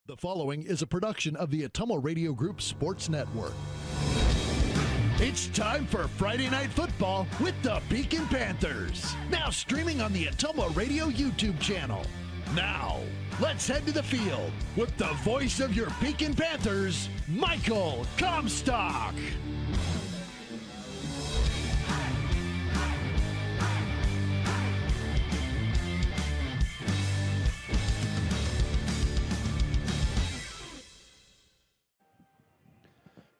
The following is a production of the Atomo Radio Group Sports Network. It's time for Friday Night Football with the Pekin Panthers. Now streaming on the Atomo Radio YouTube channel. Now, let's head to the field with the voice of your Pekin Panthers, Michael Comstock.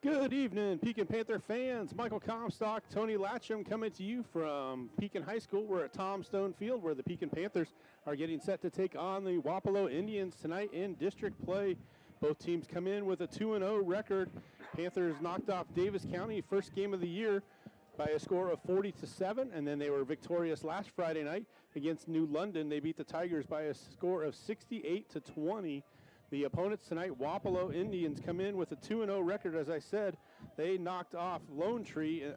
Good evening, Pekin Panther fans. Michael Comstock, Tony Latcham coming to you from Pekin High School. We're at Tom Stone Field where the Pekin Panthers are getting set to take on the Wapello Indians tonight in district play. Both teams come in with a 2-0 record. Panthers knocked off Davis County first game of the year by a score of 40-7, and then they were victorious last Friday night against New London. They beat the Tigers by a score of 68-20. The opponents tonight, Wapello Indians, come in with a 2-0 record. As I said, they knocked off Louisa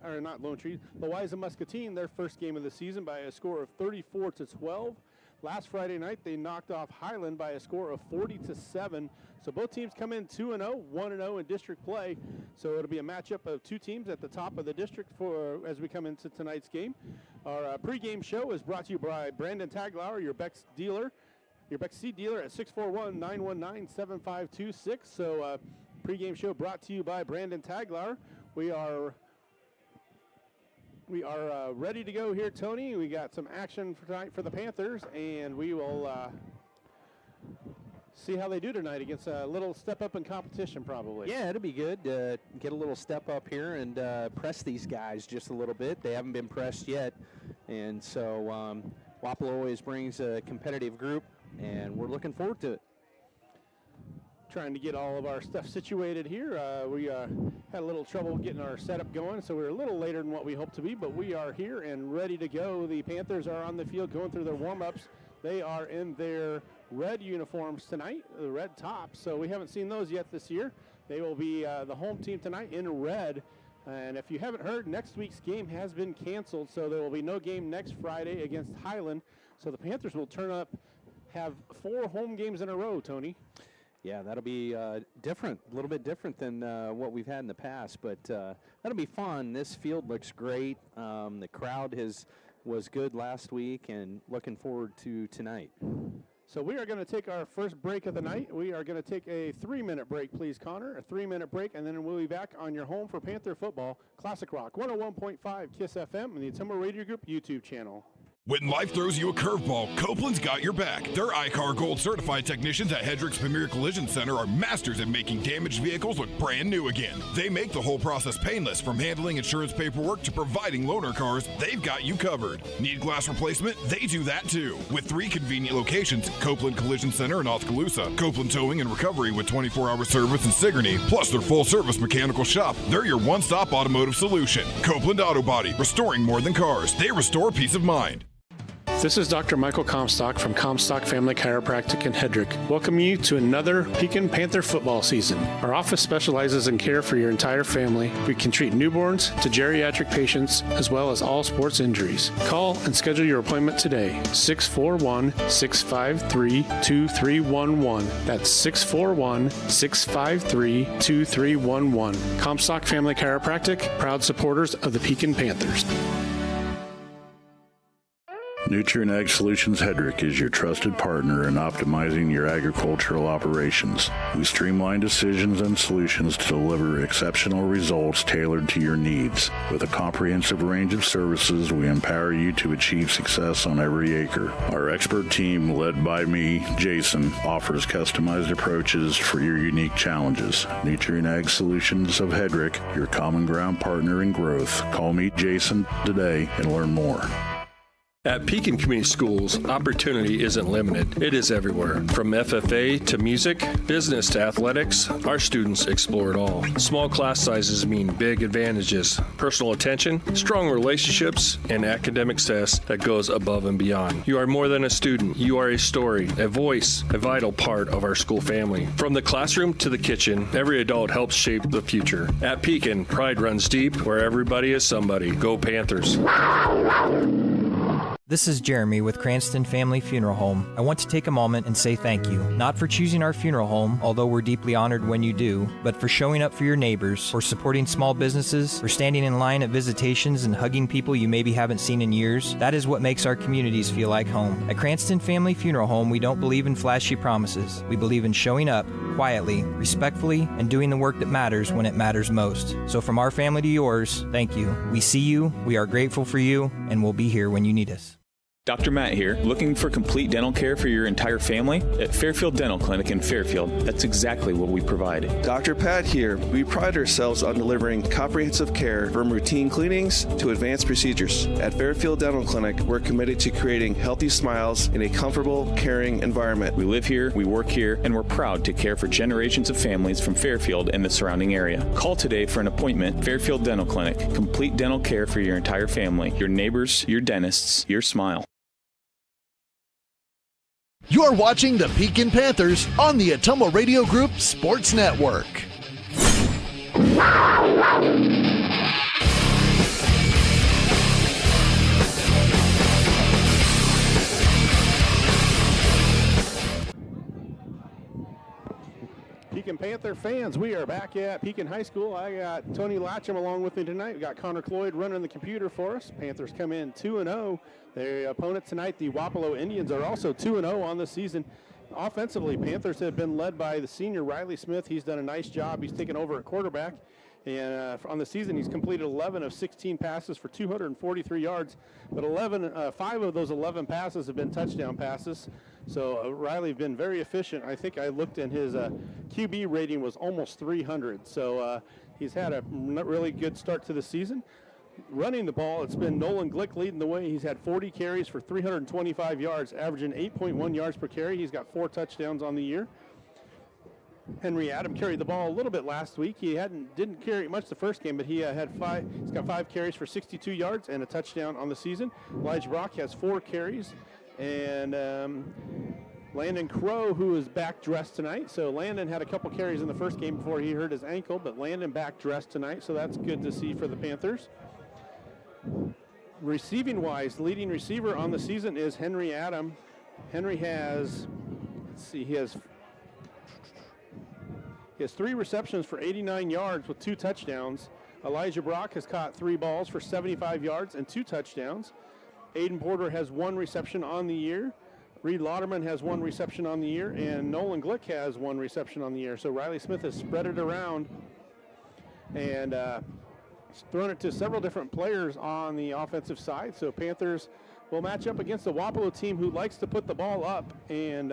Muscatine, their first game of the season, by a score of 34-12. Last Friday night, they knocked off Highland by a score of 40-7. So both teams come in 2-0, 1-0 in district play. So it'll be a matchup of two teams at the top of the district as we come into tonight's game. Our pregame show is brought to you by Brandon Taglauer, your Beck's dealer. Your Beck's Seed dealer at 641-919-7526. So pregame show brought to you by Brandon Taglauer. We are ready to go here, Tony. We got some action for tonight for the Panthers, and we will see how they do tonight against a little step up in competition, probably. Yeah, it'll be good to get a little step up here and press these guys just a little bit. They haven't been pressed yet, and so Wapello always brings a competitive group, and we're looking forward to it. Trying to get all of our stuff situated here. We had a little trouble getting our setup going, so we're a little later than what we hoped to be, but we are here and ready to go. The Panthers are on the field going through their warm-ups. They are in their red uniforms tonight, the red tops, so we haven't seen those yet this year. They will be the home team tonight in red. And if you haven't heard, next week's game has been canceled, so there will be no game next Friday against Highland. So the Panthers will have 4 home games in a row, Tony. Yeah, that'll be different, a little bit different than what we've had in the past, but that'll be fun. This field looks great. The crowd was good last week, and looking forward to tonight. So we are going to take our first break of the night. We are going to take a 3-minute break, please, Connor. A 3-minute break, and then we'll be back on your home for Panther football, Classic Rock 101.5 KISS FM and the Atomo Radio Group YouTube channel. When life throws you a curveball, Copeland's got your back. Their ICAR Gold certified technicians at Hedrick's Premier Collision Center are masters at making damaged vehicles look brand new again. They make the whole process painless, from handling insurance paperwork to providing loaner cars. They've got you covered. Need glass replacement? They do that too. With 3 convenient locations, Copeland Collision Center in Oskaloosa, Copeland Towing and Recovery with 24-hour service in Sigourney, plus their full-service mechanical shop. They're your one-stop automotive solution. Copeland Auto Body, restoring more than cars. They restore peace of mind. This is Dr. Michael Comstock from Comstock Family Chiropractic in Hedrick. Welcome you to another Pekin Panther football season. Our office specializes in care for your entire family. We can treat newborns to geriatric patients as well as all sports injuries. Call and schedule your appointment today. 641-653-2311. That's 641-653-2311. Comstock Family Chiropractic, proud supporters of the Pekin Panthers. Nutrien Ag Solutions Hedrick is your trusted partner in optimizing your agricultural operations. We streamline decisions and solutions to deliver exceptional results tailored to your needs. With a comprehensive range of services, we empower you to achieve success on every acre. Our expert team, led by me, Jason, offers customized approaches for your unique challenges. Nutrien Ag Solutions of Hedrick, your common ground partner in growth. Call me Jason today and learn more. At Pekin Community Schools, opportunity isn't limited. It is everywhere. From FFA to music, business to athletics, our students explore it all. Small class sizes mean big advantages, personal attention, strong relationships, and academic success that goes above and beyond. You are more than a student. You are a story, a voice, a vital part of our school family. From the classroom to the kitchen, every adult helps shape the future. At Pekin, pride runs deep where everybody is somebody. Go Panthers. This is Jeremy with Cranston Family Funeral Home. I want to take a moment and say thank you, not for choosing our funeral home, although we're deeply honored when you do, but for showing up for your neighbors, for supporting small businesses, for standing in line at visitations and hugging people you maybe haven't seen in years. That is what makes our communities feel like home. At Cranston Family Funeral Home, we don't believe in flashy promises. We believe in showing up quietly, respectfully, and doing the work that matters when it matters most. So from our family to yours, thank you. We see you, we are grateful for you, and we'll be here when you need us. Dr. Matt here. Looking for complete dental care for your entire family? At Fairfield Dental Clinic in Fairfield, that's exactly what we provide. Dr. Pat here. We pride ourselves on delivering comprehensive care from routine cleanings to advanced procedures. At Fairfield Dental Clinic, we're committed to creating healthy smiles in a comfortable, caring environment. We live here, we work here, and we're proud to care for generations of families from Fairfield and the surrounding area. Call today for an appointment. Fairfield Dental Clinic. Complete dental care for your entire family. Your neighbors, your dentists, your smile. You're watching the Pekin Panthers on the Atomo Radio Group Sports Network. Pekin Panther fans, we are back at Pekin High School. I got Tony Latcham along with me tonight. We got Connor Cloyd running the computer for us. Panthers come in 2-0. Their opponent tonight, the Wapello Indians, are also 2-0 on the season. Offensively, Panthers have been led by the senior Riley Smith. He's done a nice job. He's taken over at quarterback. And on the season, he's completed 11 of 16 passes for 243 yards. But 5 of those 11 passes have been touchdown passes. So Riley's been very efficient. I think I looked, and his QB rating was almost 300. So he's had a really good start to the season. Running the ball, it's been Nolan Glick leading the way. He's had 40 carries for 325 yards, averaging 8.1 yards per carry. He's got 4 touchdowns on the year. Henry Adam carried the ball a little bit last week. He didn't carry it much the first game, but he's got 5 carries for 62 yards and a touchdown on the season. Elijah Brock has 4 carries. And Landon Crow, who is back dressed tonight. So Landon had a couple carries in the first game before he hurt his ankle, but Landon back dressed tonight, so that's good to see for the Panthers. Receiving-wise, leading receiver on the season is Henry Adam. Henry has, he has 3 receptions for 89 yards with 2 touchdowns. Elijah Brock has caught 3 balls for 75 yards and 2 touchdowns. Aiden Porter has 1 reception on the year. Reed Lauderman has 1 reception on the year, and Nolan Glick has 1 reception on the year. So Riley Smith has spread it around and thrown it to several different players on the offensive side. So Panthers will match up against the Wapello team who likes to put the ball up. And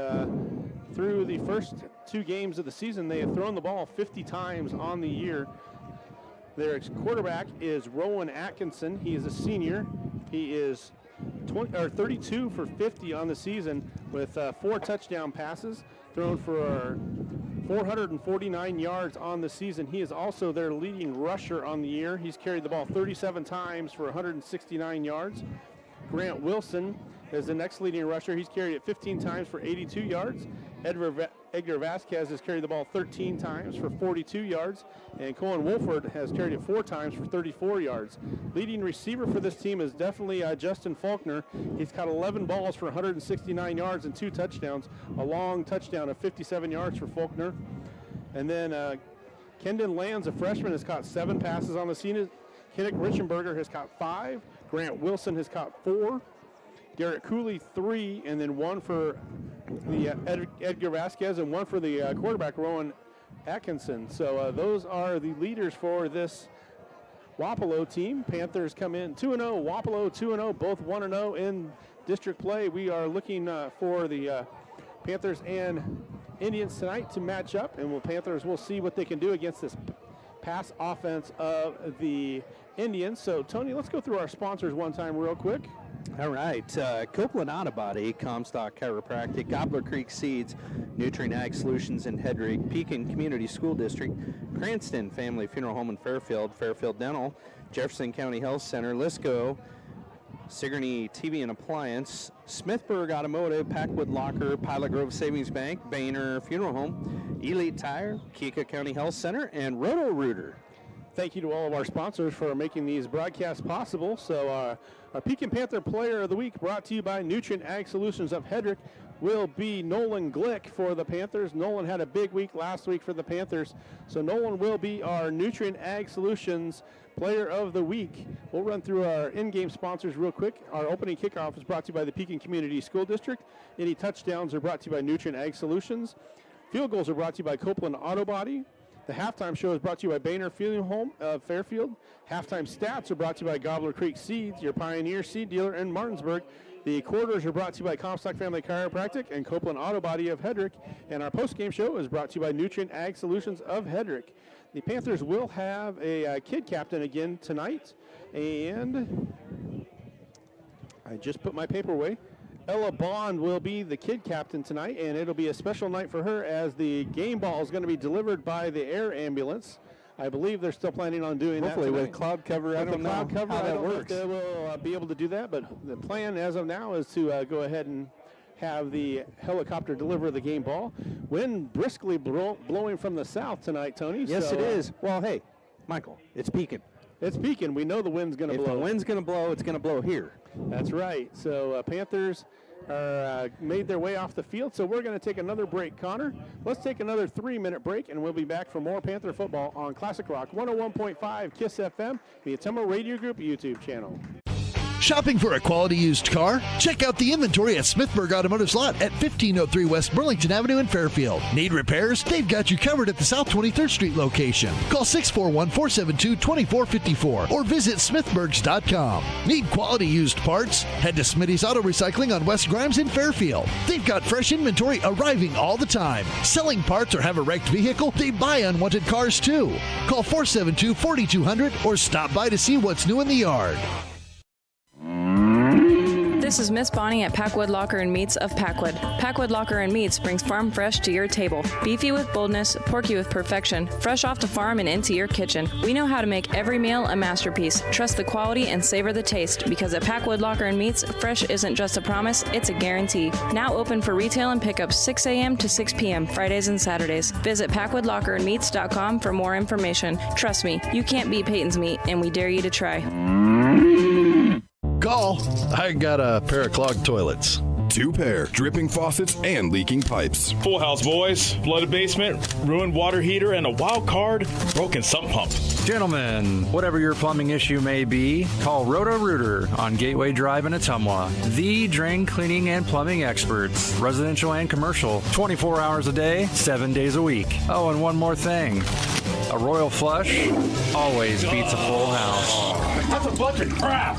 through the first 2 games of the season, they have thrown the ball 50 times on the year. Their quarterback is Rowan Atkinson. He is a senior. He is 32 for 50 on the season with 4 touchdown passes, thrown for 449 yards on the season. He is also their leading rusher on the year. He's carried the ball 37 times for 169 yards. Grant Wilson is the next leading rusher. He's carried it 15 times for 82 yards. Edgar Vasquez has carried the ball 13 times for 42 yards. And Colin Wolford has carried it 4 times for 34 yards. Leading receiver for this team is definitely Justin Faulkner. He's caught 11 balls for 169 yards and 2 touchdowns. A long touchdown of 57 yards for Faulkner. And then Kendon Lands, a freshman, has caught 7 passes on the season. Kenneth Richenberger has caught 5. Grant Wilson has caught 4. Garrett Cooley 3, and then 1 for the Edgar Vasquez and 1 for the quarterback, Rowan Atkinson. So those are the leaders for this Wapello team. Panthers come in 2-0, Wapello 2-0, both 1-0 in district play. We are looking for the Panthers and Indians tonight to match up, and Panthers will see what they can do against this pass offense of the Indians. So, Tony, let's go through our sponsors one time real quick. All right. Copeland Autobody, Comstock Chiropractic, Gobbler Creek Seeds, Nutrient Ag Solutions in Hedrick, Pekin Community School District, Cranston Family Funeral Home in Fairfield, Fairfield Dental, Jefferson County Health Center, Lisco, Sigourney TV and Appliance, Smithburg Automotive, Packwood Locker, Pilot Grove Savings Bank, Boehner Funeral Home, Elite Tire, Keika County Health Center, and Roto-Rooter. Thank you to all of our sponsors for making these broadcasts possible. So our Pekin Panther Player of the Week, brought to you by Nutrient Ag Solutions of Hedrick, will be Nolan Glick for the Panthers. Nolan had a big week last week for the Panthers, so Nolan will be our Nutrient Ag Solutions Player of the Week. We'll run through our in-game sponsors real quick. Our opening kickoff is brought to you by the Pekin Community School District. Any touchdowns are brought to you by Nutrient Ag Solutions. Field goals are brought to you by Copeland Auto Body. The halftime show is brought to you by Boehner Funeral Home of Fairfield. Halftime stats are brought to you by Gobbler Creek Seeds, your Pioneer seed dealer in Martinsburg. The quarters are brought to you by Comstock Family Chiropractic and Copeland Auto Body of Hedrick. And our post-game show is brought to you by Nutrient Ag Solutions of Hedrick. The Panthers will have a kid captain again tonight. And I just put my paper away. Ella Bond will be the kid captain tonight, and it'll be a special night for her as the game ball is going to be delivered by the air ambulance. I believe they're still planning on doing Hopefully that with cloud cover. I don't know how that works. They will be able to do that, but the plan as of now is to go ahead and have the helicopter deliver the game ball. Wind briskly blowing from the south tonight, Tony. Yes, so, it is. Well, hey, Michael, it's Pekin. It's Pekin. We know the wind's going to blow. If the wind's going to blow, it's going to blow here. That's right. So Panthers are made their way off the field. So we're going to take another break, Connor. Let's take another 3-minute break, and we'll be back for more Panther football on Classic Rock 101.5 KISS FM, the Atomo Radio Group YouTube channel. Shopping for a quality used car? Check out the inventory at Smithburg Automotive's lot at 1503 West Burlington Avenue in Fairfield. Need repairs? They've got you covered at the South 23rd Street location. Call 641-472-2454 or visit smithburgs.com. Need quality used parts? Head to Smitty's Auto Recycling on West Grimes in Fairfield. They've got fresh inventory arriving all the time. Selling parts or have a wrecked vehicle? They buy unwanted cars too. Call 472-4200 or stop by to see what's new in the yard. This is Miss Bonnie at Packwood Locker and Meats of Packwood. Packwood Locker and Meats brings farm fresh to your table. Beefy with boldness, porky with perfection, fresh off the farm and into your kitchen. We know how to make every meal a masterpiece. Trust the quality and savor the taste, because at Packwood Locker and Meats, fresh isn't just a promise, it's a guarantee. Now open for retail and pickup 6 a.m. to 6 p.m. Fridays and Saturdays. Visit PackwoodLockerandMeats.com for more information. Trust me, you can't beat Peyton's Meat, and we dare you to try. Call. I got a pair of clogged toilets. 2 pair, dripping faucets, and leaking pipes. Full house, boys. Flooded basement, ruined water heater, and a wild card, broken sump pump. Gentlemen, whatever your plumbing issue may be, call Roto-Rooter on Gateway Drive in Ottumwa. The drain cleaning and plumbing experts, residential and commercial, 24 hours a day, 7 days a week. Oh, and one more thing. A royal flush always beats a full house. That's a bunch of crap.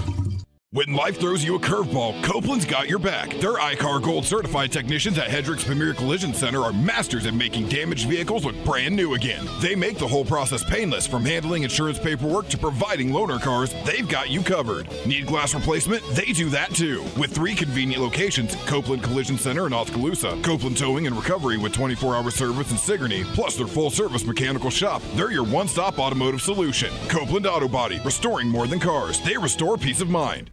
When life throws you a curveball, Copeland's got your back. Their iCar Gold certified technicians at Hedrick's Premier Collision Center are masters at making damaged vehicles look brand new again. They make the whole process painless, from handling insurance paperwork to providing loaner cars. They've got you covered. Need glass replacement? They do that too. With 3 convenient locations: Copeland Collision Center in Oskaloosa, Copeland Towing and Recovery with 24-hour service in Sigourney, plus their full-service mechanical shop. They're your one-stop automotive solution. Copeland Auto Body, restoring more than cars. They restore peace of mind.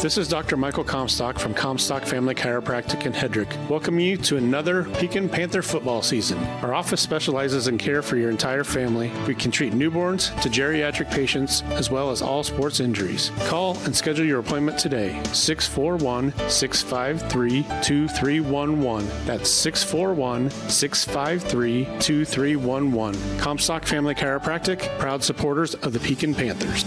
This is Dr. Michael Comstock from Comstock Family Chiropractic in Hedrick. Welcome you to another Pekin Panther football season. Our office specializes in care for your entire family. We can treat newborns to geriatric patients, as well as all sports injuries. Call and schedule your appointment today. 641-653-2311. That's 641-653-2311. Comstock Family Chiropractic, proud supporters of the Pekin Panthers.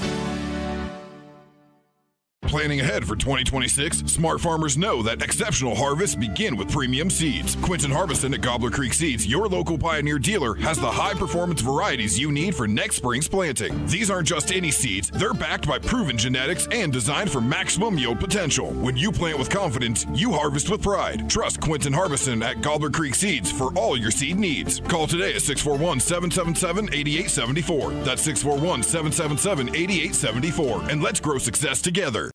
Planning ahead for 2026, smart farmers know that exceptional harvests begin with premium seeds. Quinton Harbison at Gobbler Creek Seeds, your local Pioneer dealer, has the high-performance varieties you need for next spring's planting. These aren't just any seeds. They're backed by proven genetics and designed for maximum yield potential. When you plant with confidence, you harvest with pride. Trust Quinton Harbison at Gobbler Creek Seeds for all your seed needs. Call today at 641-777-8874. That's 641-777-8874. And let's grow success together.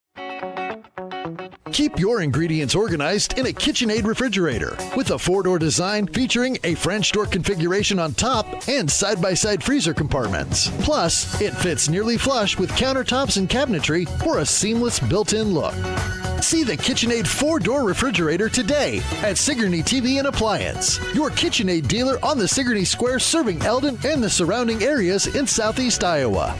Keep your ingredients organized in a KitchenAid refrigerator with a 4-door design featuring a French door configuration on top and side-by-side freezer compartments. Plus, it fits nearly flush with countertops and cabinetry for a seamless built-in look. See the KitchenAid 4-door refrigerator today at Sigourney TV and Appliance, your KitchenAid dealer on the Sigourney Square, serving Eldon and the surrounding areas in southeast Iowa.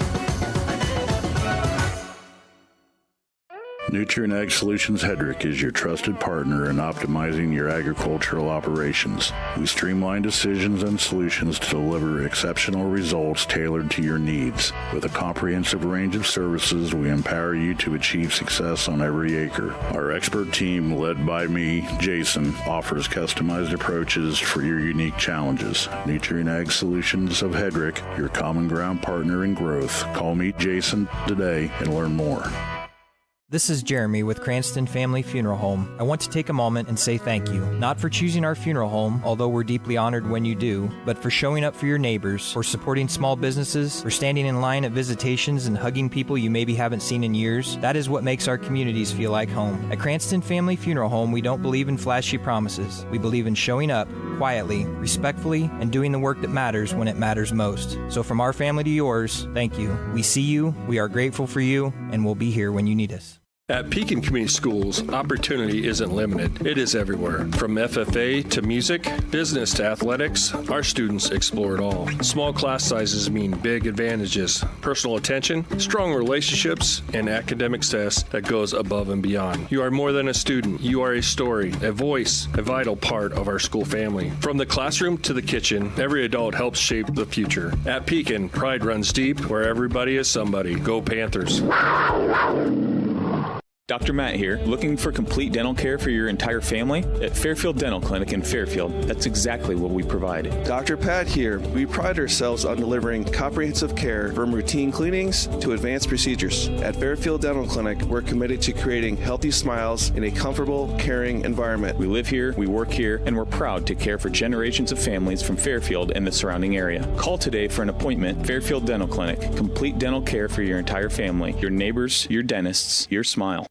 Nutrient Ag Solutions Hedrick is your trusted partner in optimizing your agricultural operations. We streamline decisions and solutions to deliver exceptional results tailored to your needs. With a comprehensive range of services, we empower you to achieve success on every acre. Our expert team, led by me, Jason, offers customized approaches for your unique challenges. Nutrient Ag Solutions of Hedrick, your common ground partner in growth. Call me Jason today and learn more. This is Jeremy with Cranston Family Funeral Home. I want to take a moment and say thank you, not for choosing our funeral home, although we're deeply honored when you do, but for showing up for your neighbors, for supporting small businesses, for standing in line at visitations and hugging people you maybe haven't seen in years. That is what makes our communities feel like home. At Cranston Family Funeral Home, we don't believe in flashy promises. We believe in showing up quietly, respectfully, and doing the work that matters when it matters most. So from our family to yours, thank you. We see you, we are grateful for you, and we'll be here when you need us. At Pekin Community Schools, opportunity isn't limited. It is everywhere. From FFA to music, business to athletics, our students explore it all. Small class sizes mean big advantages, personal attention, strong relationships, and academic success that goes above and beyond. You are more than a student. You are a story, a voice, a vital part of our school family. From the classroom to the kitchen, every adult helps shape the future. At Pekin, pride runs deep where everybody is somebody. Go Panthers. Dr. Matt here, looking for complete dental care for your entire family? At Fairfield Dental Clinic in Fairfield, that's exactly what we provide. Dr. Pat here. We pride ourselves on delivering comprehensive care from routine cleanings to advanced procedures. At Fairfield Dental Clinic, we're committed to creating healthy smiles in a comfortable, caring environment. We live here, we work here, and we're proud to care for generations of families from Fairfield and the surrounding area. Call today for an appointment. Fairfield Dental Clinic, complete dental care for your entire family, your neighbors, your dentists, your smile.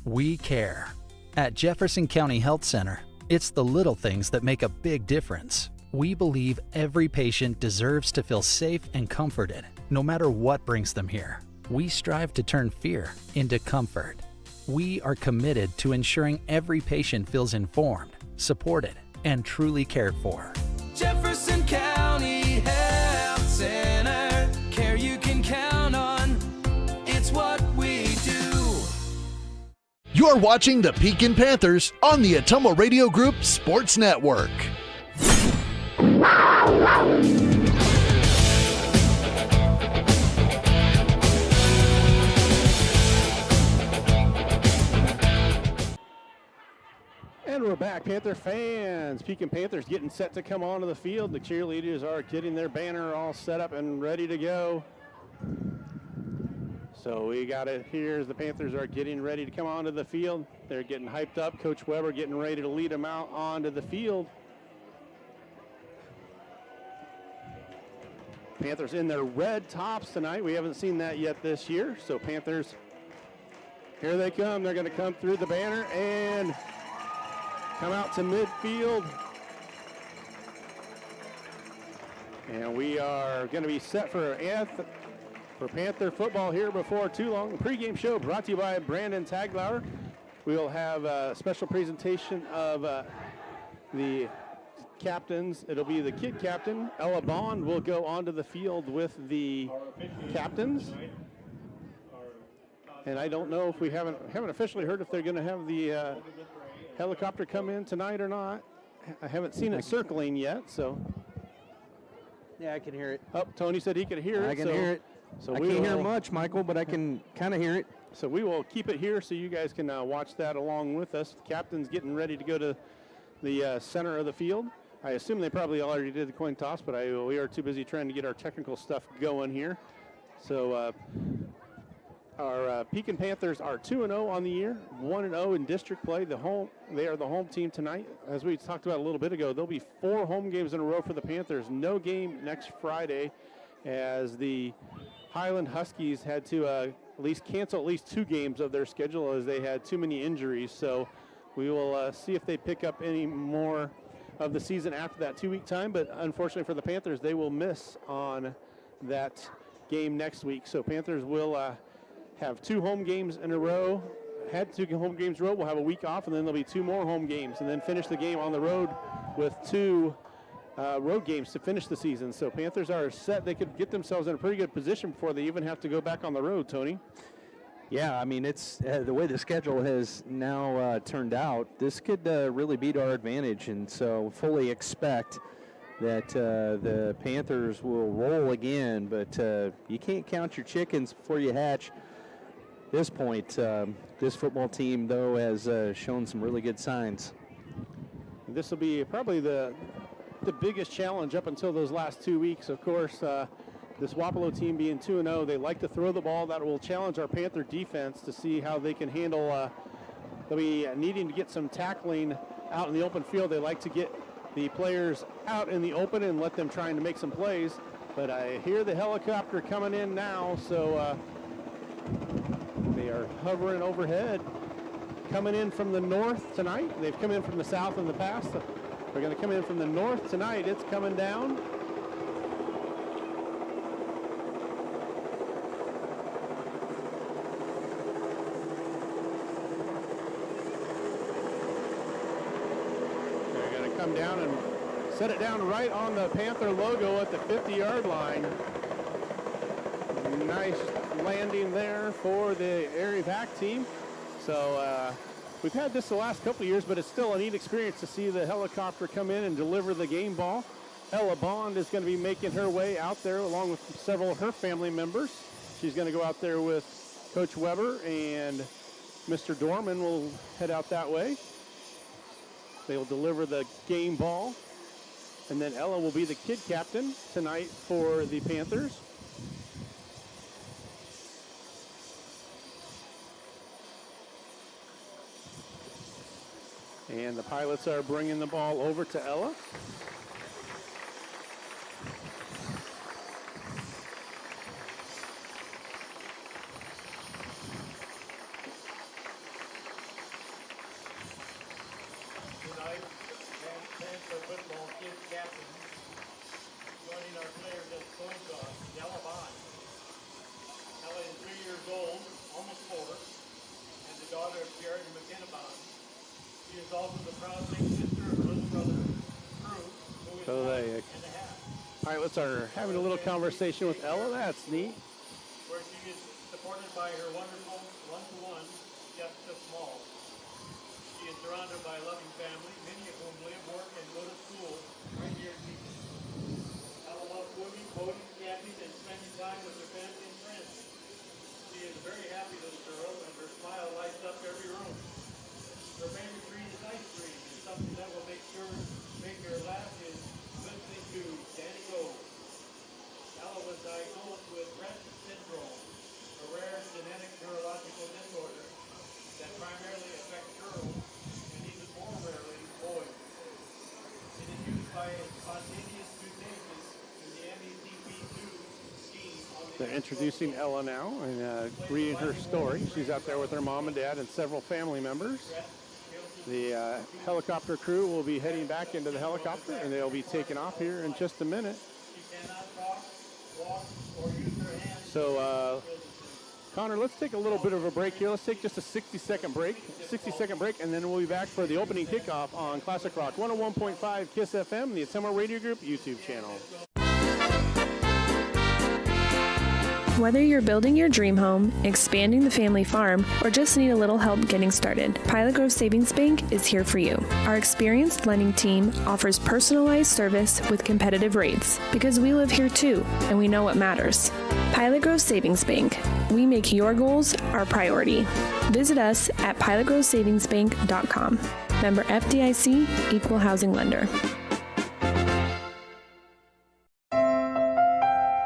We care. At Jefferson County Health Center, it's the little things that make a big difference. We believe every patient deserves to feel safe and comforted, no matter what brings them here. We strive to turn fear into comfort. We are committed to ensuring every patient feels informed, supported, and truly cared for. Jefferson County Health Center, care you can count on. It's what we do. You're watching the Pekin Panthers on the Atomo Radio Group Sports Network. And we're back, Panther fans. Pekin Panthers getting set to come onto the field. The cheerleaders are getting their banner all set up and ready to go. So we got it here as the Panthers are getting ready to come onto the field. They're getting hyped up. Coach Weber getting ready to lead them out onto the field. Panthers in their red tops tonight. We haven't seen that yet this year. So Panthers, here they come. They're going to come through the banner and come out to midfield. And we are going to be set for Panther football here before too long. The pregame show brought to you by Brandon Taglauer. We will have a special presentation of the captains. It'll be the kid captain. Ella Bond will go onto the field with the captains. And I don't know if we haven't officially heard if they're going to have the helicopter come in tonight or not. I haven't seen it circling yet, so. Yeah, I can hear it. Oh, Tony said he could hear it. I can hear it. So I can't hear much, Michael, but I can kind of hear it. So we will keep it here so you guys can watch that along with us. The captain's getting ready to go to the center of the field. I assume they probably already did the coin toss, but we are too busy trying to get our technical stuff going here. So our Pekin Panthers are 2-0 on the year, 1-0 in district play. They are the home team tonight. As we talked about a little bit ago, there'll be 4 home games in a row for the Panthers. No game next Friday, as the Highland Huskies had to at least cancel at least 2 games of their schedule as they had too many injuries. So we will see if they pick up any more of the season after that 2-week time. But unfortunately for the Panthers, they will miss on that game next week. So Panthers will have 2 home games in a row had 2 home games in a row. We'll have a week off, and then there'll be 2 more home games, and then finish the game on the road with 2 road games to finish the season. So Panthers are set. They could get themselves in a pretty good position before they even have to go back on the road, Tony. Yeah, I mean, it's the way the schedule has now turned out, this could really be to our advantage, and so fully expect that the Panthers will roll again, but you can't count your chickens before you hatch. At this point, this football team, though, has shown some really good signs. This will be probably the biggest challenge up until those last 2 weeks. Of course, this Wapello team being 2-0, they like to throw the ball. That will challenge our Panther defense to see how they can handle. They'll be needing to get some tackling out in the open field. They like to get the players out in the open and let them trying to make some plays. But I hear the helicopter coming in now, so they are hovering overhead. Coming in from the north tonight. They've come in from the south in the past. They're going to come in from the north tonight. It's coming down. They're going to come down and set it down right on the Panther logo at the 50-yard line. Nice landing there for the Air Evac team. So we've had this the last couple of years, but it's still a neat experience to see the helicopter come in and deliver the game ball. Ella Bond is going to be making her way out there along with several of her family members. She's going to go out there with Coach Weber, and Mr. Dorman will head out that way. They will deliver the game ball, and then Ella will be the kid captain tonight for the Panthers. And the Pilots are bringing the ball over to Ella. Tonight, Panther football kid captain, joining our players at point guard, Ella Bond. Ella is 3 years old, almost 4, and the daughter of Jared McKenna Bond. She is also the proud big sister of her little brother, Drew, who is 9 and a half. Pilots are having a little conversation with Ella. That's neat. Where she is supported by her wonderful one-to-one, Jessica Small. She is surrounded by a loving family, many of whom live, work, and go to school right here in Pekin. Ella loves swimming, boating, camping, and spending time with her family and friends. She is a very happy little girl, and her smile lights up every room. Her favorite treat is ice cream, and something that will make her laugh is listening to Danny Gold. Ella was diagnosed with Rett syndrome, a rare genetic neurological disorder that primarily affects girls and even more rarely boys. It is used by spontaneous mutations in the MECP2 gene on the They're introducing Ella now and reading her story. She's out there with her mom and dad and several family members. The helicopter crew will be heading back into the helicopter, and they'll be taking off here in just a minute. So, Connor, let's take a little bit of a break here. Let's take just a 60-second break, and then we'll be back for the opening kickoff on Classic Rock 101.5 KISS FM, the Atomo Radio Group YouTube channel. Whether you're building your dream home, expanding the family farm, or just need a little help getting started, Pilot Grove Savings Bank is here for you. Our experienced lending team offers personalized service with competitive rates because we live here too, and we know what matters. Pilot Grove Savings Bank. We make your goals our priority. Visit us at pilotgrovesavingsbank.com. Member FDIC, Equal Housing Lender.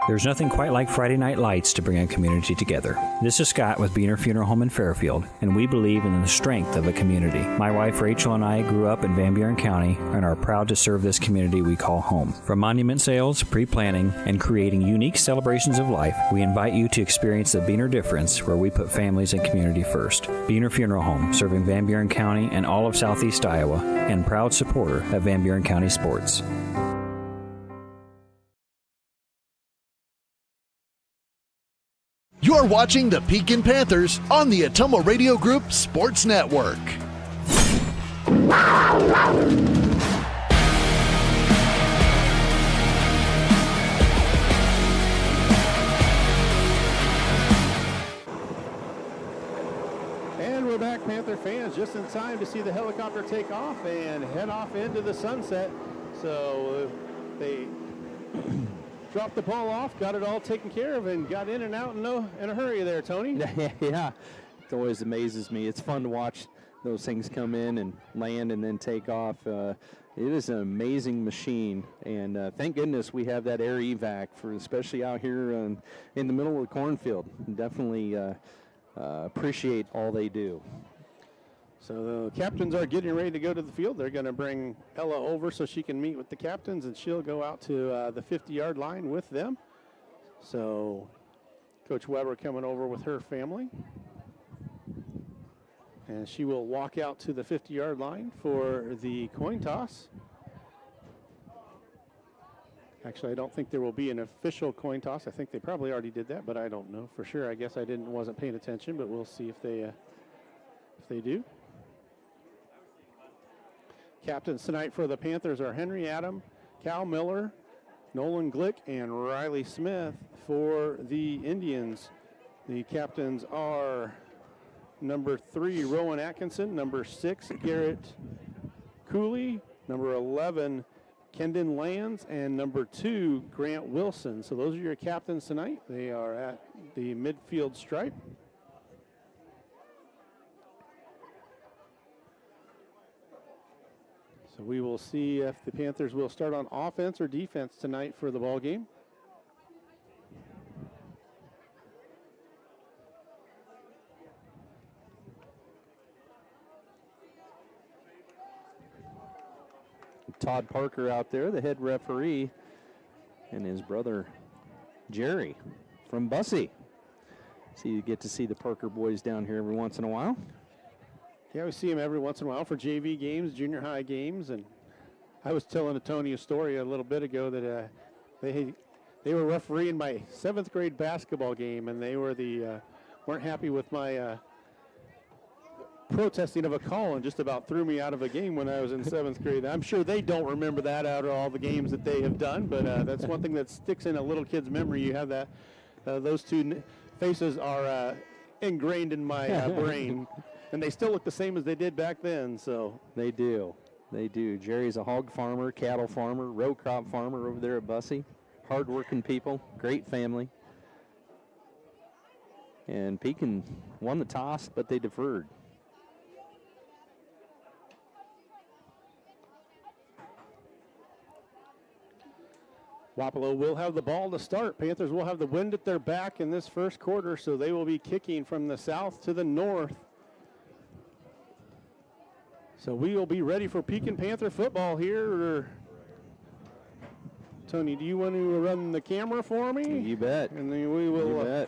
There's nothing quite like Friday Night Lights to bring a community together. This is Scott with Beener Funeral Home in Fairfield, and we believe in the strength of a community. My wife Rachel and I grew up in Van Buren County and are proud to serve this community we call home. From monument sales, pre-planning, and creating unique celebrations of life, we invite you to experience the Beener difference where we put families and community first. Beener Funeral Home, serving Van Buren County and all of southeast Iowa, and proud supporter of Van Buren County sports. You're watching the Pekin Panthers on the Atomo Radio Group Sports Network. And we're back, Panther fans, just in time to see the helicopter take off and head off into the sunset. So they dropped the ball off, got it all taken care of, and got in and out in a hurry there, Tony. Yeah, it always amazes me. It's fun to watch those things come in and land and then take off. It is an amazing machine, and thank goodness we have that air evac for, especially out here in the middle of the cornfield. Definitely appreciate all they do. So the captains are getting ready to go to the field. They're going to bring Ella over so she can meet with the captains, and she'll go out to the 50-yard line with them. So Coach Weber coming over with her family. And she will walk out to the 50-yard line for the coin toss. Actually, I don't think there will be an official coin toss. I think they probably already did that, but I don't know for sure. I guess I wasn't paying attention, but we'll see if they do. Captains tonight for the Panthers are Henry Adam, Cal Miller, Nolan Glick, and Riley Smith. For the Indians, the captains are number 3, Rowan Atkinson, number 6, Garrett Cooley, number 11, Kendon Lands, and number 2, Grant Wilson. So those are your captains tonight. They are at the midfield stripe. So we will see if the Panthers will start on offense or defense tonight for the ball game. Todd Parker out there, the head referee, and his brother Jerry from Bussy. So you get to see the Parker boys down here every once in a while. Yeah, we see him every once in a while for JV games, junior high games, and I was telling Tony a story a little bit ago that they were refereeing my 7th grade basketball game, and they were weren't happy with my protesting of a call and just about threw me out of a game when I was in 7th grade. I'm sure they don't remember that out of all the games that they have done, but that's one thing that sticks in a little kid's memory. You have that; those two faces are ingrained in my brain. And they still look the same as they did back then, so. They do. They do. Jerry's a hog farmer, cattle farmer, row crop farmer over there at Bussy. Hard-working people, great family. And Pekin won the toss, but they deferred. Wapello will have the ball to start. Panthers will have the wind at their back in this first quarter, so they will be kicking from the south to the north. So we will be ready for Pekin Panther football here. Tony, do you want to run the camera for me? You bet. And then we will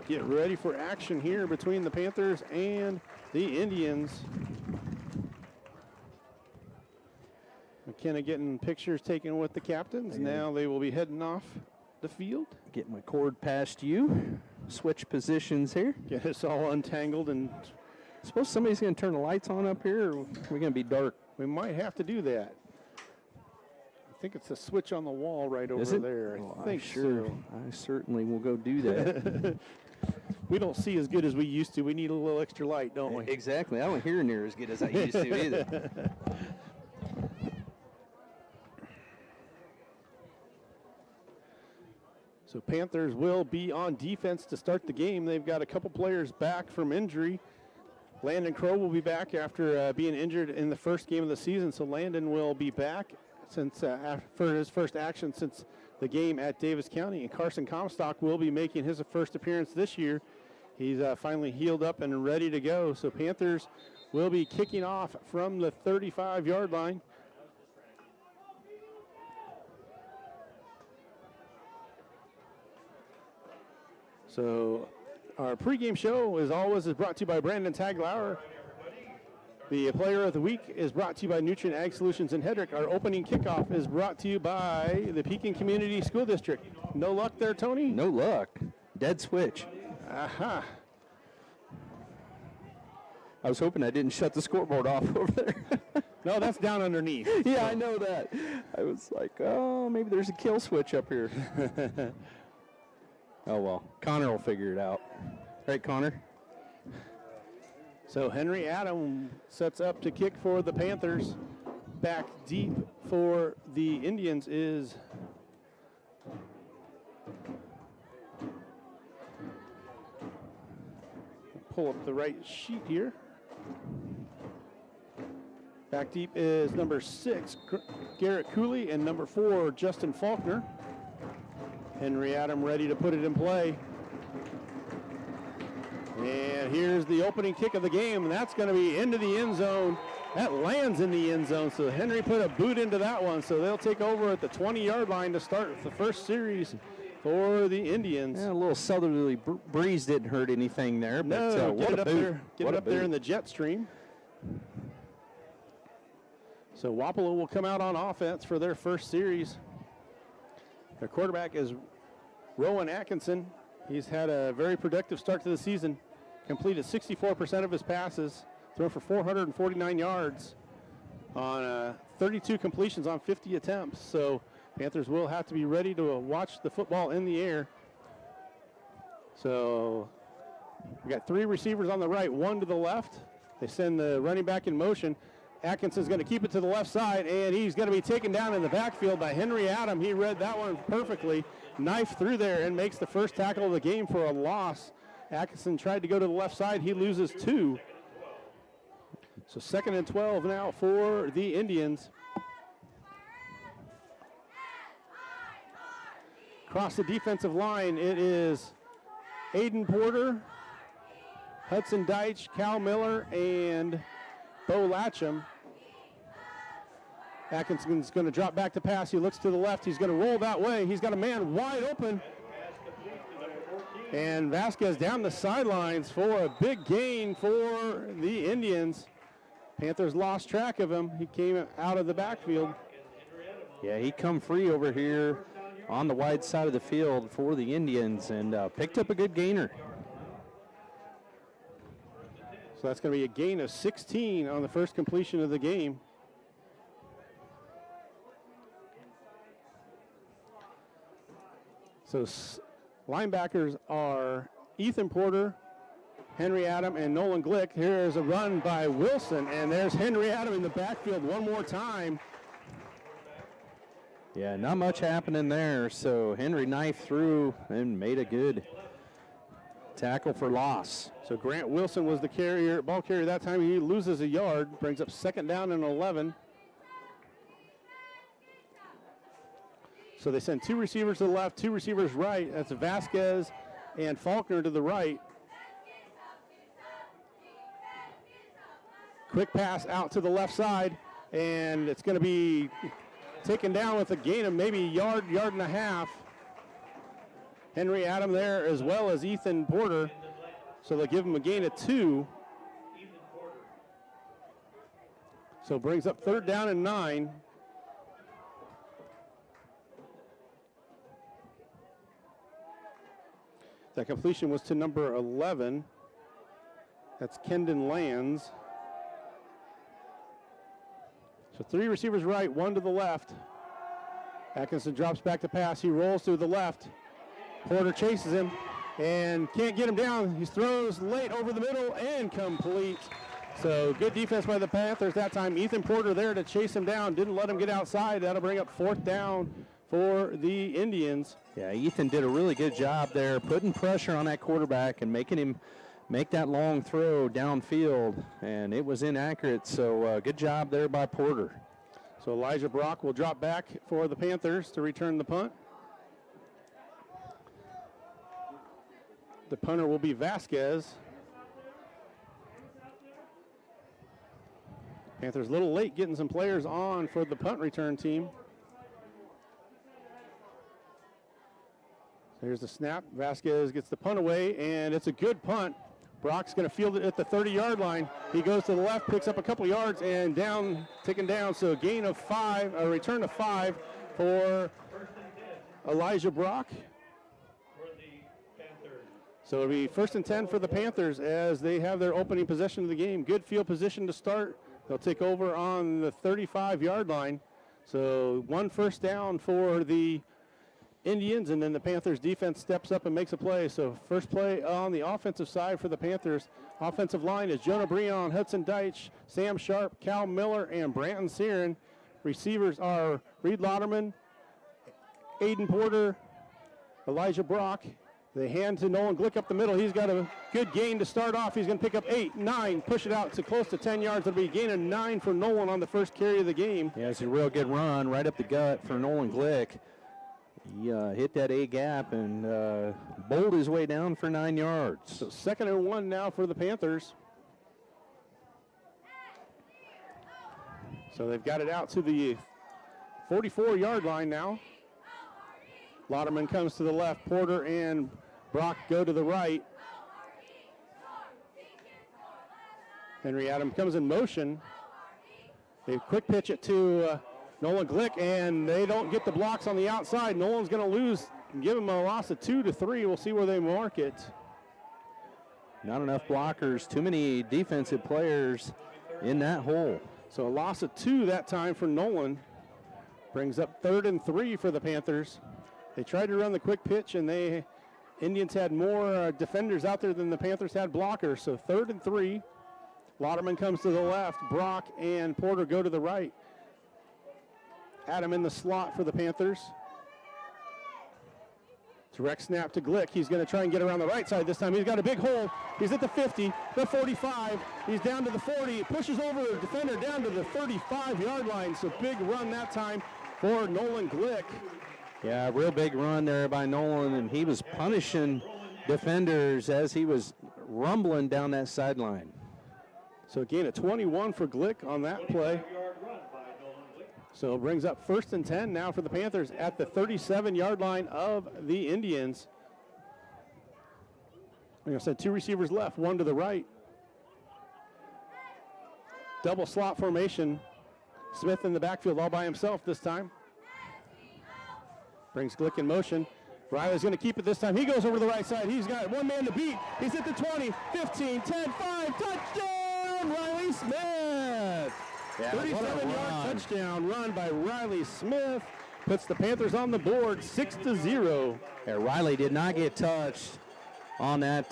get ready for action here between the Panthers and the Indians. McKenna getting pictures taken with the captains. Now they will be heading off the field. Get my cord past you. Switch positions here. Get us all untangled, and suppose somebody's going to turn the lights on up here, or we're going to be dark. We might have to do that. I think it's a switch on the wall right over there. I think so. I certainly will go do that. We don't see as good as we used to. We need a little extra light, don't we? Exactly. I don't hear near as good as I used to either. So Panthers will be on defense to start the game. They've got a couple players back from injury. Landon Crow will be back after being injured in the first game of the season. So Landon will be back since for his first action since the game at Davis County. And Carson Comstock will be making his first appearance this year. He's finally healed up and ready to go. So Panthers will be kicking off from the 35-yard line. So our pregame show, as always, is brought to you by Brandon Taglauer. The Player of the Week is brought to you by Nutrient Ag Solutions in Hedrick. Our opening kickoff is brought to you by the Pekin Community School District. No luck there, Tony? No luck. Dead switch. Aha. I was hoping I didn't shut the scoreboard off over there. No, that's down underneath. Yeah, I know that. I was like, oh, maybe there's a kill switch up here. Oh, well. Connor will figure it out. Right, Connor? So Henry Adam sets up to kick for the Panthers. Back deep for the Indians is pull up the right sheet here. Back deep is number 6, Garrett Cooley, and number 4, Justin Faulkner. Henry Adam ready to put it in play. And here's the opening kick of the game, and that's going to be into the end zone. That lands in the end zone, so Henry put a boot into that one, so they'll take over at the 20-yard line to start the first series for the Indians. Yeah, a little southerly breeze didn't hurt anything there. But, no, get it up there in the jet stream. So Wapello will come out on offense for their first series. Their quarterback is Rowan Atkinson. He's had a very productive start to the season. Completed 64% of his passes, thrown for 449 yards on 32 completions on 50 attempts. So Panthers will have to be ready to watch the football in the air. So we got 3 receivers on the right, 1 to the left. They send the running back in motion. Atkinson's going to keep it to the left side, and he's going to be taken down in the backfield by Henry Adam. He read that one perfectly. Knife through there and makes the first tackle of the game for a loss. Atkinson tried to go to the left side. He loses 2. So 2nd and 12 now for the Indians. Across the defensive line, it is Aiden Porter, Hudson Deitch, Cal Miller, and Bo Latcham. Atkinson's going to drop back to pass. He looks to the left. He's going to roll that way. He's got a man wide open. And Vasquez down the sidelines for a big gain for the Indians. Panthers lost track of him. He came out of the backfield. Yeah, he come free over here on the wide side of the field for the Indians and picked up a good gainer. So that's going to be a gain of 16 on the first completion of the game. So linebackers are Ethan Porter, Henry Adam, and Nolan Glick. Here's a run by Wilson, and there's Henry Adam in the backfield one more time. Yeah, not much happening there. So Henry knifed through and made a good tackle for loss. So Grant Wilson was the ball carrier that time. He loses a yard, brings up 2nd down and 11. So they send 2 receivers to the left, 2 receivers right. That's Vasquez and Faulkner to the right. Quick pass out to the left side, and it's going to be taken down with a gain of maybe a yard and a half. Henry Adam there as well as Ethan Porter. So they'll give him a gain of 2. So brings up 3rd down and 9. That completion was to number 11. That's Kendon Lands. So 3 receivers right, 1 to the left. Atkinson drops back to pass. He rolls to the left. Porter chases him and can't get him down. He throws late over the middle and complete. So good defense by the Panthers that time. Ethan Porter there to chase him down. Didn't let him get outside. That'll bring up 4th down for the Indians. Yeah, Ethan did a really good job there, putting pressure on that quarterback and making him make that long throw downfield, and it was inaccurate, so good job there by Porter. So Elijah Brock will drop back for the Panthers to return the punt. The punter will be Vasquez. Panthers a little late getting some players on for the punt return team. Here's the snap. Vasquez gets the punt away, and it's a good punt. Brock's going to field it at the 30-yard line. He goes to the left, picks up a couple yards, and down, taken down. So a gain of 5, a return of 5 for Elijah Brock. So it'll be 1st and 10 for the Panthers as they have their opening possession of the game. Good field position to start. They'll take over on the 35-yard line. So 1 first down for the Indians, and then the Panthers defense steps up and makes a play. So first play on the offensive side for the Panthers. Offensive line is Jonah Breon, Hudson Deitch, Sam Sharp, Cal Miller, and Branton Searon. Receivers are Reed Lauderman, Aiden Porter, Elijah Brock. They hand to Nolan Glick up the middle. He's got a good gain to start off. He's going to pick up 8, 9, push it out to close to 10 yards. It'll be a gain of 9 for Nolan on the first carry of the game. Yeah, it's a real good run right up the gut for Nolan Glick. He hit that A gap and bowled his way down for 9 yards. So 2nd and 1 now for the Panthers. So they've got it out to the 44-yard line now. Lauderman comes to the left. Porter and Brock go to the right. Henry Adams comes in motion. They quick pitch it to Nolan Glick, and they don't get the blocks on the outside. Nolan's going to lose, give him a loss of 2 to 3. We'll see where they mark it. Not enough blockers, too many defensive players in that hole. So a loss of 2 that time for Nolan. Brings up 3rd and 3 for the Panthers. They tried to run the quick pitch, and Indians had more defenders out there than the Panthers had blockers. So 3rd and 3. Lauderman comes to the left. Brock and Porter go to the right. Adam in the slot for the Panthers. Direct snap to Glick. He's going to try and get around the right side this time. He's got a big hole. He's at the 50, the 45. He's down to the 40. He pushes over the defender down to the 35-yard line. So big run that time for Nolan Glick. Yeah, real big run there by Nolan, and he was punishing defenders as he was rumbling down that sideline. So again, a 21 for Glick on that play. So it brings up 1st and 10 now for the Panthers at the 37-yard line of the Indians. Like I said, 2 receivers left, 1 to the right. Double slot formation. Smith in the backfield all by himself this time. Brings Glick in motion. Riley's going to keep it this time. He goes over to the right side. He's got 1 man to beat. He's at the 20, 15, 10, 5, touchdown, Riley Smith. 37-yard touchdown run by Riley Smith. Puts the Panthers on the board 6-0. Yeah, Riley did not get touched on that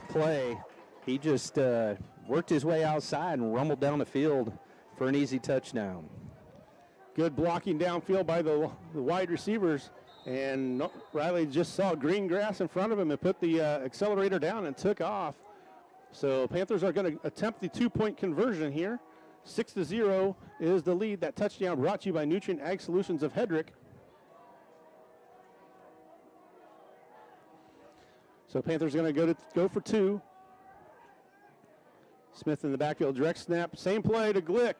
play. He just worked his way outside and rumbled down the field for an easy touchdown. Good blocking downfield by the wide receivers. And Riley just saw green grass in front of him and put the accelerator down and took off. So Panthers are going to attempt the 2-point conversion here. 6-0 is the lead. That touchdown brought to you by Nutrient Ag Solutions of Hedrick. So Panthers are going to go for 2. Smith in the backfield, direct snap, same play to Glick.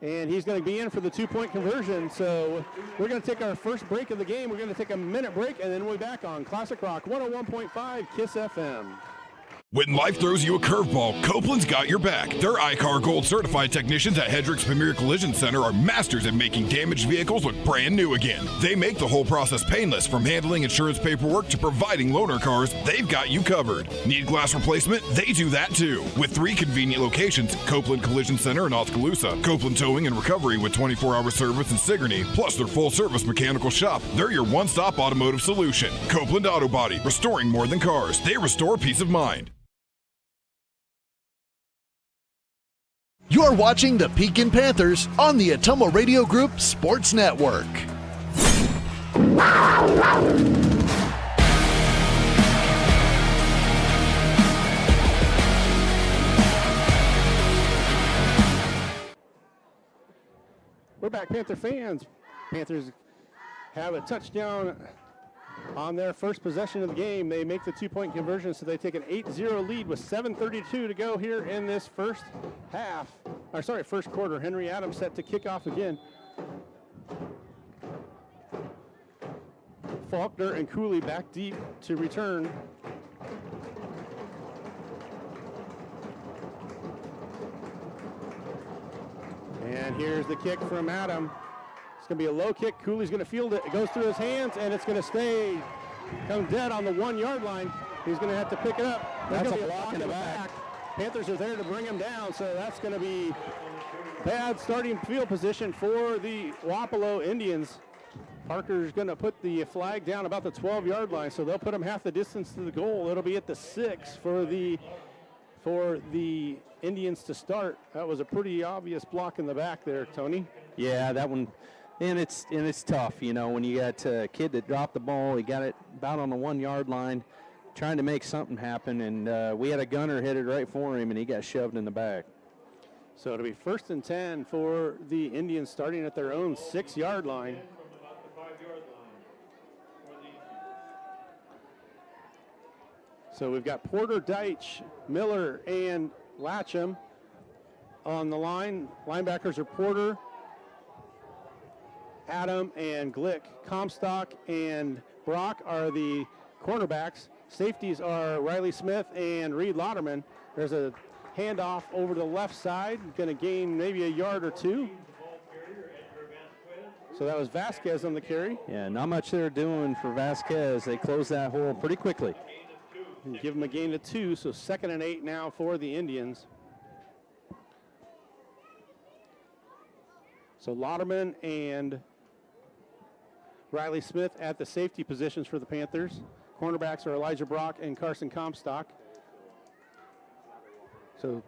And he's going to be in for the 2-point conversion. So we're going to take our first break of the game. We're going to take a minute break, and then we'll be back on Classic Rock 101.5 KISS FM. When life throws you a curveball, Copeland's got your back. Their iCar Gold certified technicians at Hedrick's Premier Collision Center are masters at making damaged vehicles look brand new again. They make the whole process painless, from handling insurance paperwork to providing loaner cars. They've got you covered. Need glass replacement? They do that too. With 3 convenient locations, Copeland Collision Center in Oskaloosa, Copeland Towing and Recovery with 24-hour service in Sigourney, plus their full-service mechanical shop. They're your one-stop automotive solution. Copeland Auto Body, restoring more than cars. They restore peace of mind. You're watching the Pekin Panthers on the Atomo Radio Group Sports Network. We're back, Panther fans. Panthers have a touchdown on their first possession of the game. They make the 2-point conversion, so they take an 8-0 lead with 7:32 to go here in this first quarter. Henry Adams set to kick off again. Faulkner and Cooley back deep to return. And here's the kick from Adam. It's going to be a low kick. Cooley's going to field it. It goes through his hands, and it's going to come dead on the 1 yard line. He's going to have to pick it up. There's going to be a block in the back. Panthers are there to bring him down, so that's going to be bad starting field position for the Wapello Indians. Parker's going to put the flag down about the 12-yard line, so they'll put him half the distance to the goal. It'll be at the 6 for the Indians to start. That was a pretty obvious block in the back there, Tony. Yeah, that one, and it's tough, you know, when you got a kid that dropped the ball, he got it about on the 1 yard line, trying to make something happen, and we had a gunner headed right for him, and he got shoved in the back. So it'll be 1st and 10 for the Indians starting at their own 6 yard line. So we've got Porter, Deitch, Miller, and Latcham on the line. Linebackers are Porter, Adam, and Glick. Comstock and Brock are the cornerbacks. Safeties are Riley Smith and Reed Lauderman. There's a handoff over to the left side, going to gain maybe a yard or two. So that was Vasquez on the carry. Yeah, not much they're doing for Vasquez. They closed that hole pretty quickly. And give them a gain of 2, so 2nd and 8 now for the Indians. So Lauderman and Riley Smith at the safety positions for the Panthers. Cornerbacks are Elijah Brock and Carson Comstock. So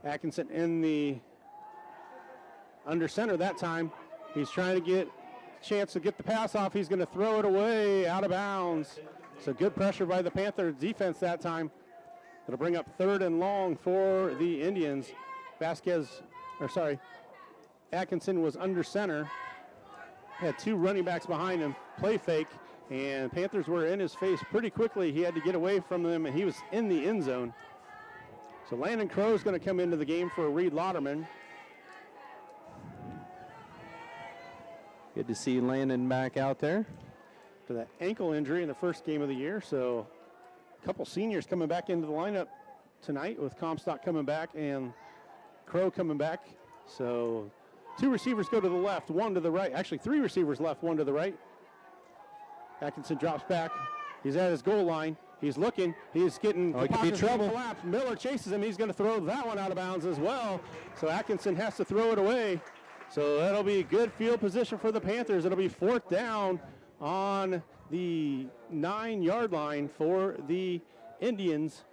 Atkinson in the under center that time. He's trying to get a chance to get the pass off. He's going to throw it away out of bounds. So good pressure by the Panthers defense that time. It'll bring up 3rd and long for the Indians. Atkinson was under center. Had 2 running backs behind him, play fake, and Panthers were in his face pretty quickly. He had to get away from them, and he was in the end zone. So Landon Crow is going to come into the game for Reed Lauderman. Good to see Landon back out there. To that ankle injury in the first game of the year. So a couple seniors coming back into the lineup tonight with Comstock coming back and Crow coming back. So 2 receivers go to the left, 1 to the right. Actually, 3 receivers left, 1 to the right. Atkinson drops back. He's at his goal line. He's looking. He's getting it could be trouble. Collapsed. Miller chases him. He's going to throw that one out of bounds as well. So Atkinson has to throw it away. So that'll be good field position for the Panthers. It'll be 4th down on the 9 yard line for the Indians.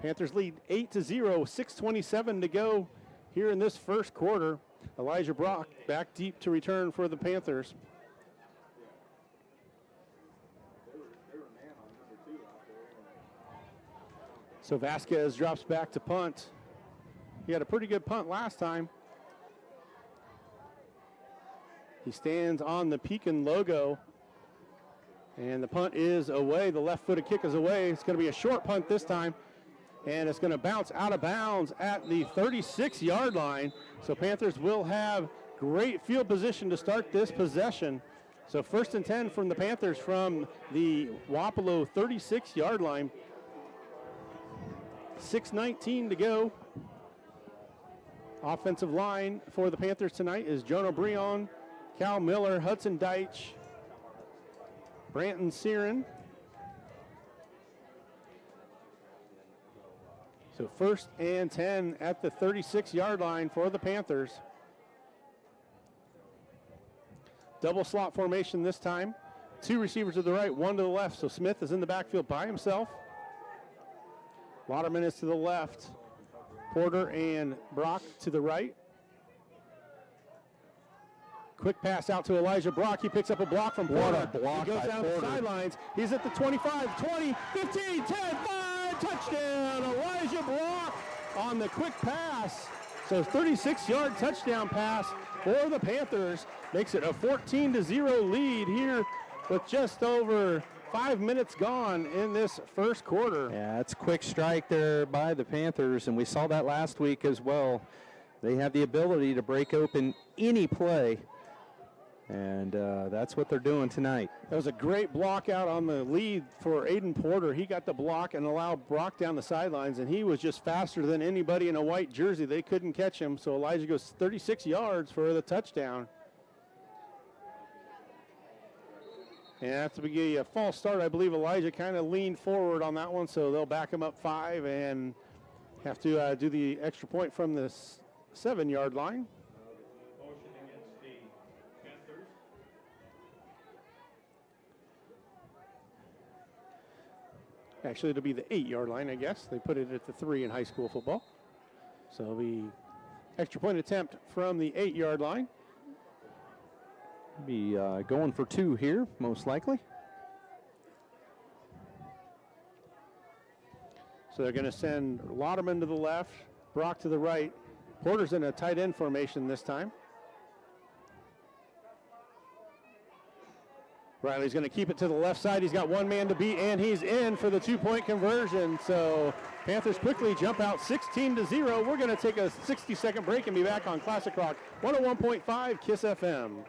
Panthers lead 8-0, 6:27 to go here in this first quarter. Elijah Brock back deep to return for the Panthers. So Vasquez drops back to punt. He had a pretty good punt last time. He stands on the Pekin logo. And the punt is away. The left-footed kick is away. It's going to be a short punt this time. And it's going to bounce out of bounds at the 36-yard line. So Panthers will have great field position to start this possession. So 1st and 10 from the Panthers from the Wapello 36-yard line. 6:19 to go. Offensive line for the Panthers tonight is Jonah Breon, Cal Miller, Hudson Deitch, Branton Searin. So 1st and 10 at the 36-yard line for the Panthers. Double slot formation this time. 2 receivers to the right, 1 to the left. So Smith is in the backfield by himself. Lauderman is to the left. Porter and Brock to the right. Quick pass out to Elijah Brock. He picks up a block from Porter. What a block he goes by down Porter. the sidelines. He's at the 25, 20, 15, 10, 5. Touchdown, Elijah Brock on the quick pass. So 36-yard touchdown pass for the Panthers. Makes it a 14-0 lead here with just over 5 minutes gone in this first quarter. Yeah, it's a quick strike there by the Panthers, and we saw that last week as well. They have the ability to break open any play. And that's what they're doing tonight. That was a great block out on the lead for Aiden Porter. He got the block and allowed Brock down the sidelines, and he was just faster than anybody in a white jersey. They couldn't catch him, so Elijah goes 36 yards for the touchdown. And after we get a false start, I believe Elijah kind of leaned forward on that one, so they'll back him up 5 and have to do the extra point from the 7-yard line. Actually, it'll be the 8-yard line, I guess. They put it at the 3 in high school football. So it'll be extra point attempt from the 8-yard line. Be going for 2 here, most likely. So they're going to send Lauderman to the left, Brock to the right. Porter's in a tight end formation this time. Riley's going to keep it to the left side. He's got one man to beat, and he's in for the 2-point conversion. So Panthers quickly jump out 16-0. We're going to take a 60-second break and be back on Classic Rock 101.5 KISS FM.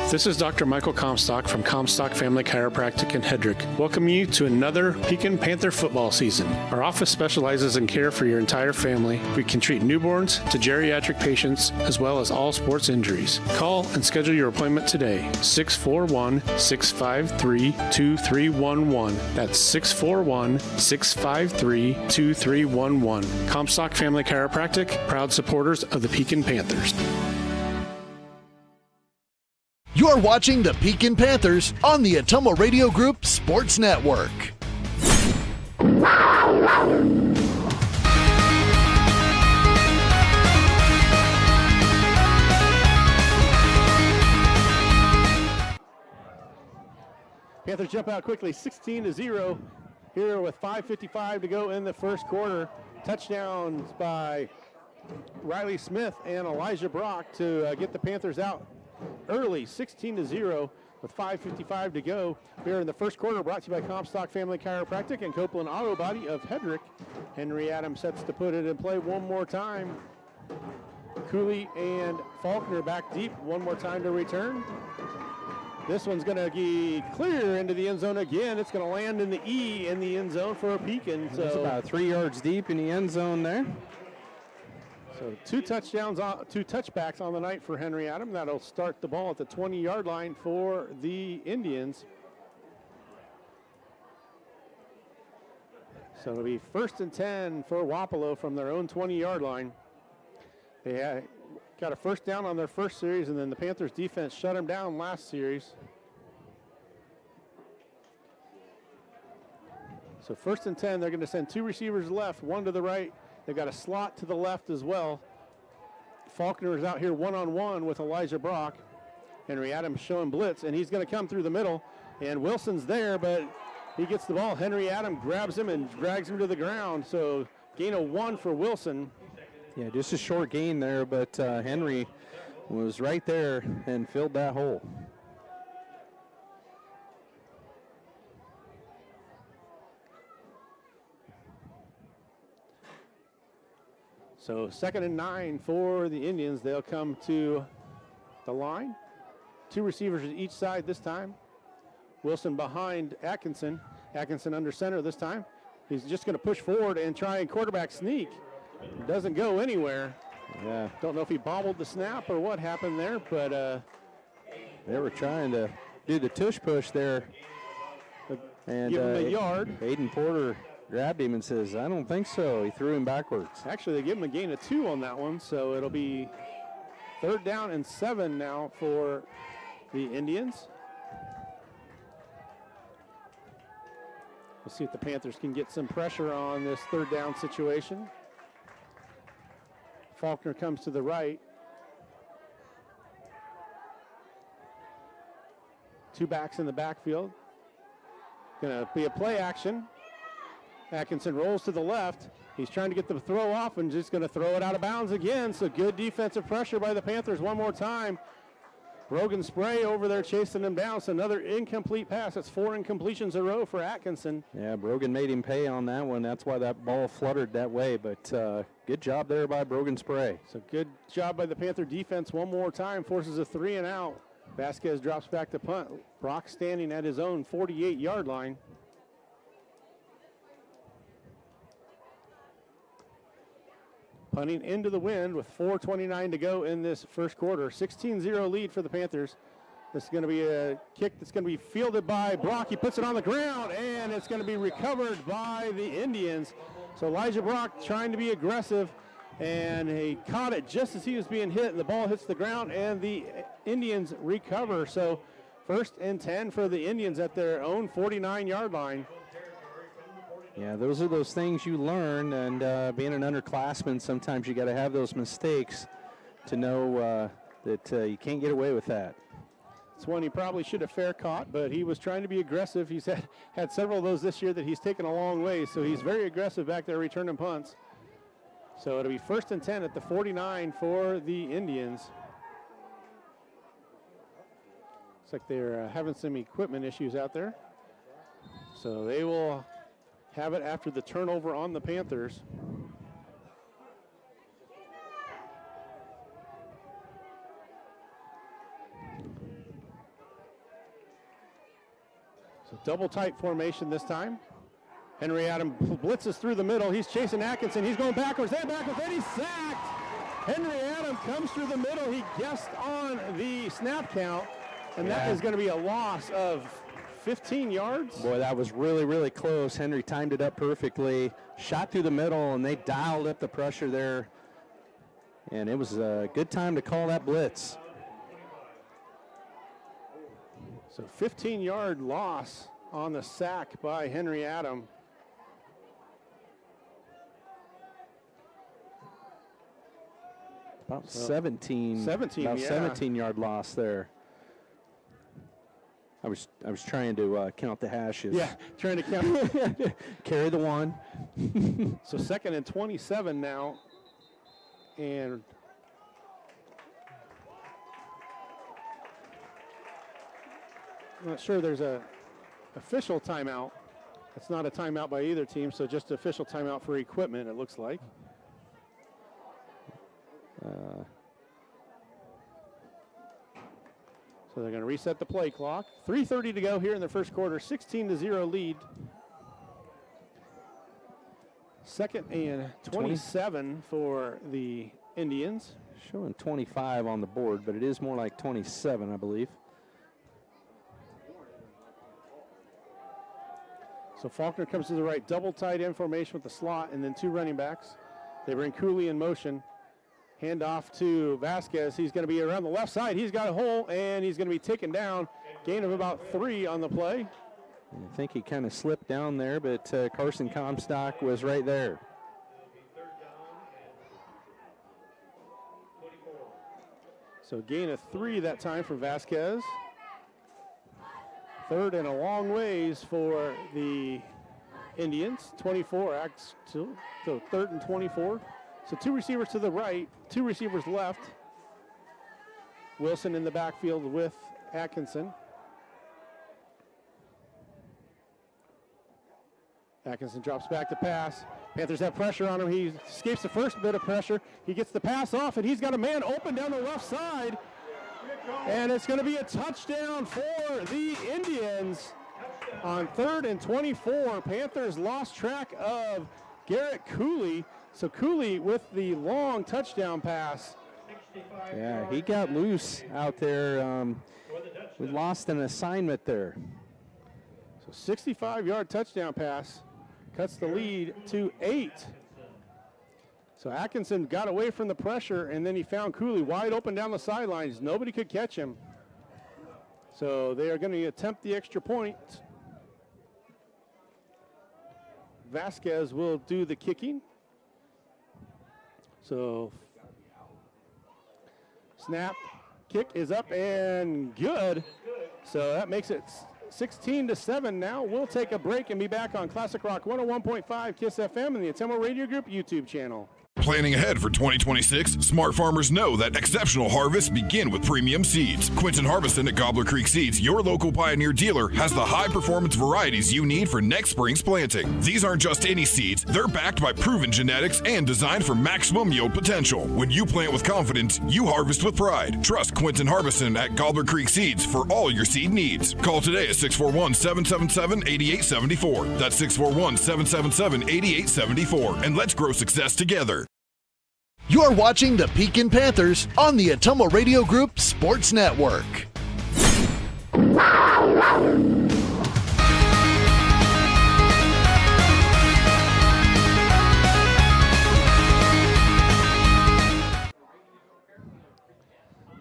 This is Dr. Michael Comstock from Comstock Family Chiropractic in Hedrick. Welcome you to another Pekin Panther football season. Our office specializes in care for your entire family. We can treat newborns to geriatric patients as well as all sports injuries. Call and schedule your appointment today. 641-653-2311. That's 641-653-2311. Comstock Family Chiropractic, proud supporters of the Pekin Panthers. You're watching the Pekin Panthers on the Atomo Radio Group Sports Network. Panthers jump out quickly, 16-0 here with 5:55 to go in the first quarter. Touchdowns by Riley Smith and Elijah Brock to get the Panthers out early, 16-0 with 5:55 to go. Here in the first quarter, brought to you by Comstock Family Chiropractic and Copeland Auto Body of Hedrick. Henry Adams sets to put it in play one more time. Cooley and Faulkner back deep one more time to return. This one's going to be clear into the end zone again. It's going to land in the E in the end zone for Pekin. So it's about 3 yards deep in the end zone there. So 2 touchdowns, 2 touchbacks on the night for Henry Adam. That'll start the ball at the 20-yard line for the Indians. So it'll be 1st and 10 for Wapello from their own 20-yard line. They got a first down on their first series, and then the Panthers defense shut them down last series. So 1st and 10, they're going to send 2 receivers left, 1 to the right. They've got a slot to the left as well. Faulkner is out here one-on-one with Elijah Brock. Henry Adams showing blitz, and he's going to come through the middle. And Wilson's there, but he gets the ball. Henry Adams grabs him and drags him to the ground. So gain of 1 for Wilson. Yeah, just a short gain there, but Henry was right there and filled that hole. So 2nd and 9 for the Indians. They'll come to the line. 2 receivers at each side this time. Wilson behind Atkinson. Atkinson under center this time. He's just going to push forward and try and quarterback sneak. Doesn't go anywhere. Yeah. Don't know if he bobbled the snap or what happened there, but they were trying to do the tush push there. And give him a yard. Aiden Porter grabbed him and says, I don't think so. He threw him backwards. Actually, they give him a gain of 2 on that one, so it'll be 3rd down and 7 now for the Indians. We'll see if the Panthers can get some pressure on this 3rd down situation. Faulkner comes to the right. 2 backs in the backfield. Gonna be a play action. Atkinson rolls to the left. He's trying to get the throw off and just going to throw it out of bounds again. So good defensive pressure by the Panthers one more time. Brogan Spray over there chasing him down. So another incomplete pass. That's 4 incompletions in a row for Atkinson. Yeah, Brogan made him pay on that one. That's why that ball fluttered that way. But good job there by Brogan Spray. So good job by the Panther defense one more time. Forces a 3 and out. Vasquez drops back to punt. Brock standing at his own 48-yard line. Punting into the wind with 4:29 to go in this first quarter. 16-0 lead for the Panthers. This is going to be a kick that's going to be fielded by Brock. He puts it on the ground, and it's going to be recovered by the Indians. So Elijah Brock trying to be aggressive, and he caught it just as he was being hit, and the ball hits the ground, and the Indians recover. So 1st and 10 for the Indians at their own 49-yard line. Yeah, those are those things you learn, and being an underclassman, sometimes you got to have those mistakes to know that you can't get away with that. It's one he probably should have fair caught, but he was trying to be aggressive. He's had several of those this year that he's taken a long way, so he's very aggressive back there returning punts. So it'll be 1st and 10 at the 49 for the Indians. Looks like they're having some equipment issues out there. So they will have it after the turnover on the Panthers. So double tight formation this time. Henry Adam blitzes through the middle. He's chasing Atkinson. He's going backwards and he's sacked. Henry Adam comes through the middle. He guessed on the snap count, and that is going to be a loss of 15 yards. Boy, that was really, really close. Henry timed it up perfectly, shot through the middle, and they dialed up the pressure there. And it was a good time to call that blitz. So 15-yard loss on the sack by Henry Adam. About 17-yard loss there. I was trying to count the hashes. Yeah, trying to count. Carry the one. So 2nd and 27 now. And I'm not sure there's a official timeout. It's not a timeout by either team, so just official timeout for equipment, it looks like. So they're going to reset the play clock. 3:30 to go here in the first quarter. 16-0 lead. 2nd and 27 for the Indians. Showing 25 on the board, but it is more like 27, I believe. So Faulkner comes to the right, double tight end formation with the slot, and then 2 running backs. They bring Cooley in motion. Hand off to Vasquez. He's going to be around the left side. He's got a hole, and he's going to be taken down. Gain of about 3 on the play. I think he kind of slipped down there, but Carson Comstock was right there. So gain of 3 that time for Vasquez. 3rd and a long ways for the Indians. 24 acts, so 3rd and 24. So 2 receivers to the right, 2 receivers left. Wilson in the backfield with Atkinson. Atkinson drops back to pass. Panthers have pressure on him. He escapes the first bit of pressure. He gets the pass off, and he's got a man open down the left side. And it's going to be a touchdown for the Indians on 3rd and 24. Panthers lost track of Garrett Cooley. So Cooley with the long touchdown pass. Yeah, he got loose out there. We lost an assignment there. So 65-yard touchdown pass cuts the lead to 8. So Atkinson got away from the pressure, and then he found Cooley wide open down the sidelines. Nobody could catch him. So they are going to attempt the extra point. Vasquez will do the kicking. So snap, kick is up and good. So that makes it 16-7 now. We'll take a break and be back on Classic Rock 101.5 KISS FM and the Atemo Radio Group YouTube channel. Planning ahead for 2026, smart farmers know that exceptional harvests begin with premium seeds. Quinton Harbison at Gobbler Creek Seeds, your local Pioneer dealer, has the high-performance varieties you need for next spring's planting. These aren't just any seeds. They're backed by proven genetics and designed for maximum yield potential. When you plant with confidence, you harvest with pride. Trust Quinton Harbison at Gobbler Creek Seeds for all your seed needs. Call today at 641-777-8874. That's 641-777-8874. And let's grow success together. You're watching the Pekin Panthers on the Atomo Radio Group Sports Network.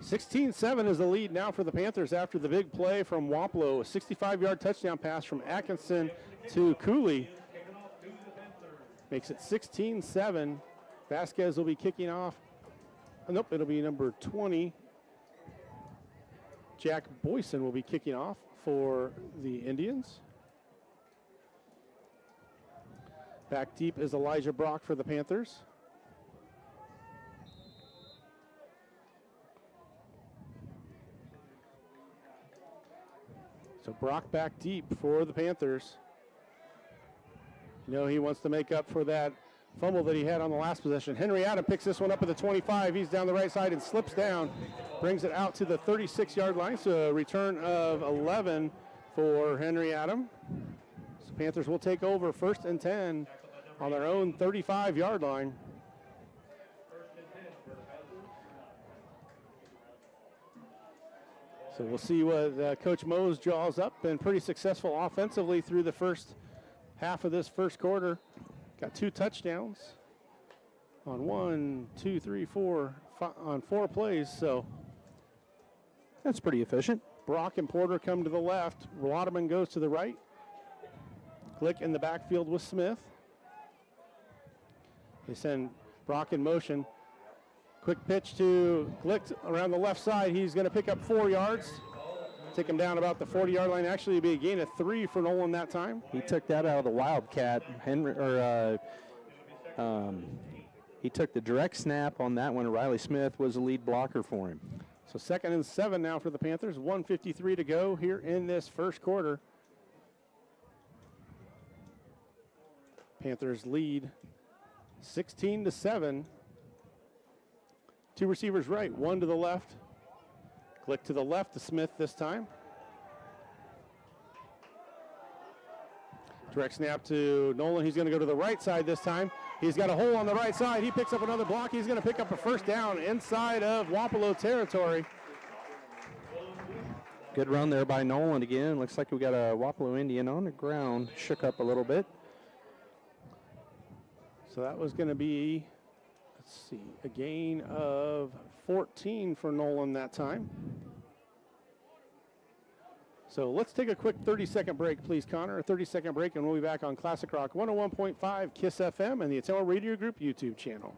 (16-7) is the lead now for the Panthers after the big play from Wapello. A 65-yard touchdown pass from Atkinson to Cooley. Makes it 16-7. Vasquez will be kicking off. Oh, nope, it'll be number 20. Jack Boyson will be kicking off for the Indians. Back deep is Elijah Brock for the Panthers. So Brock back deep for the Panthers. You know, he wants to make up for that fumble that he had on the last possession. Henry Adam picks this one up at the 25. He's down the right side and slips down. Brings it out to the 36-yard line. So a return of 11 for Henry Adam. So Panthers will take over 1st and 10 on their own 35-yard line. So we'll see what Coach Mose draws up. Been pretty successful offensively through the first half of this first quarter. Got 2 touchdowns on 4 plays. So that's pretty efficient. Brock and Porter come to the left. Waterman goes to the right. Glick in the backfield with Smith. They send Brock in motion. Quick pitch to Glick around the left side. He's going to pick up 4 yards. Take him down about the 40-yard line. Actually, it'll be a gain of 3 for Nolan that time. He took that out of the Wildcat. He took the direct snap on that one. Riley Smith was the lead blocker for him. So 2nd and 7 now for the Panthers. 1:53 to go here in this first quarter. Panthers lead 16-7. 2 receivers right, 1 to the left. Click to the left to Smith this time. Direct snap to Nolan. He's going to go to the right side this time. He's got a hole on the right side. He picks up another block. He's going to pick up a 1st down inside of Wapello territory. Good run there by Nolan again. Looks like we got a Wapello Indian on the ground. Shook up a little bit. So that was going to be, let's see, a gain of 14 for Nolan that time. So let's take a quick 30-second break, please, Connor. A 30-second break, and we'll be back on Classic Rock 101.5 KISS FM and the Atomo Radio Group YouTube channel.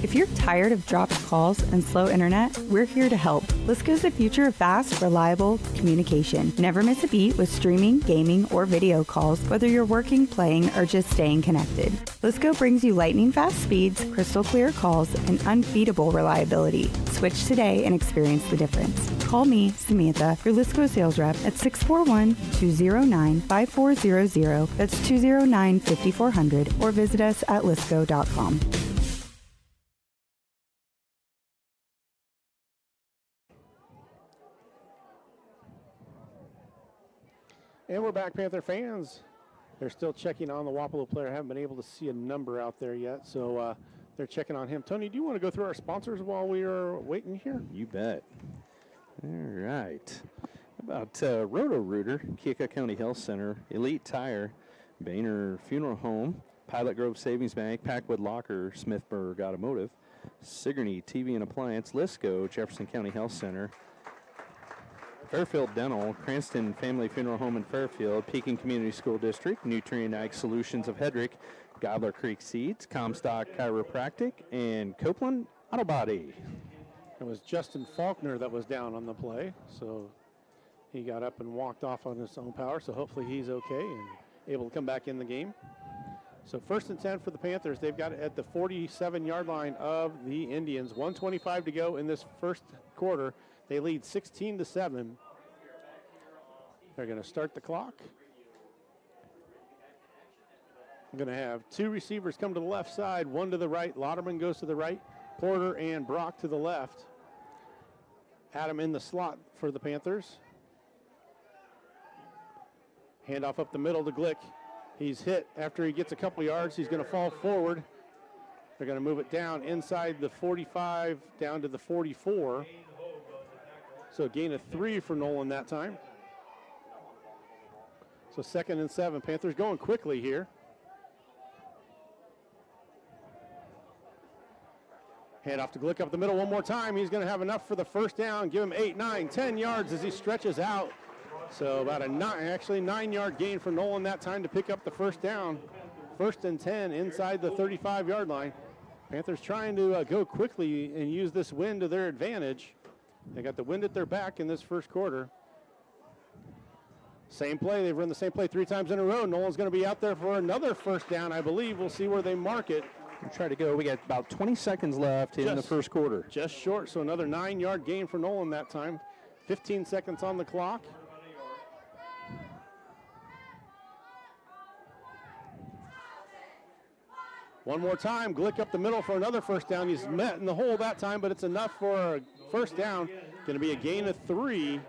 If you're tired of dropped calls and slow internet, we're here to help. Lisco's the future of fast, reliable communication. Never miss a beat with streaming, gaming, or video calls, whether you're working, playing, or just staying connected. Lisco brings you lightning fast speeds, crystal clear calls, and unbeatable reliability. Switch today and experience the difference. Call me, Samantha, your Lisco sales rep at 641-209-5400. That's 209-5400, or visit us at lisco.com. And we're back, Panther fans. They're still checking on the Wapello player. I haven't been able to see a number out there yet, so they're checking on him. Tony, do you want to go through our sponsors while we are waiting here? You bet. All right. How about Roto-Rooter, Keokuk County Health Center, Elite Tire, Boehner Funeral Home, Pilot Grove Savings Bank, Packwood Locker, Smithburg Automotive, Sigourney TV and Appliance, Lisco, Jefferson County Health Center, Fairfield Dental, Cranston Family Funeral Home in Fairfield, Pekin Community School District, Nutrient Ag Solutions of Hedrick, Gobbler Creek Seeds, Comstock Chiropractic, and Copeland Auto Body. It was Justin Faulkner that was down on the play, so he got up and walked off on his own power, so hopefully he's okay and able to come back in the game. So 1st and 10 for the Panthers. They've got it at the 47-yard line of the Indians. 1:25 to go in this first quarter. They lead 16-7. They're going to start the clock. I'm going to have 2 receivers come to the left side, 1 to the right. Lauderman goes to the right. Porter and Brock to the left. Adam in the slot for the Panthers. Handoff up the middle to Glick. He's hit after he gets a couple yards. He's going to fall forward. They're going to move it down inside the 45 down to the 44. So a gain of 3 for Nolan that time. So 2nd and 7. Panthers going quickly here. Hand off to Glick up the middle one more time. He's going to have enough for the first down. Give him 8, 9, 10 yards as he stretches out. So about a 9-yard gain for Nolan that time to pick up the first down. 1st and 10 inside the 35-yard line. Panthers trying to go quickly and use this wind to their advantage. They got the wind at their back in this first quarter. Same play. They've run the same play 3 times in a row. Nolan's going to be out there for another first down, I believe. We'll see where they mark it. We'll try to go. We got about 20 seconds left in the first quarter. Just short, so another 9-yard gain for Nolan that time. 15 seconds on the clock. One more time, Glick up the middle for another first down. He's met in the hole that time, but it's enough for a first down. Going to be a gain of 3.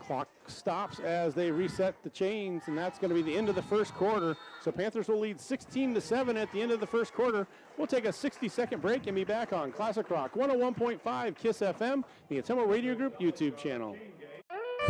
Clock stops as they reset the chains, and that's going to be the end of the first quarter. So Panthers will lead 16-7 at the end of the first quarter. We'll take a 60-second break and be back on Classic Rock 101.5 KISS FM, the Ottumwa Radio Group YouTube channel.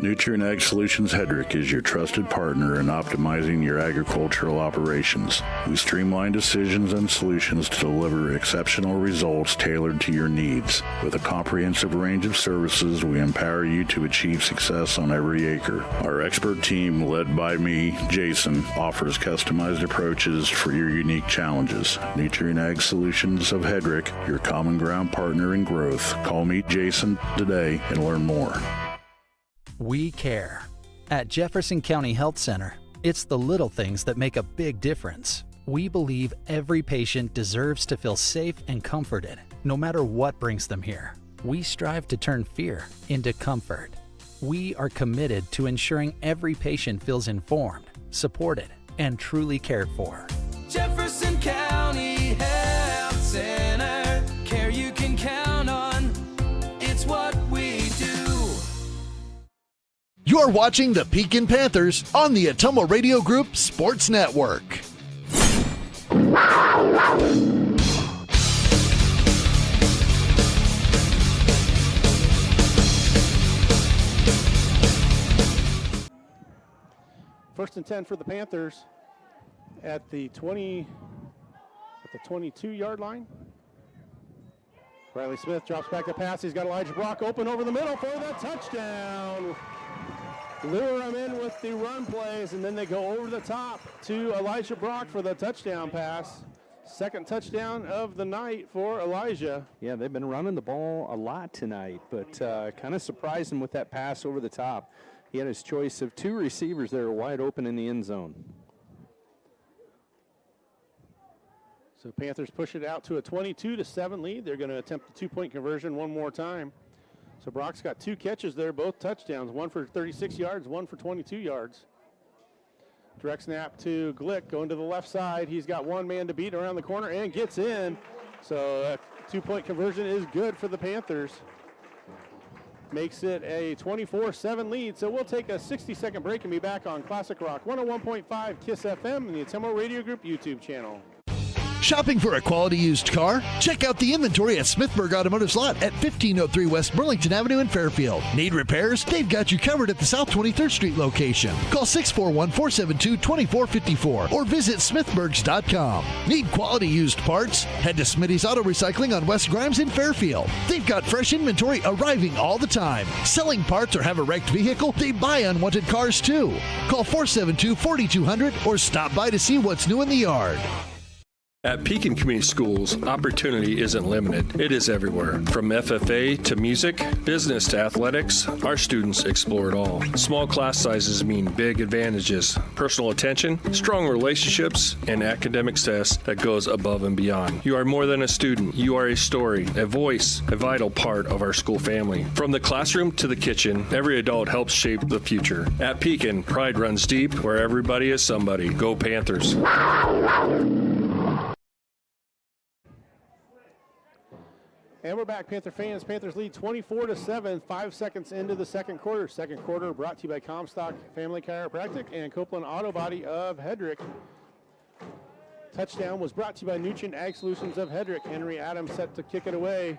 Nutrient Ag Solutions Hedrick is your trusted partner in optimizing your agricultural operations. We streamline decisions and solutions to deliver exceptional results tailored to your needs. With a comprehensive range of services, we empower you to achieve success on every acre. Our expert team, led by me, Jason, offers customized approaches for your unique challenges. Nutrient Ag Solutions of Hedrick, your common ground partner in growth. Call me Jason today and learn more. We care. At Jefferson County Health Center, it's the little things that make a big difference. We believe every patient deserves to feel safe and comforted, no matter what brings them here. We strive to turn fear into comfort. We are committed to ensuring every patient feels informed, supported, and truly cared for. Jefferson County Health Center, care you can count on. It's what we do. You're watching the Pekin Panthers on the Ottumwa Radio Group Sports Network. First and 10 for the Panthers at the 22-yard line. Riley Smith drops back the pass. He's got Elijah Brock open over the middle for the touchdown. Lure him in with the run plays, and then they go over the top to Elijah Brock for the touchdown pass. Second touchdown of the night for Elijah. Yeah, they've been running the ball a lot tonight, but kind of surprised him with that pass over the top. He had his choice of 2 receivers that are wide open in the end zone. So Panthers push it out to a 22-7 lead. They're going to attempt the 2-point conversion one more time. So Brock's got 2 catches there, both touchdowns, one for 36 yards, one for 22 yards. Direct snap to Glick, going to the left side. He's got 1 man to beat around the corner and gets in. So that 2-point conversion is good for the Panthers. Makes it a 24-7 lead. So we'll take a 60-second break and be back on Classic Rock 101.5 KISS FM and the Ottumwa Radio Group YouTube channel. Shopping for a quality used car? Check out the inventory at Smithburg Automotive Lot at 1503 West Burlington Avenue in Fairfield. Need repairs? They've got you covered at the South 23rd Street location. Call 641-472-2454 or visit smithburgs.com. Need quality used parts? Head to Smitty's Auto Recycling on West Grimes in Fairfield. They've got fresh inventory arriving all the time. Selling parts or have a wrecked vehicle? They buy unwanted cars too. Call 472-4200 or stop by to see what's new in the yard. At Pekin Community Schools, opportunity isn't limited. It is everywhere. From FFA to music, business to athletics, our students explore it all. Small class sizes mean big advantages, personal attention, strong relationships, and academic success that goes above and beyond. You are more than a student. You are a story, a voice, a vital part of our school family. From the classroom to the kitchen, every adult helps shape the future. At Pekin, pride runs deep where everybody is somebody. Go Panthers. And we're back, Panther fans. Panthers lead 24-7, 5 seconds into the second quarter. Second quarter brought to you by Comstock Family Chiropractic and Copeland Auto Body of Hedrick. Touchdown was brought to you by Nutrient Ag Solutions of Hedrick. Henry Adams set to kick it away.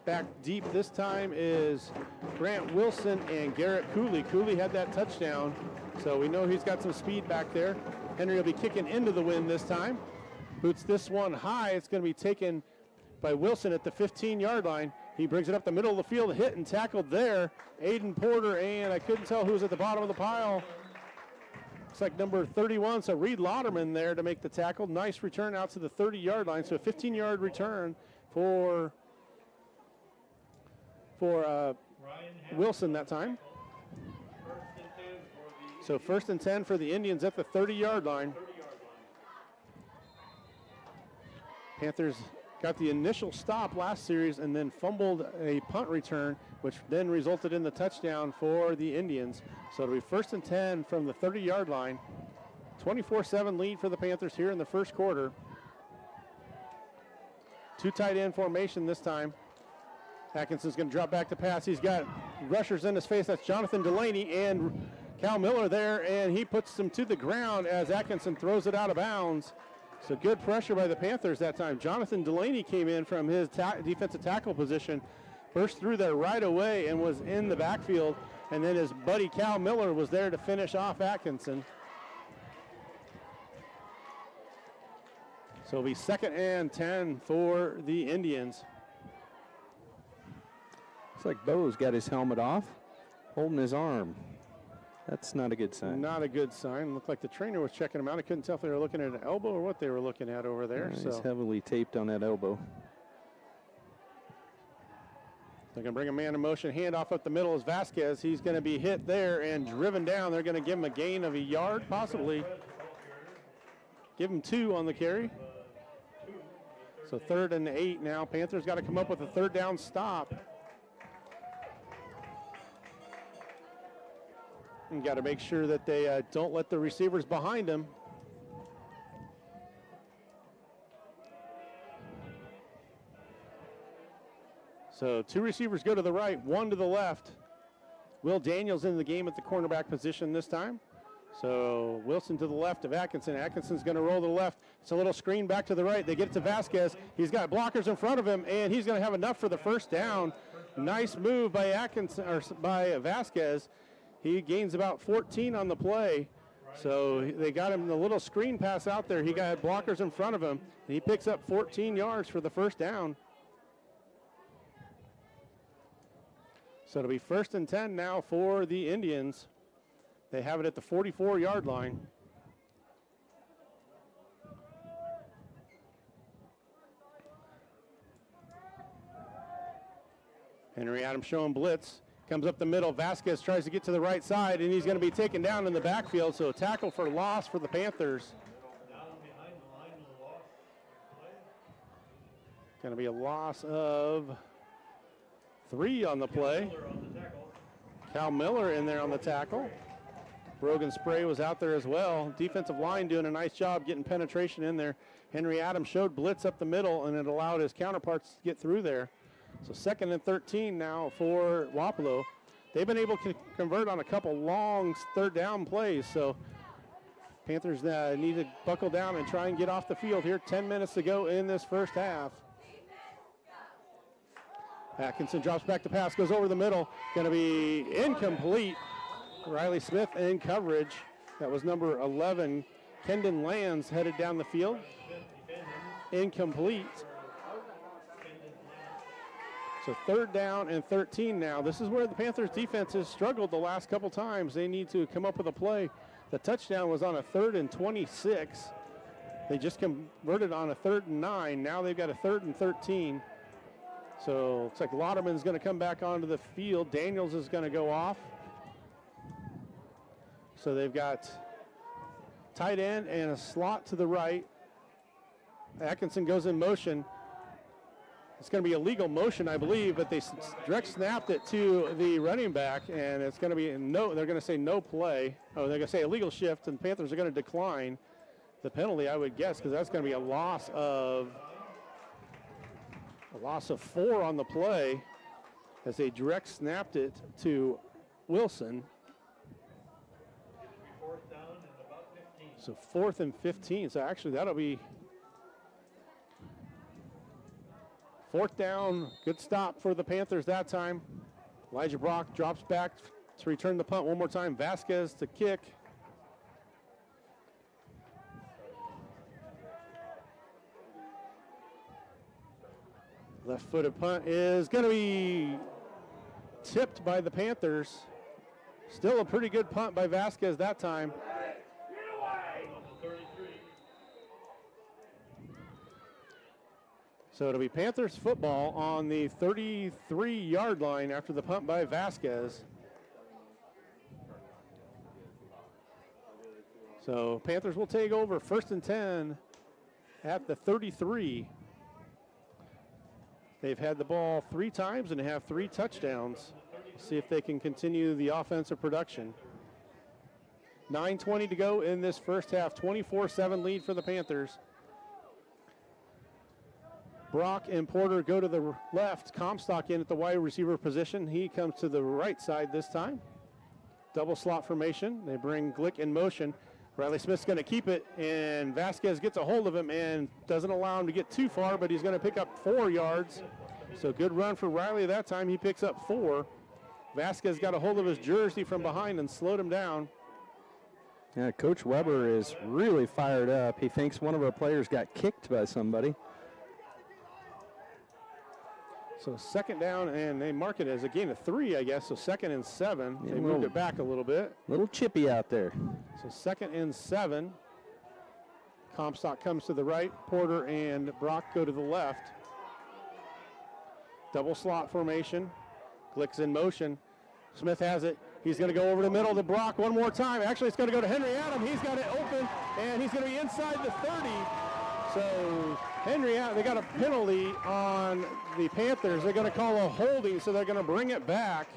Back deep this time is Grant Wilson and Garrett Cooley. Cooley had that touchdown, so we know he's got some speed back there. Henry will be kicking into the wind this time. Boots this one high. It's going to be taken by Wilson at the 15-yard line. He brings it up the middle of the field, hit and tackled there. Aiden Porter, and I couldn't tell who was at the bottom of the pile. Looks like number 31, so Reed Lauderman there to make the tackle. Nice return out to the 30-yard line, so a 15-yard return for Wilson that time. So 1st and 10 for the Indians at the 30-yard line. Panthers got the initial stop last series and then fumbled a punt return, which then resulted in the touchdown for the Indians. So it'll be 1st and 10 from the 30-yard line. 24-7 lead for the Panthers here in the first quarter. Two tight end formation this time. Atkinson's going to drop back to pass. He's got rushers in his face. That's Jonathan Delaney and Cal Miller there, and he puts them to the ground as Atkinson throws it out of bounds. So good pressure by the Panthers that time. Jonathan Delaney came in from his defensive tackle position, burst through there right away and was in the backfield. And then his buddy Cal Miller was there to finish off Atkinson. So it'll be 2nd and 10 for the Indians. Looks like Bo's got his helmet off, holding his arm. That's not a good sign. Not a good sign. Looked like the trainer was checking him out. I couldn't tell if they were looking at an elbow or what they were looking at over there. Yeah, he's heavily taped on that elbow. They're going to bring a man in motion. Handoff up the middle is Vasquez. He's going to be hit there and driven down. They're going to give him a gain of a yard, possibly. Give him 2 on the carry. So 3rd and 8 now. Panthers got to come up with a 3rd down stop. And got to make sure that they don't let the receivers behind them. So 2 receivers go to the right, 1 to the left. Will Daniels in the game at the cornerback position this time. So Wilson to the left of Atkinson. Atkinson's going to roll to the left. It's a little screen back to the right. They get it to Vasquez. He's got blockers in front of him, and he's going to have enough for the 1st down. Nice move by Atkinson or by Vasquez. He gains about 14 on the play. So they got him the little screen pass out there. He got blockers in front of him. And he picks up 14 yards for the 1st down. So it'll be 1st and 10 now for the Indians. They have it at the 44-yard line. Henry Adams showing blitz. Comes up the middle. Vasquez tries to get to the right side, and he's going to be taken down in the backfield. So a tackle for loss for the Panthers. Going to be a loss of 3 on the play. Cal Miller in there on the tackle. Brogan Spray was out there as well. Defensive line doing a nice job getting penetration in there. Henry Adams showed blitz up the middle, and it allowed his counterparts to get through there. So 2nd and 13 now for Wapello. They've been able to convert on a couple long 3rd down plays. So Panthers need to buckle down and try and get off the field here. 10 minutes to go in this first half. Atkinson drops back to pass, goes over the middle. Going to be incomplete. Riley Smith in coverage. That was number 11. Kendon Lands headed down the field. Incomplete. So 3rd down and 13 now. This is where the Panthers defense has struggled the last couple times. They need to come up with a play. The touchdown was on a 3rd and 26. They just converted on a 3rd and 9. Now they've got a 3rd and 13. So looks like Lauderman's going to come back onto the field. Daniels is going to go off. So they've got tight end and a slot to the right. Atkinson goes in motion. It's going to be a legal motion, I believe, but they direct snapped it to the running back, and it's going to be no. They're going to say no play. Oh, they're going to say illegal shift, and Panthers are going to decline the penalty, I would guess, because that's going to be a loss of 4 on the play as they direct snapped it to Wilson. So 4th and 15. So actually that'll be 4th down. Good stop for the Panthers that time. Elijah Brock drops back to return the punt one more time. Vasquez to kick. Left-footed punt is going to be tipped by the Panthers. Still a pretty good punt by Vasquez that time. So it'll be Panthers football on the 33-yard line after the punt by Vasquez. So Panthers will take over 1st and 10 at the 33. They've had the ball 3 times and have 3 touchdowns. See if they can continue the offensive production. 9:20 to go in this first half. 24-7 lead for the Panthers. Brock and Porter go to the left. Comstock in at the wide receiver position. He comes to the right side this time. Double slot formation. They bring Glick in motion. Riley Smith's going to keep it, and Vasquez gets a hold of him and doesn't allow him to get too far, but he's going to pick up 4 yards. So good run for Riley that time. He picks up 4. Vasquez got a hold of his jersey from behind and slowed him down. Yeah, Coach Weber is really fired up. He thinks one of our players got kicked by somebody. So 2nd down, and they mark it as a gain of 3, I guess. So 2nd and 7. Yeah, they moved it back a little bit. Little chippy out there. So 2nd and 7. Comstock comes to the right. Porter and Brock go to the left. Double slot formation. Glick's in motion. Smith has it. He's going to go over the middle to Brock one more time. Actually, it's going to go to Henry Adam. He's got it open, and he's going to be inside the 30. So Henry, they got a penalty on the Panthers. They're going to call a holding, so they're going to bring it back.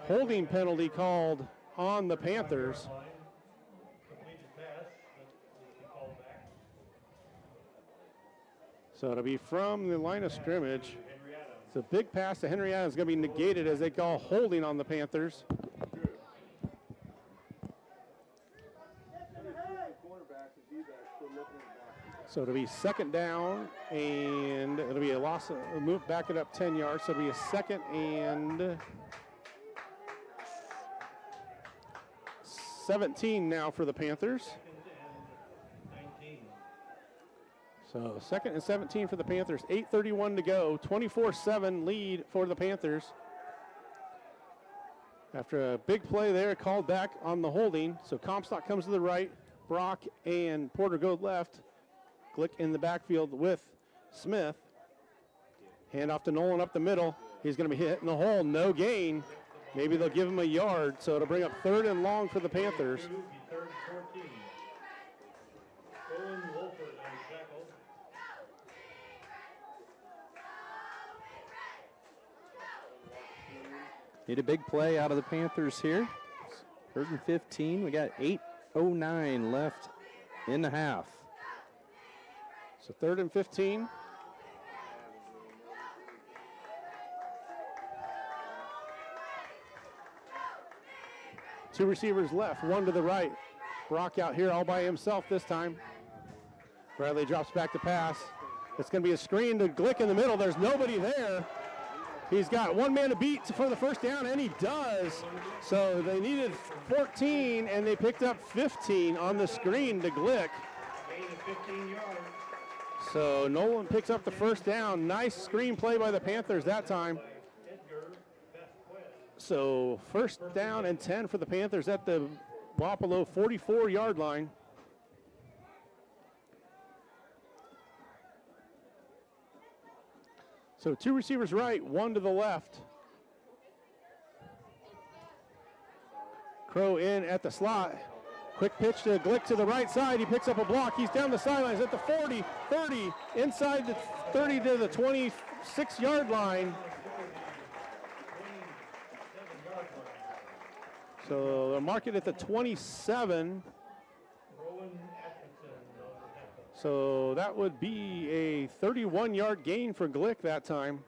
Holding penalty called on the Panthers. So it'll be from the line of scrimmage. It's a big pass to Henry Adams. It's going to be negated as they call holding on the Panthers. So it'll be 2nd down, and it'll be a loss. We'll move back it up 10 yards. So it'll be a 2nd and 17 now for the Panthers. So 2nd and 17 for the Panthers. 8:31 to go. 24-7 lead for the Panthers. After a big play there, called back on the holding. So Comstock comes to the right. Brock and Porter go left. Glick in the backfield with Smith. Hand off to Nolan up the middle. He's going to be hitting the hole. No gain. Maybe they'll give him a yard. So it'll bring up 3rd and long for the Panthers. Need a big play out of the Panthers here. 3rd and 15. We got 8:09 left in the half. So 3rd and 15. Two receivers left, one to the right. Brock out here all by himself this time. Bradley drops back to pass. It's going to be a screen to Glick in the middle. There's nobody there. He's got one man to beat for the first down, and he does. So they needed 14, and they picked up 15 on the screen to Glick. So Nolan picks up the first down. Nice screen play by the Panthers that time. So 1st down and 10 for the Panthers at the Wapello 44-yard line. So 2 receivers right, 1 to the left. Crow in at the slot. Quick pitch to Glick to the right side. He picks up a block. He's down the sidelines at the 40, 30, inside the 30 to the 26-yard line. So they'll mark it at the 27. So that would be a 31-yard gain for Glick that time.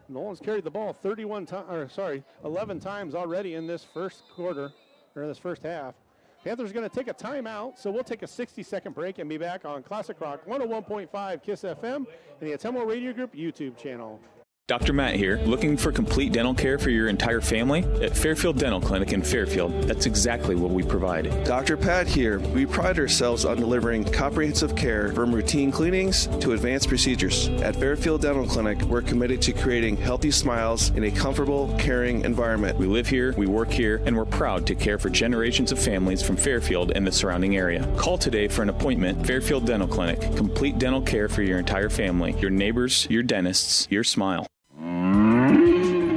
Nolan's carried the ball 11 times already in this first quarter, or this first half. Panthers going to take a timeout, so we'll take a 60-second break and be back on Classic Rock 101.5 KISS FM and the Atemo Radio Group YouTube channel. Dr. Matt here, looking for complete dental care for your entire family? At Fairfield Dental Clinic in Fairfield, that's exactly what we provide. Dr. Pat here. We pride ourselves on delivering comprehensive care from routine cleanings to advanced procedures. At Fairfield Dental Clinic, we're committed to creating healthy smiles in a comfortable, caring environment. We live here, we work here, and we're proud to care for generations of families from Fairfield and the surrounding area. Call today for an appointment. Fairfield Dental Clinic, complete dental care for your entire family, your neighbors, your dentists, your smile.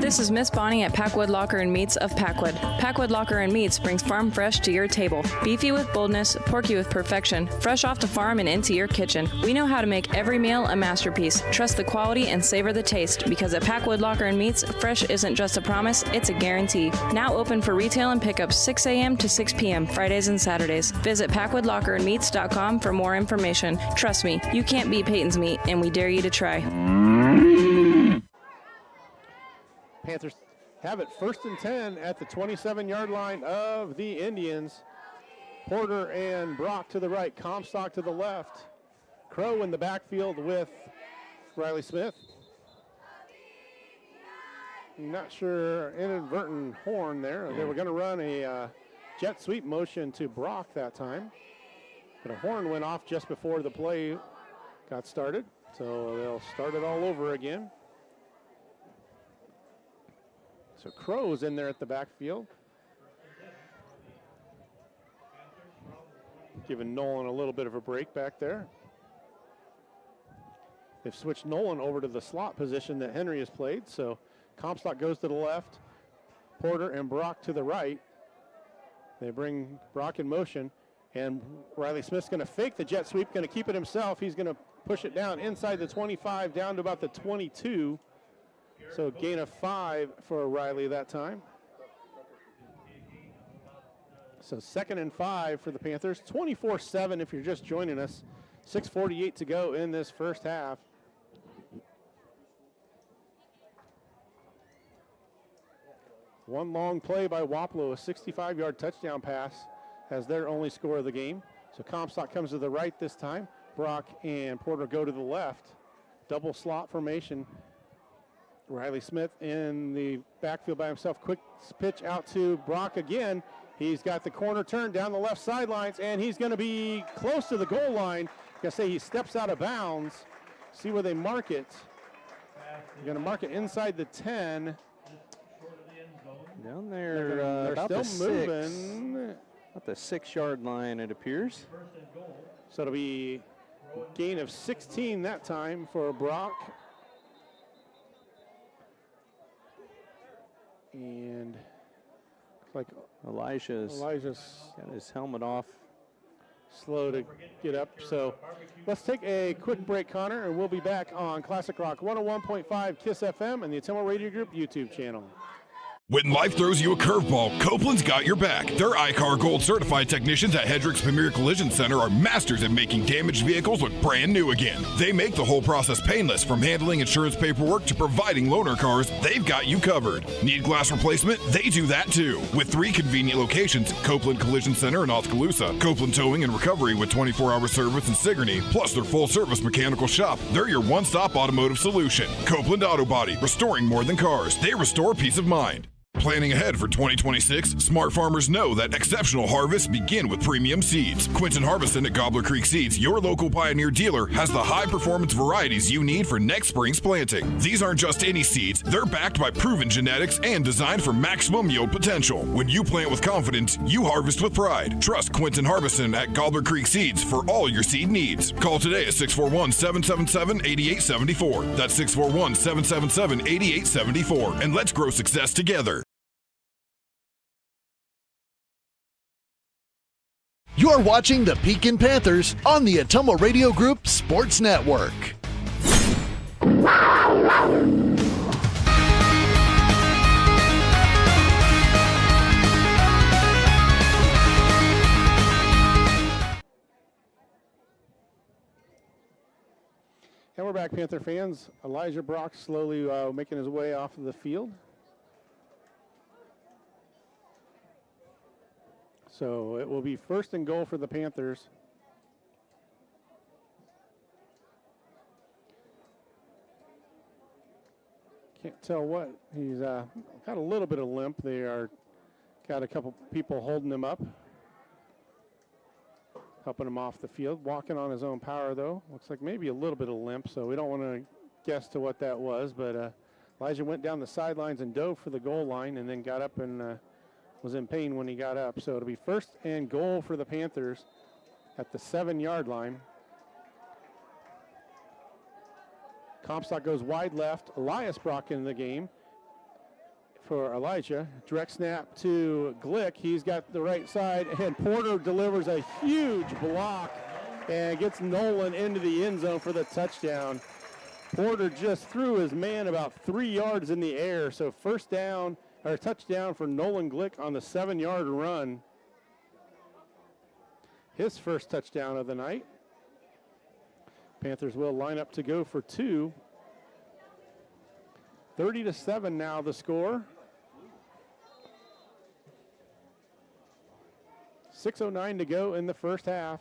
This is Miss Bonnie at Packwood Locker and Meats of Packwood. Packwood Locker and Meats brings farm fresh to your table. Beefy with boldness, porky with perfection, fresh off the farm and into your kitchen. We know how to make every meal a masterpiece. Trust the quality and savor the taste, because at Packwood Locker and Meats, fresh isn't just a promise, it's a guarantee. Now open for retail and pickup 6 a.m. to 6 p.m. Fridays and Saturdays. Visit PackwoodLockerandMeats.com for more information. Trust me, you can't beat Peyton's Meat, and we dare you to try. Panthers have it 1st and 10 at the 27-yard line of the Indians. Porter and Brock to the right, Comstock to the left. Crow in the backfield with Riley Smith. Not sure, inadvertent horn there. They were going to run a jet sweep motion to Brock that time, but a horn went off just before the play got started, so they'll start it all over again. So Crow's in there at the backfield. Giving Nolan a little bit of a break back there. They've switched Nolan over to the slot position that Henry has played. So Comstock goes to the left. Porter and Brock to the right. They bring Brock in motion. And Riley Smith's going to fake the jet sweep, going to keep it himself. He's going to push it down inside the 25, down to about the 22. So gain of 5 for Riley that time. So 2nd and 5 for the Panthers. 24-7 if you're just joining us. 6:48 to go in this first half. One long play by Wapello, a 65-yard touchdown pass, as their only score of the game. So Comstock comes to the right this time. Brock and Porter go to the left. Double slot formation. Riley Smith in the backfield by himself. Quick pitch out to Brock again. He's got the corner turned down the left sidelines, and he's going to be close to the goal line. I say he steps out of bounds. See where they mark it. They're going to mark it inside the 10. Down there, they're about still the moving. About the 6-yard line, it appears. So it'll be gain of 16 that time for Brock. And like Elijah's got his helmet off. Slow to get up. So let's take a quick break, Connor, and we'll be back on Classic Rock 101.5 KISS FM and the Atemo Radio Group YouTube channel. When life throws you a curveball, Copeland's got your back. Their iCar Gold certified technicians at Hendricks Premier Collision Center are masters at making damaged vehicles look brand new again. They make the whole process painless, from handling insurance paperwork to providing loaner cars. They've got you covered. Need glass replacement? They do that too. With 3 convenient locations: Copeland Collision Center in Oskaloosa, Copeland Towing and Recovery with 24-hour service in Sigourney, plus their full-service mechanical shop. They're your one-stop automotive solution. Copeland Auto Body, restoring more than cars. They restore peace of mind. Planning ahead for 2026, smart farmers know that exceptional harvests begin with premium seeds. Quinton Harveston at Gobbler Creek Seeds, your local Pioneer dealer, has the high-performance varieties you need for next spring's planting. These aren't just any seeds, they're backed by proven genetics and designed for maximum yield potential. When you plant with confidence, you harvest with pride. Trust Quinton Harveston at Gobbler Creek Seeds for all your seed needs. Call today at 641-777-8874. That's 641-777-8874. And let's grow success together. You're watching the Pekin Panthers on the Ottumwa Radio Group Sports Network. And we're back, Panther fans. Elijah Brock slowly making his way off of the field. So it will be first and goal for the Panthers. Can't tell what. He's got a little bit of limp. They are got a couple people holding him up, helping him off the field. Walking on his own power, though. Looks like maybe a little bit of limp, so we don't want to guess to what that was. But Elijah went down the sidelines and dove for the goal line and then got up and was in pain when he got up. So it'll be first and goal for the Panthers at the 7-yard line. Comstock goes wide left. Elias Brock in the game for Elijah. Direct snap to Glick. He's got the right side, and Porter delivers a huge block and gets Nolan into the end zone for the touchdown. Porter just threw his man about 3 yards in the air. So first down, or touchdown for Nolan Glick on the 7-yard run. His first touchdown of the night. Panthers will line up to go for two. 30-7 now the score. 6:09 to go in the first half.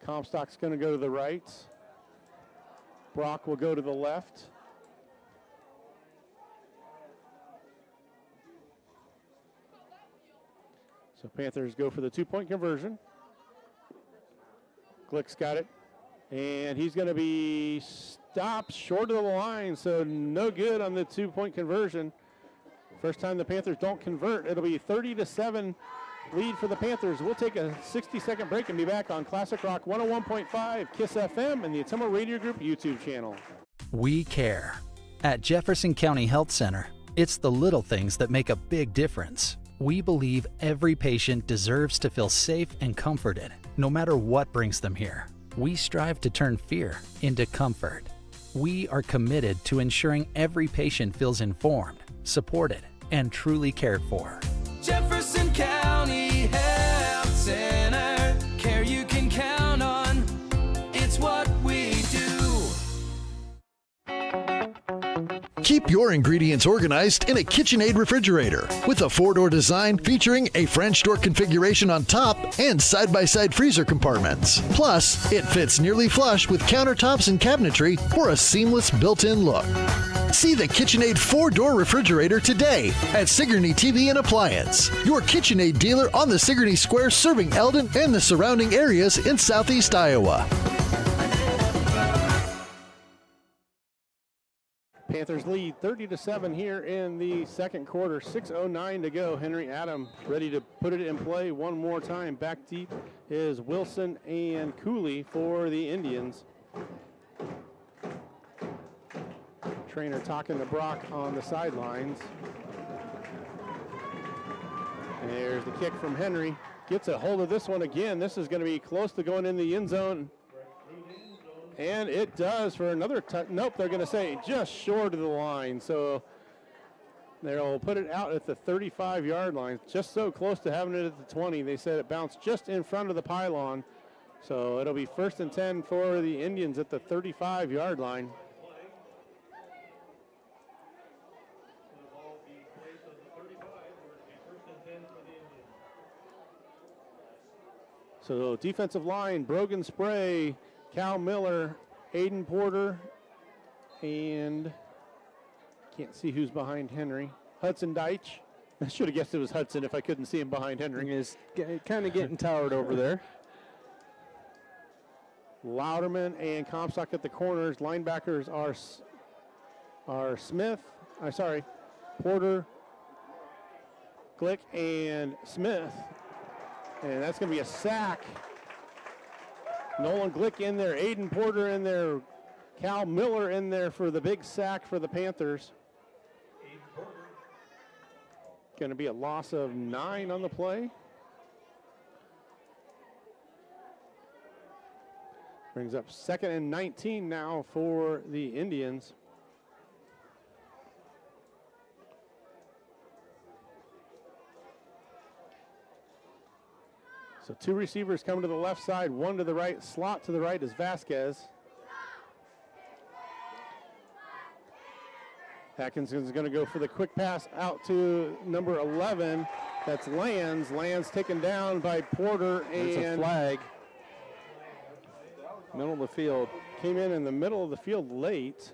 Comstock's going to go to the right. Brock will go to the left. So Panthers go for the 2-point conversion. Glick's got it. And he's going to be stopped short of the line, so no good on the 2-point conversion. First time the Panthers don't convert. It'll be 30-7 lead for the Panthers. We'll take a 60-second break and be back on Classic Rock 101.5 KISS FM and the Ottumwa Radio Group YouTube channel. We care. At Jefferson County Health Center, it's the little things that make a big difference. We believe every patient deserves to feel safe and comforted, no matter what brings them here. We strive to turn fear into comfort. We are committed to ensuring every patient feels informed, supported, and truly cared for. Jefferson County Health Center, care you can count on. It's what we do. Keep your ingredients organized in a KitchenAid refrigerator with a 4-door design featuring a French door configuration on top and side-by-side freezer compartments. Plus, it fits nearly flush with countertops and cabinetry for a seamless built-in look. See the KitchenAid 4-door refrigerator today at Sigourney TV and Appliance, your KitchenAid dealer on the Sigourney Square, serving Eldon and the surrounding areas in southeast Iowa. Panthers lead 30-7 here in the second quarter. 6:09 to go. Henry Adam ready to put it in play one more time. Back deep is Wilson and Cooley for the Indians. Trainer talking to Brock on the sidelines. There's the kick from Henry. Gets a hold of this one again. This is going to be close to going in the end zone. And it does for another nope, they're going to say just short of the line. So they'll put it out at the 35-yard line. Just so close to having it at the 20. They said it bounced just in front of the pylon. So it'll be 1st and 10 for the Indians at the 35-yard line. So defensive line, Brogan Spray, Cal Miller, Aiden Porter, and can't see who's behind Henry. Hudson Deitch. I should have guessed it was Hudson if I couldn't see him behind Henry. He's kind of getting tired over there. Louderman and Comstock at the corners. Linebackers are Porter, Glick, and Smith. And that's going to be a sack. Nolan Glick in there, Aiden Porter in there, Cal Miller in there for the big sack for the Panthers. Going to be a loss of 9 on the play. Brings up 2nd and 19 now for the Indians. So 2 receivers come to the left side, 1 to the right. Slot to the right is Vasquez. Atkinson's going to go for the quick pass out to number 11. That's Lands. Lands taken down by Porter. There's a flag. Middle of the field. Came in the middle of the field late.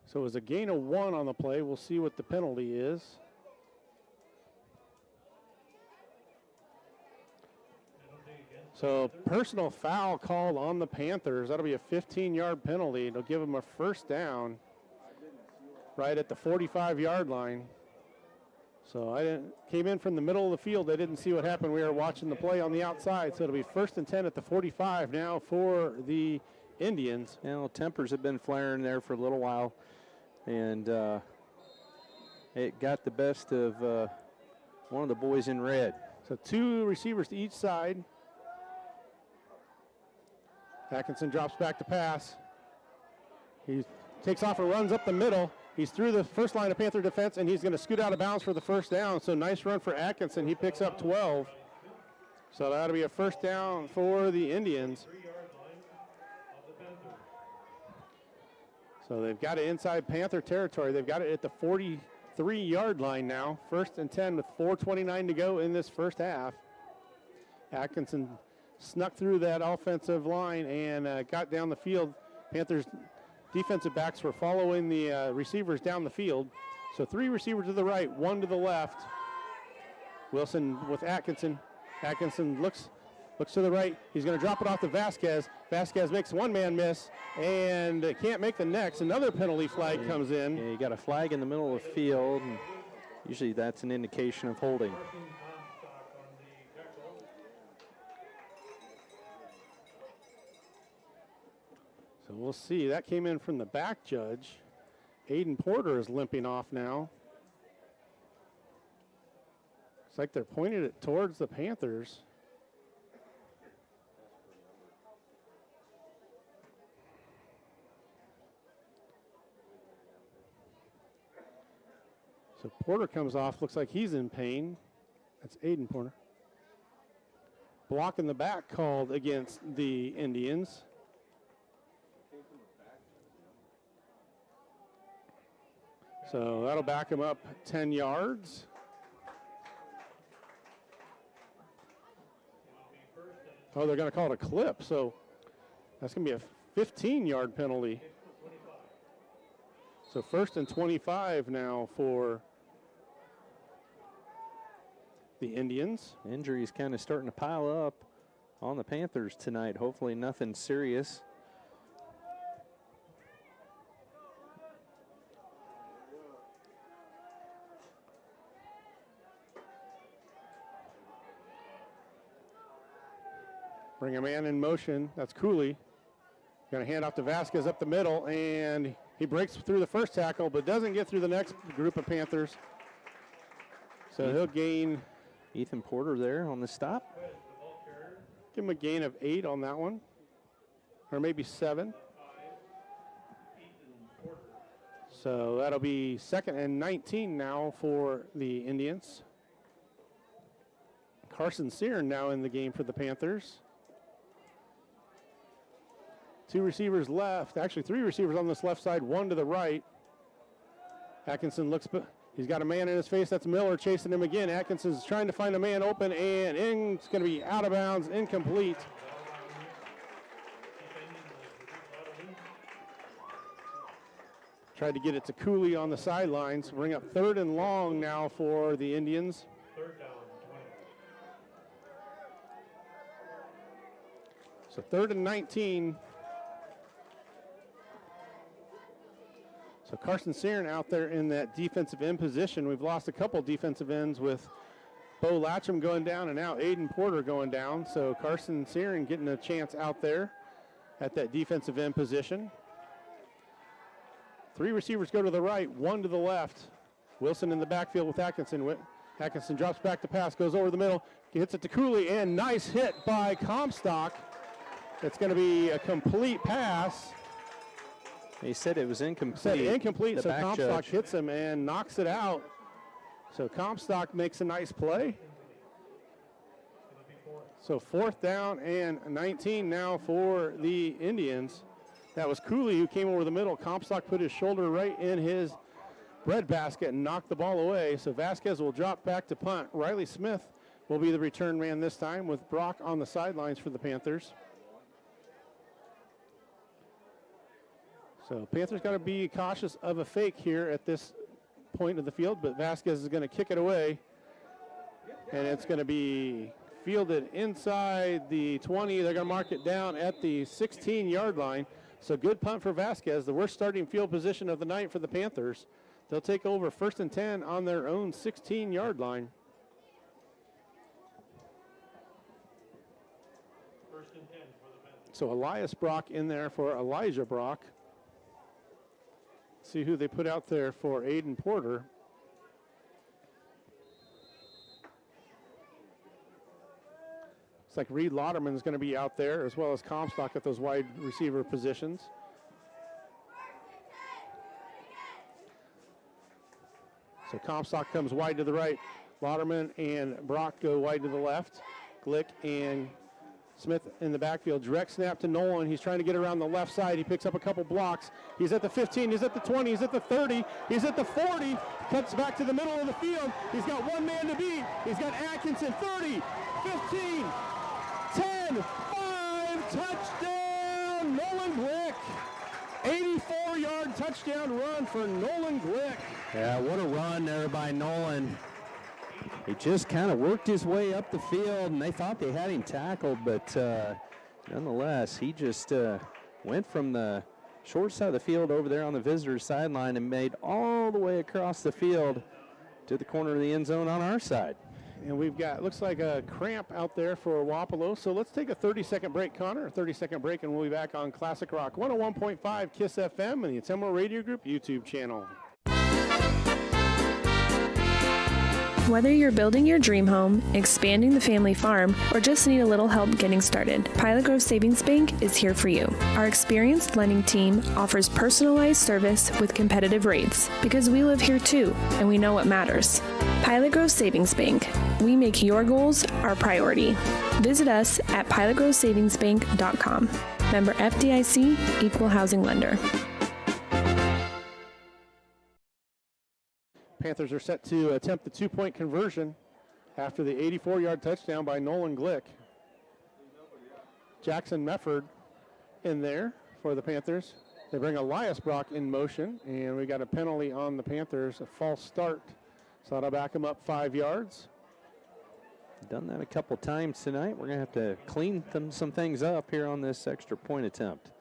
So it was a gain of 1 on the play. We'll see what the penalty is. So personal foul called on the Panthers. That'll be a 15-yard penalty. It'll give them a first down right at the 45-yard line. So came in from the middle of the field. They didn't see what happened. We were watching the play on the outside. So it'll be 1st and 10 at the 45 now for the Indians. Tempers have been flaring there for a little while. And it got the best of one of the boys in red. So 2 receivers to each side. Atkinson drops back to pass. He takes off and runs up the middle. He's through the first line of Panther defense, and he's going to scoot out of bounds for the first down. So nice run for Atkinson. He picks up 12. So that'll be a first down for the Indians. So they've got it inside Panther territory. They've got it at the 43-yard line now. 1st and 10 with 4:29 to go in this first half. Atkinson snuck through that offensive line and got down the field. Panthers defensive backs were following the receivers down the field. So 3 receivers to the right, 1 to the left. Wilson with Atkinson. Atkinson looks to the right. He's going to drop it off to Vasquez. Vasquez makes 1-man miss and can't make the next. Another penalty flag comes in. Yeah, you got a flag in the middle of the field. And usually that's an indication of holding. So we'll see. That came in from the back judge. Aiden Porter is limping off now. It's like they're pointing it towards the Panthers. So Porter comes off. Looks like he's in pain. That's Aiden Porter. Block in the back called against the Indians. So that'll back him up 10 yards. Oh, they're going to call it a clip. So that's going to be a 15-yard penalty. So 1st and 25 now for the Indians. Injuries kind of starting to pile up on the Panthers tonight. Hopefully nothing serious. Bring a man in motion. That's Cooley. Going to hand off to Vasquez up the middle, and he breaks through the first tackle, but doesn't get through the next group of Panthers. So he'll gain. Ethan Porter there on the stop. Give him a gain of 8 on that one, or maybe 7. So that'll be 2nd and 19 now for the Indians. Carson Searn now in the game for the Panthers. 2 receivers left, actually 3 receivers on this left side, 1 to the right. Atkinson looks He's got a man in his face. That's Miller chasing him again. Atkinson's trying to find a man open, and it's going to be out of bounds, incomplete. Tried to get it to Cooley on the sidelines. Bring up 3rd and long now for the Indians. 3rd down, 20. So 3rd and 19. So Carson Searin out there in that defensive end position. We've lost a couple defensive ends with Bo Latcham going down and now Aiden Porter going down. So Carson Searin getting a chance out there at that defensive end position. 3 receivers go to the right, 1 to the left. Wilson in the backfield with Atkinson. Atkinson drops back to pass, goes over the middle, hits it to Cooley, and nice hit by Comstock. It's going to be a complete pass. He said it was incomplete. Said incomplete, so Comstock hits him and knocks it out. So Comstock makes a nice play. So 4th down and 19 now for the Indians. That was Cooley who came over the middle. Comstock put his shoulder right in his breadbasket and knocked the ball away. So Vasquez will drop back to punt. Riley Smith will be the return man this time with Brock on the sidelines for the Panthers. So Panthers got to be cautious of a fake here at this point of the field, but Vasquez is going to kick it away. And it's going to be fielded inside the 20. They're going to mark it down at the 16-yard line. So good punt for Vasquez, the worst starting field position of the night for the Panthers. They'll take over 1st and 10 on their own 16-yard line. 1st and 10 for the Panthers. So Elias Brock in there for Elijah Brock. See who they put out there for Aiden Porter. Looks like Reed Lauderman is going to be out there, as well as Comstock at those wide receiver positions. So Comstock comes wide to the right. Lauderman and Brock go wide to the left. Glick and Smith in the backfield. Direct snap to Nolan. He's trying to get around the left side. He picks up a couple blocks. He's at the 15. He's at the 20. He's at the 30. He's at the 40. Cuts back to the middle of the field. He's got one man to beat. He's got Atkinson. 30, 15, 10, 5, touchdown, Nolan Glick. 84-yard touchdown run for Nolan Glick. Yeah, what a run there by Nolan. He just kind of worked his way up the field, and they thought they had him tackled, but nonetheless, he just went from the short side of the field over there on the visitor's sideline and made all the way across the field to the corner of the end zone on our side. And we've got, looks like a cramp out there for Wapello. So let's take a 30-second break, Connor. A 30-second break, and we'll be back on Classic Rock 101.5 KISS FM and the Atemo Radio Group YouTube channel. Whether you're building your dream home, expanding the family farm, or just need a little help getting started, Pilot Grove Savings Bank is here for you. Our experienced lending team offers personalized service with competitive rates because we live here too, and we know what matters. Pilot Grove Savings Bank. We make your goals our priority. Visit us at pilotgrovesavingsbank.com. Member FDIC, Equal Housing Lender. Panthers are set to attempt the two-point conversion after the 84-yard touchdown by Nolan Glick. Jackson Mefford in there for the Panthers. They bring Elias Brock in motion, and we got a penalty on the Panthers, a false start. So that'll back them up 5 yards. Done that a couple times tonight. We're going to have to clean some things up here on this extra point attempt.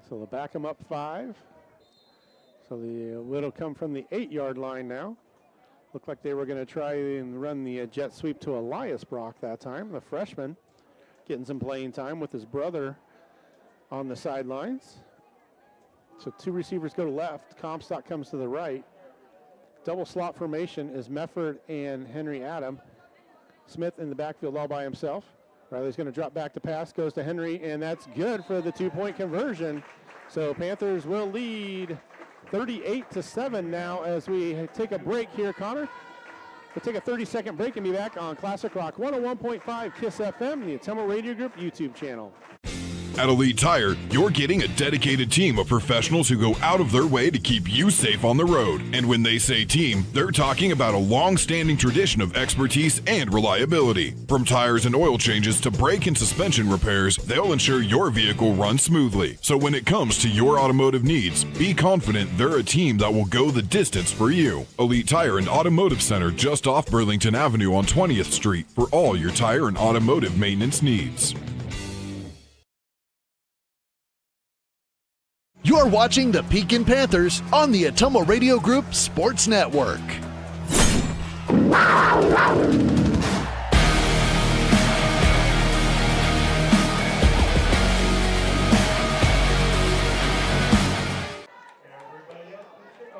So they'll back them up 5. So it'll come from the 8-yard line now. Looked like they were going to try and run the jet sweep to Elias Brock that time, the freshman, getting some playing time with his brother on the sidelines. So 2 receivers go to left. Comstock comes to the right. Double slot formation is Mefford and Henry Adam. Smith in the backfield all by himself. Riley's going to drop back to pass, goes to Henry, and that's good for the 2-point conversion. So Panthers will lead 38-7 now as we take a break here, Connor. We'll take a 30-second break and be back on Classic Rock 101.5 KISS FM and the Atemo Radio Group YouTube channel. At Elite Tire, you're getting a dedicated team of professionals who go out of their way to keep you safe on the road. And when they say team, they're talking about a long-standing tradition of expertise and reliability. From tires and oil changes to brake and suspension repairs, they'll ensure your vehicle runs smoothly. So when it comes to your automotive needs, be confident they're a team that will go the distance for you. Elite Tire and Automotive Center just off Burlington Avenue on 20th Street for all your tire and automotive maintenance needs. You're watching the Pekin Panthers on the Atomo Radio Group Sports Network.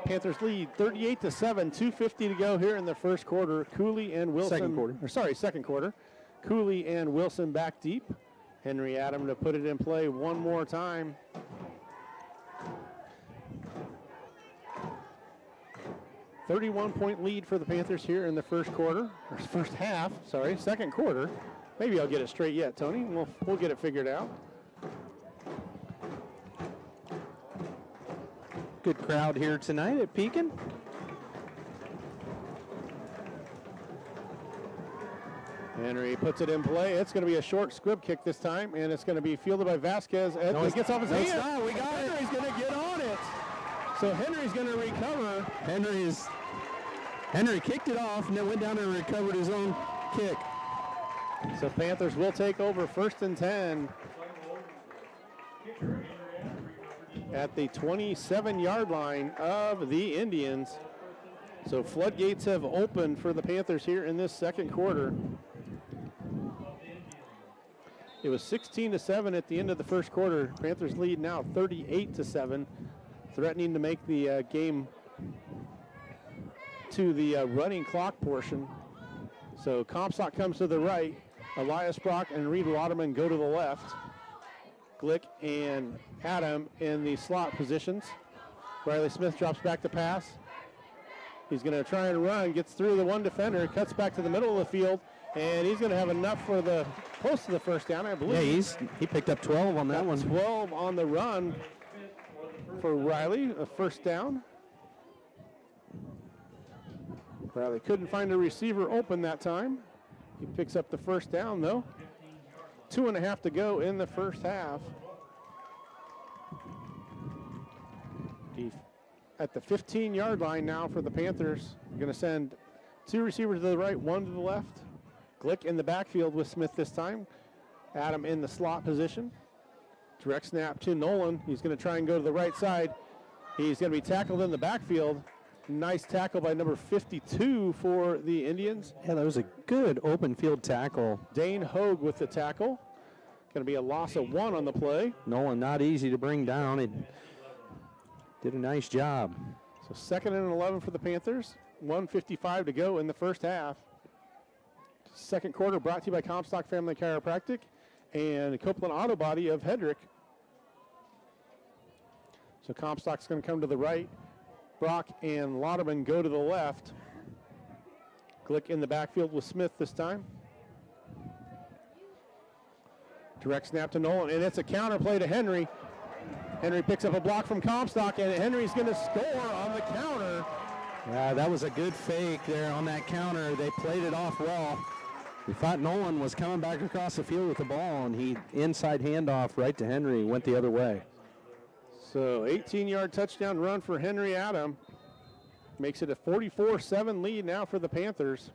Panthers lead 38-7, 2:50 to go here in the first quarter. Cooley and Wilson. Second quarter. Cooley and Wilson back deep. Henry Adam to put it in play one more time. .31 lead for the Panthers here in the second quarter. Maybe I'll get it straight yet, Tony. We'll get it figured out. Good crowd here tonight at Pekin. Henry puts it in play. It's going to be a short squib kick this time, and it's going to be fielded by Vasquez. It gets off his hand. We got it. Henry's going to get on it. So Henry's going to recover. Henry kicked it off and then went down and recovered his own kick. So Panthers will take over 1st and 10 at the 27-yard line of the Indians. So floodgates have opened for the Panthers here in this second quarter. It was 16-7 at the end of the first quarter. Panthers lead now 38-7, threatening to make the game to the running clock portion. So Comstock comes to the right. Elias Brock and Reed Waterman go to the left. Glick and Adam in the slot positions. Riley Smith drops back to pass. He's going to try and run, gets through the one defender, cuts back to the middle of the field, and he's going to have enough for the close to the first down, I believe. Yeah, he picked up 12 on that one. 12 on the run for Riley, a first down. Riley couldn't find a receiver open that time. He picks up the first down, though. 2.5 to go in the first half. At the 15-yard line now for the Panthers. We're going to send 2 receivers to the right, 1 to the left. Glick in the backfield with Smith this time. Adam in the slot position. Direct snap to Nolan. He's going to try and go to the right side. He's going to be tackled in the backfield. Nice tackle by number 52 for the Indians. Yeah, that was a good open field tackle. Dane Hogue with the tackle. Going to be a loss of 1 on the play. Nolan not easy to bring down. He did a nice job. So 2nd and 11 for the Panthers. 1:55 to go in the first half. Second quarter brought to you by Comstock Family Chiropractic and Copeland Auto Body of Hedrick. So Comstock's going to come to the right. Brock and Lauderman go to the left. Glick in the backfield with Smith this time. Direct snap to Nolan, and it's a counter play to Henry. Henry picks up a block from Comstock, and Henry's going to score on the counter. Yeah, that was a good fake there on that counter. They played it off well. We thought Nolan was coming back across the field with the ball, and he inside handoff right to Henry, went the other way. So 18-yard touchdown run for Henry Adam. Makes it a 44-7 lead now for the Panthers.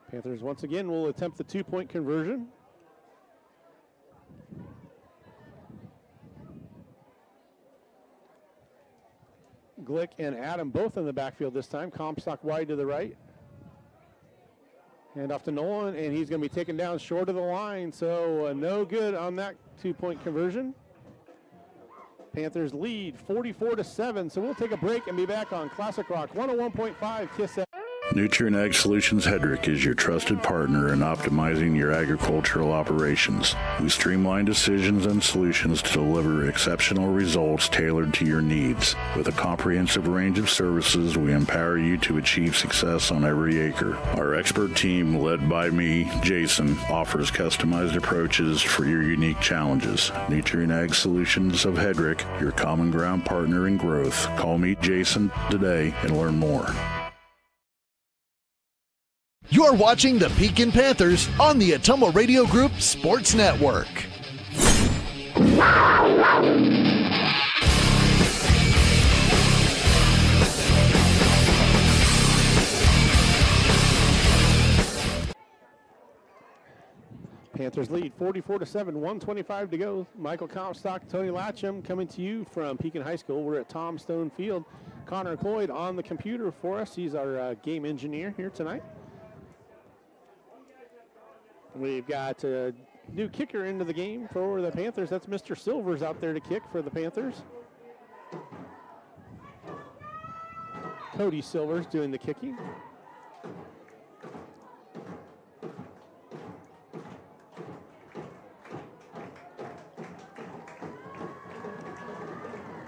Panthers once again will attempt the 2-point conversion. Glick and Adam both in the backfield this time. Comstock wide to the right. Hand off to Nolan, and he's going to be taken down short of the line, so no good on that 2-point conversion. Panthers lead 44-7, so we'll take a break and be back on Classic Rock 101.5 KISS. Nutrient Ag Solutions Hedrick is your trusted partner in optimizing your agricultural operations. We streamline decisions and solutions to deliver exceptional results tailored to your needs. With a comprehensive range of services, we empower you to achieve success on every acre. Our expert team, led by me, Jason, offers customized approaches for your unique challenges. Nutrient Ag Solutions of Hedrick, your common ground partner in growth. Call me Jason today and learn more. You're watching the Pekin Panthers on the Atomo Radio Group Sports Network. Panthers lead 44-7, 1:25 to go. Michael Comstock, Tony Latcham coming to you from Pekin High School. We're at Tom Stone Field. Connor Cloyd on the computer for us. He's our game engineer here tonight. We've got a new kicker into the game for the Panthers. That's Mr. Silvers out there to kick for the Panthers. Cody Silvers doing the kicking.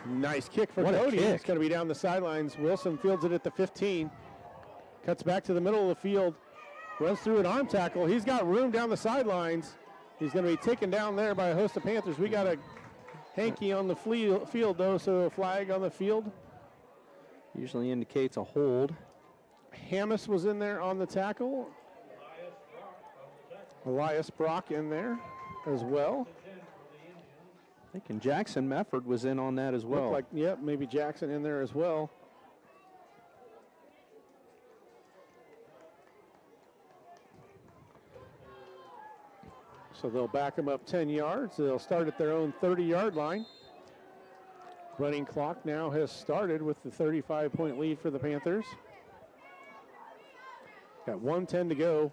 Nice kick for Cody. It's going to be down the sidelines. Wilson fields it at the 15. Cuts back to the middle of the field. Runs through an arm tackle. He's got room down the sidelines. He's going to be taken down there by a host of Panthers. We got a hanky on the field, though, so a flag on the field. Usually indicates a hold. Hammis was in there on the tackle. Elias Brock in there as well. I think and Jackson Mefford was in on that as well. Looked like, yep, maybe Jackson in there as well. So they'll back them up 10 yards. They'll start at their own 30-yard line. Running clock now has started with the 35-point lead for the Panthers. Got 1:10 to go.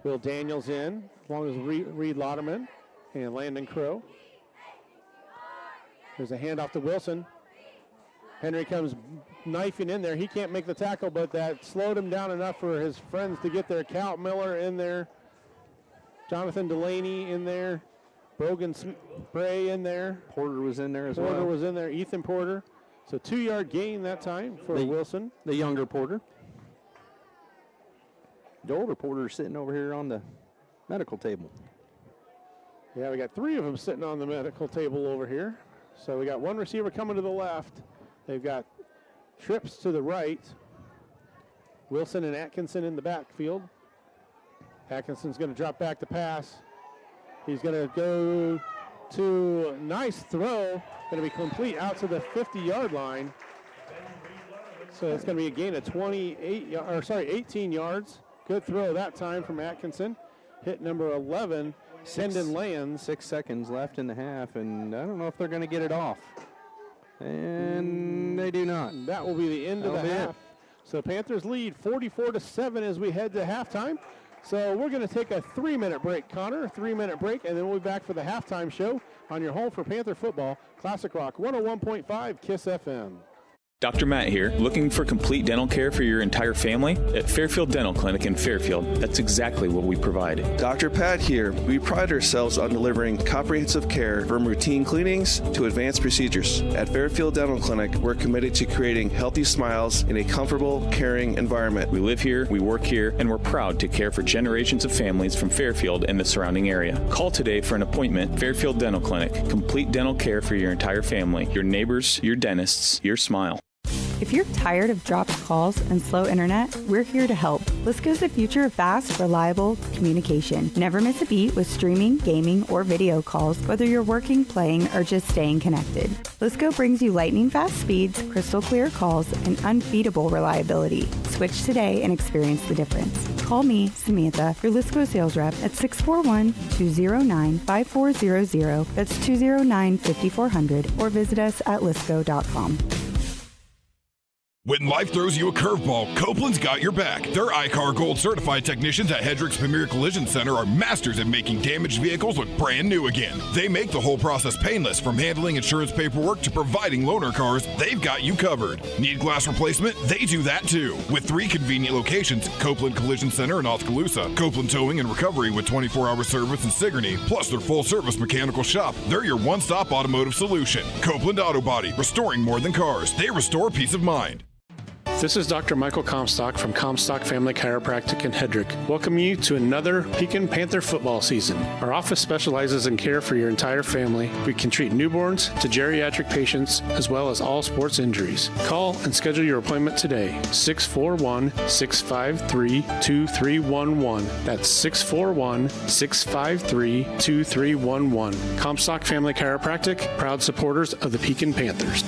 Will Daniels in, as long as Reed Lauderman and Landon Crow. There's a handoff to Wilson. Henry comes knifing in there. He can't make the tackle, but that slowed him down enough for his friends to get there. Cal Miller in there. Jonathan Delaney in there. Brogan Spray in there. Porter was in there as well. Porter was in there. Ethan Porter. So 2-yard gain that time for Wilson. The younger Porter. The older Porter's sitting over here on the medical table. Yeah, we got 3 of them sitting on the medical table over here. So we got one receiver coming to the left. They've got trips to the right. Wilson and Atkinson in the backfield. Atkinson's going to drop back to pass. He's going to go to nice throw. Going to be complete out to the 50-yard line. So it's going to be a gain of 18 yards. Good throw that time from Atkinson. Hit number 11, Sendon Lands. 6 seconds left in the half, and I don't know if they're going to get it off. And they do not. That will be the end of the half. So Panthers lead 44-7 as we head to halftime. So we're going to take a 3-minute break, Connor, a 3-minute break, and then we'll be back for the halftime show on your home for Panther football, Classic Rock 101.5 KISS FM. Dr. Matt here, looking for complete dental care for your entire family? At Fairfield Dental Clinic in Fairfield, that's exactly what we provide. Dr. Pat here. We pride ourselves on delivering comprehensive care from routine cleanings to advanced procedures. At Fairfield Dental Clinic, we're committed to creating healthy smiles in a comfortable, caring environment. We live here, we work here, and we're proud to care for generations of families from Fairfield and the surrounding area. Call today for an appointment. Fairfield Dental Clinic, complete dental care for your entire family, your neighbors, your dentists, your smile. If you're tired of dropped calls and slow internet, we're here to help. Lisco's the future of fast, reliable communication. Never miss a beat with streaming, gaming, or video calls, whether you're working, playing, or just staying connected. Lisco brings you lightning fast speeds, crystal clear calls, and unbeatable reliability. Switch today and experience the difference. Call me, Samantha, your Lisco sales rep at 641-209-5400. That's 209-5400, or visit us at lisco.com. When life throws you a curveball, Copeland's got your back. Their iCar Gold certified technicians at Hedrick's Premier Collision Center are masters at making damaged vehicles look brand new again. They make the whole process painless, from handling insurance paperwork to providing loaner cars. They've got you covered. Need glass replacement? They do that too. With 3 convenient locations, Copeland Collision Center in Oskaloosa, Copeland Towing and Recovery with 24-hour service in Sigourney, plus their full-service mechanical shop. They're your one-stop automotive solution. Copeland Auto Body, restoring more than cars. They restore peace of mind. This is Dr. Michael Comstock from Comstock Family Chiropractic in Hedrick. Welcome you to another Pekin Panther football season. Our office specializes in care for your entire family. We can treat newborns to geriatric patients as well as all sports injuries. Call and schedule your appointment today. 641-653-2311. That's 641-653-2311. Comstock Family Chiropractic, proud supporters of the Pekin Panthers.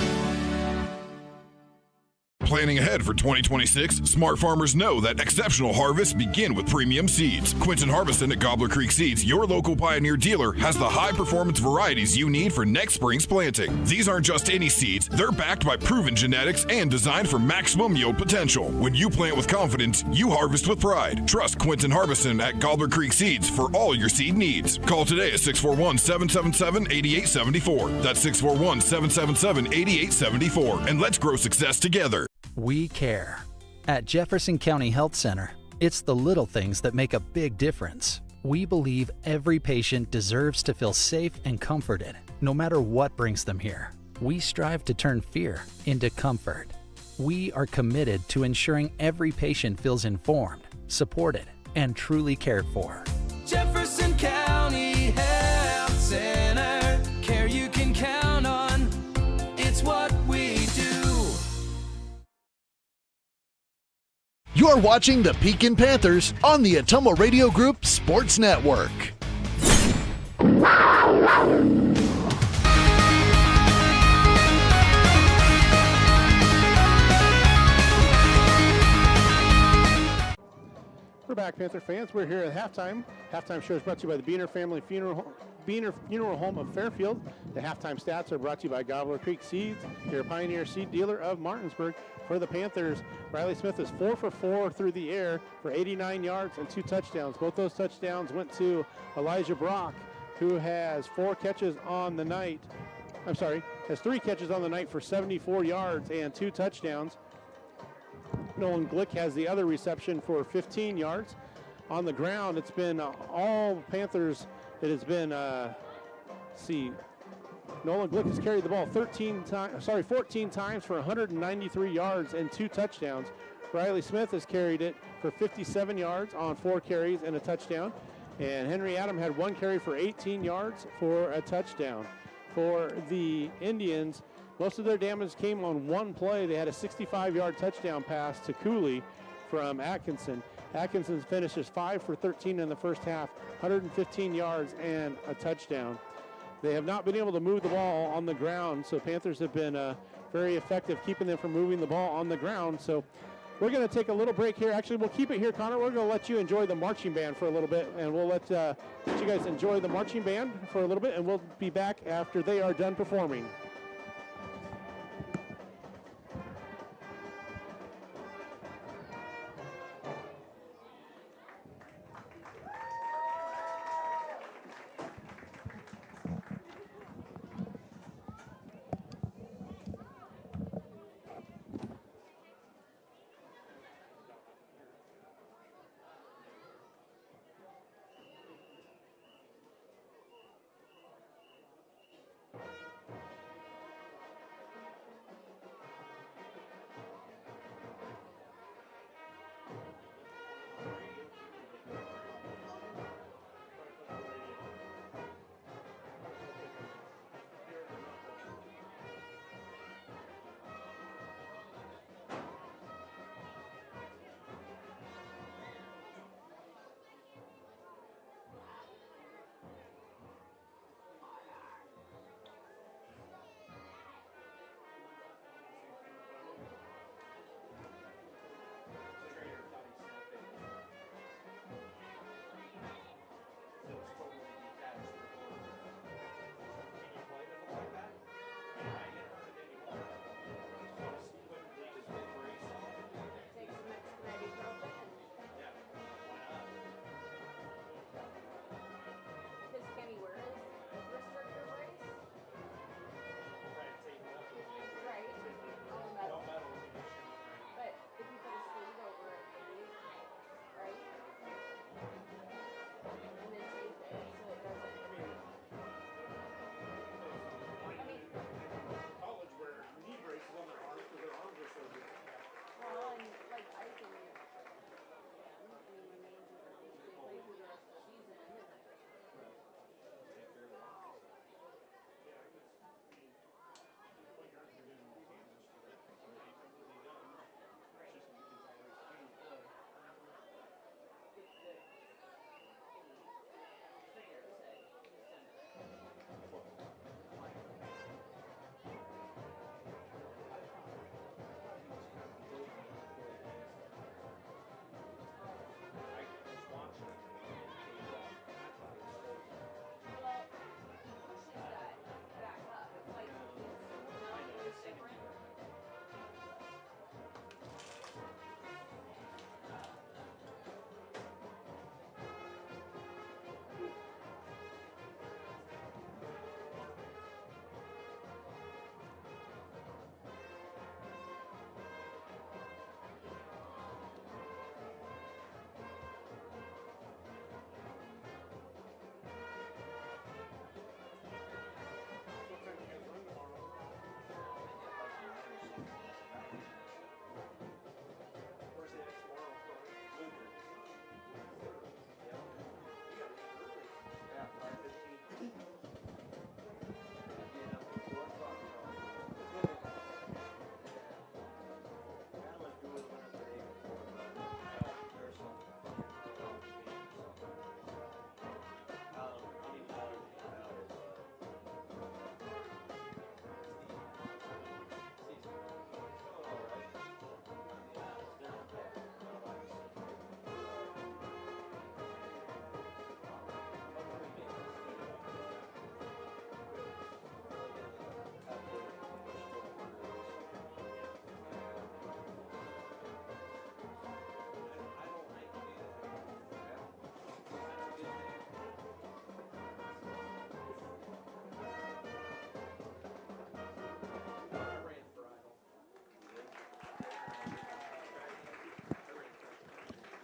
Planning ahead for 2026, smart farmers know that exceptional harvests begin with premium seeds. Quinton Harbison at Gobbler Creek Seeds, your local Pioneer dealer, has the high-performance varieties you need for next spring's planting. These aren't just any seeds. They're backed by proven genetics and designed for maximum yield potential. When you plant with confidence, you harvest with pride. Trust Quinton Harbison at Gobbler Creek Seeds for all your seed needs. Call today at 641-777-8874. That's 641-777-8874. And let's grow success together. We care. At Jefferson County Health Center, it's the little things that make a big difference. We believe every patient deserves to feel safe and comforted, no matter what brings them here. We strive to turn fear into comfort. We are committed to ensuring every patient feels informed, supported, and truly cared for. Jefferson County Health Center, care you can count on. It's what we do. You're watching the Pekin Panthers on the Atomo Radio Group Sports Network. We're back, Panther fans. We're here at halftime. Halftime show is brought to you by the Beaner Family Funeral Home of Fairfield. The halftime stats are brought to you by Gobbler Creek Seeds, your Pioneer seed dealer of Martinsburg. For the Panthers, Riley Smith is 4 for 4 through the air for 89 yards and 2 touchdowns. Both those touchdowns went to Elijah Brock, who has 4 catches on the night. Has 3 catches on the night for 74 yards and 2 touchdowns. Nolan Glick has the other reception for 15 yards. On the ground, it's been all Panthers. It has been, Nolan Glick has carried the ball 14 times for 193 yards and 2 touchdowns. Riley Smith has carried it for 57 yards on 4 carries and a touchdown. And Henry Adam had 1 carry for 18 yards for a touchdown. For the Indians, most of their damage came on 1 play. They had a 65-yard touchdown pass to Cooley from Atkinson. Atkinson finishes 5 for 13 in the first half, 115 yards and a touchdown. They have not been able to move the ball on the ground, so Panthers have been very effective keeping them from moving the ball on the ground. So we're going to take a little break here. Actually, we'll keep it here, Connor. We're going to let you enjoy the marching band for a little bit, and we'll let you guys enjoy the marching band for a little bit, and we'll be back after they are done performing.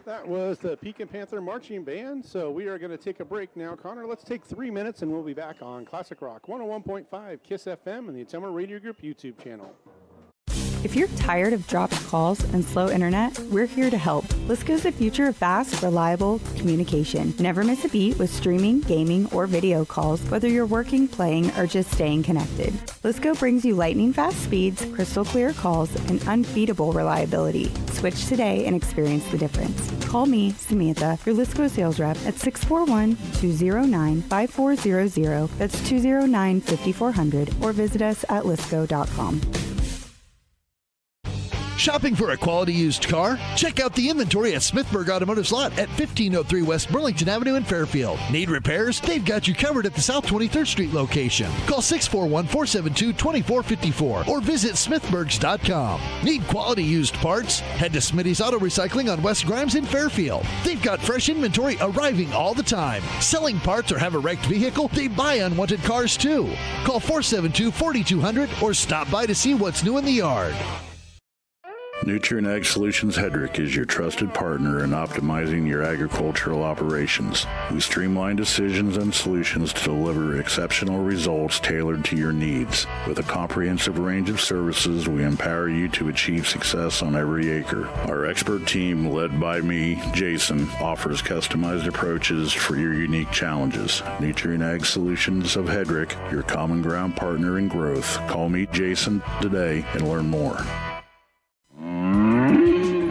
That was the Pekin Panther Marching Band. So we are going to take a break now. Connor, let's take 3 minutes and we'll be back on Classic Rock 101.5 KISS FM and the Ottumwa Radio Group YouTube channel. If you're tired of dropped calls and slow internet, we're here to help. Lisco's the future of fast, reliable communication. Never miss a beat with streaming, gaming, or video calls, whether you're working, playing, or just staying connected. Lisco brings you lightning fast speeds, crystal clear calls, and unbeatable reliability. Switch today and experience the difference. Call me, Samantha, your Lisco sales rep at 641-209-5400. That's 209-5400, or visit us at lisco.com. Shopping for a quality used car? Check out the inventory at Smithburg Automotive's lot at 1503 West Burlington Avenue in Fairfield. Need repairs? They've got you covered at the South 23rd Street location. Call 641-472-2454 or visit smithburgs.com. Need quality used parts? Head to Smitty's Auto Recycling on West Grimes in Fairfield. They've got fresh inventory arriving all the time. Selling parts or have a wrecked vehicle? They buy unwanted cars too. Call 472-4200 or stop by to see what's new in the yard. Nutrient Ag Solutions Hedrick is your trusted partner in optimizing your agricultural operations. We streamline decisions and solutions to deliver exceptional results tailored to your needs. With a comprehensive range of services, we empower you to achieve success on every acre. Our expert team, led by me, Jason, offers customized approaches for your unique challenges. Nutrient Ag Solutions of Hedrick, your common ground partner in growth. Call me, Jason, today and learn more.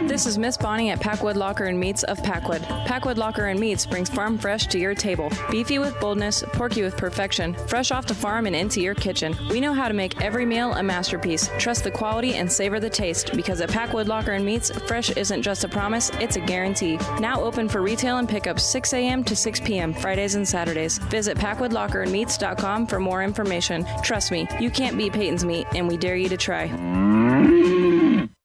This is Miss Bonnie at Packwood Locker and Meats of Packwood. Packwood Locker and Meats brings farm fresh to your table. Beefy with boldness, porky with perfection, fresh off the farm and into your kitchen. We know how to make every meal a masterpiece. Trust the quality and savor the taste, because at Packwood Locker and Meats, fresh isn't just a promise, it's a guarantee. Now open for retail and pickup 6 a.m. to 6 p.m. Fridays and Saturdays. Visit PackwoodLockerandMeats.com for more information. Trust me, you can't beat Peyton's Meat, and we dare you to try.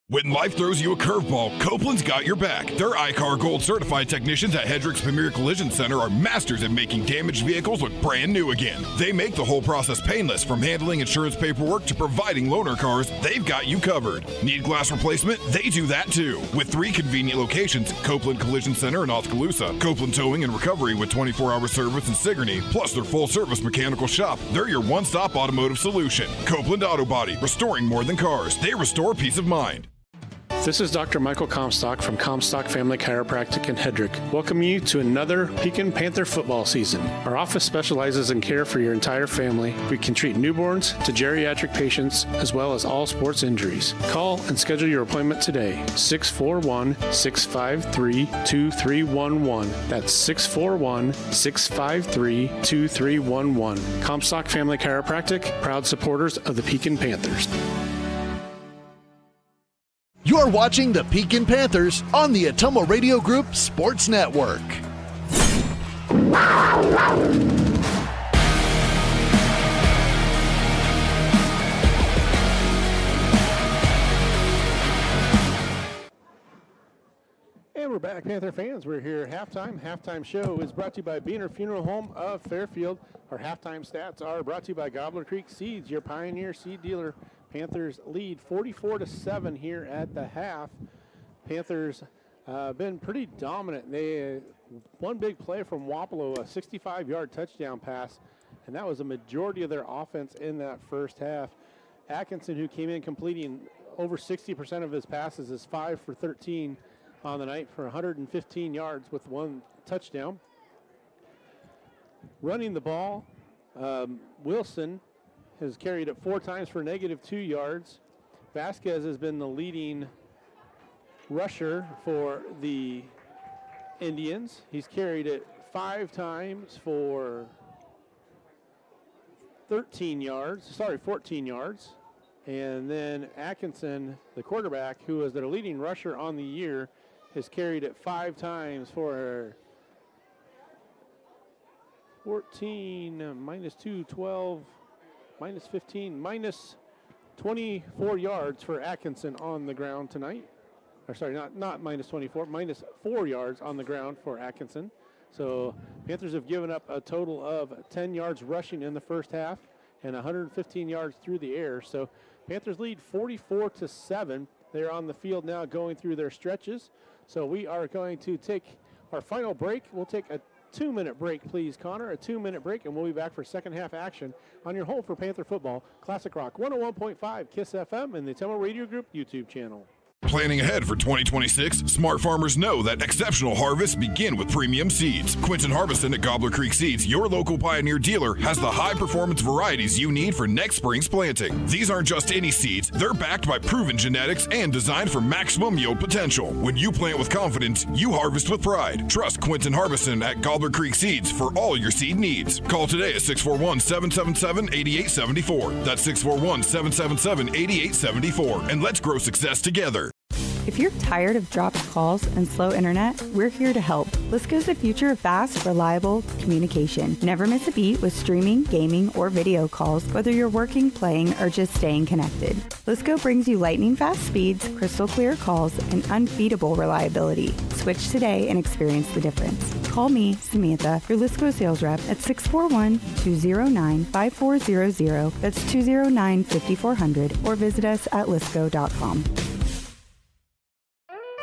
When life throws you a curveball, Copeland's got your back. Their iCar Gold certified technicians at Hedrick's Premier Collision Center are masters at making damaged vehicles look brand new again. They make the whole process painless, from handling insurance paperwork to providing loaner cars. They've got you covered. Need glass replacement? They do that too. With 3 convenient locations: Copeland Collision Center in Oskaloosa, Copeland Towing and Recovery with 24-hour service in Sigourney, plus their full-service mechanical shop. They're your one-stop automotive solution. Copeland Auto Body, restoring more than cars. They restore peace of mind. This is Dr. Michael Comstock from Comstock Family Chiropractic in Hedrick. Welcome you to another Pekin Panther football season. Our office specializes in care for your entire family. We can treat newborns to geriatric patients, as well as all sports injuries. Call and schedule your appointment today. 641-653-2311. That's 641-653-2311. Comstock Family Chiropractic, proud supporters of the Pekin Panthers. You're watching the Pekin Panthers on the Ottumwa Radio Group Sports Network. And we're back, Panther fans. We're here at halftime. Halftime show is brought to you by Beaner Funeral Home of Fairfield. Our halftime stats are brought to you by Gobbler Creek Seeds, your pioneer seed dealer. Panthers lead 44-7 here at the half. Panthers been pretty dominant. They one big play from Wapello, a 65-yard touchdown pass, and that was a majority of their offense in that first half. Atkinson, who came in completing over 60% of his passes, is 5 for 13 on the night for 115 yards with 1 touchdown. Running the ball, Wilson has carried it 4 times for -2 yards. Vasquez has been the leading rusher for the Indians. He's carried it 5 times for 14 yards. And then Atkinson, the quarterback, who is their leading rusher on the year, has carried it 5 times for 14, -2, 12, -15, -24 yards for Atkinson on the ground tonight. Or sorry, not -24, -4 yards on the ground for Atkinson. So Panthers have given up a total of 10 yards rushing in the first half and 115 yards through the air. So Panthers lead 44-7. They're on the field now going through their stretches. So we are going to take our final break. We'll take a 2-minute break, please, Connor. A 2-minute break, and we'll be back for second half action on your home for Panther football, Classic Rock 101.5 KISS FM and the Temple Radio Group YouTube channel. Planning ahead for 2026, smart farmers know that exceptional harvests begin with premium seeds. Quinton Harbison at Gobbler Creek Seeds, your local Pioneer dealer, has the high-performance varieties you need for next spring's planting. These aren't just any seeds. They're backed by proven genetics and designed for maximum yield potential. When you plant with confidence, you harvest with pride. Trust Quinton Harbison at Gobbler Creek Seeds for all your seed needs. Call today at 641-777-8874. That's 641-777-8874. And let's grow success together. If you're tired of dropped calls and slow internet, we're here to help. Lisco's the future of fast, reliable communication. Never miss a beat with streaming, gaming, or video calls, whether you're working, playing, or just staying connected. Lisco brings you lightning fast speeds, crystal clear calls, and unbeatable reliability. Switch today and experience the difference. Call me, Samantha, your Lisco sales rep at 641-209-5400. That's 209-5400, or visit us at lisco.com.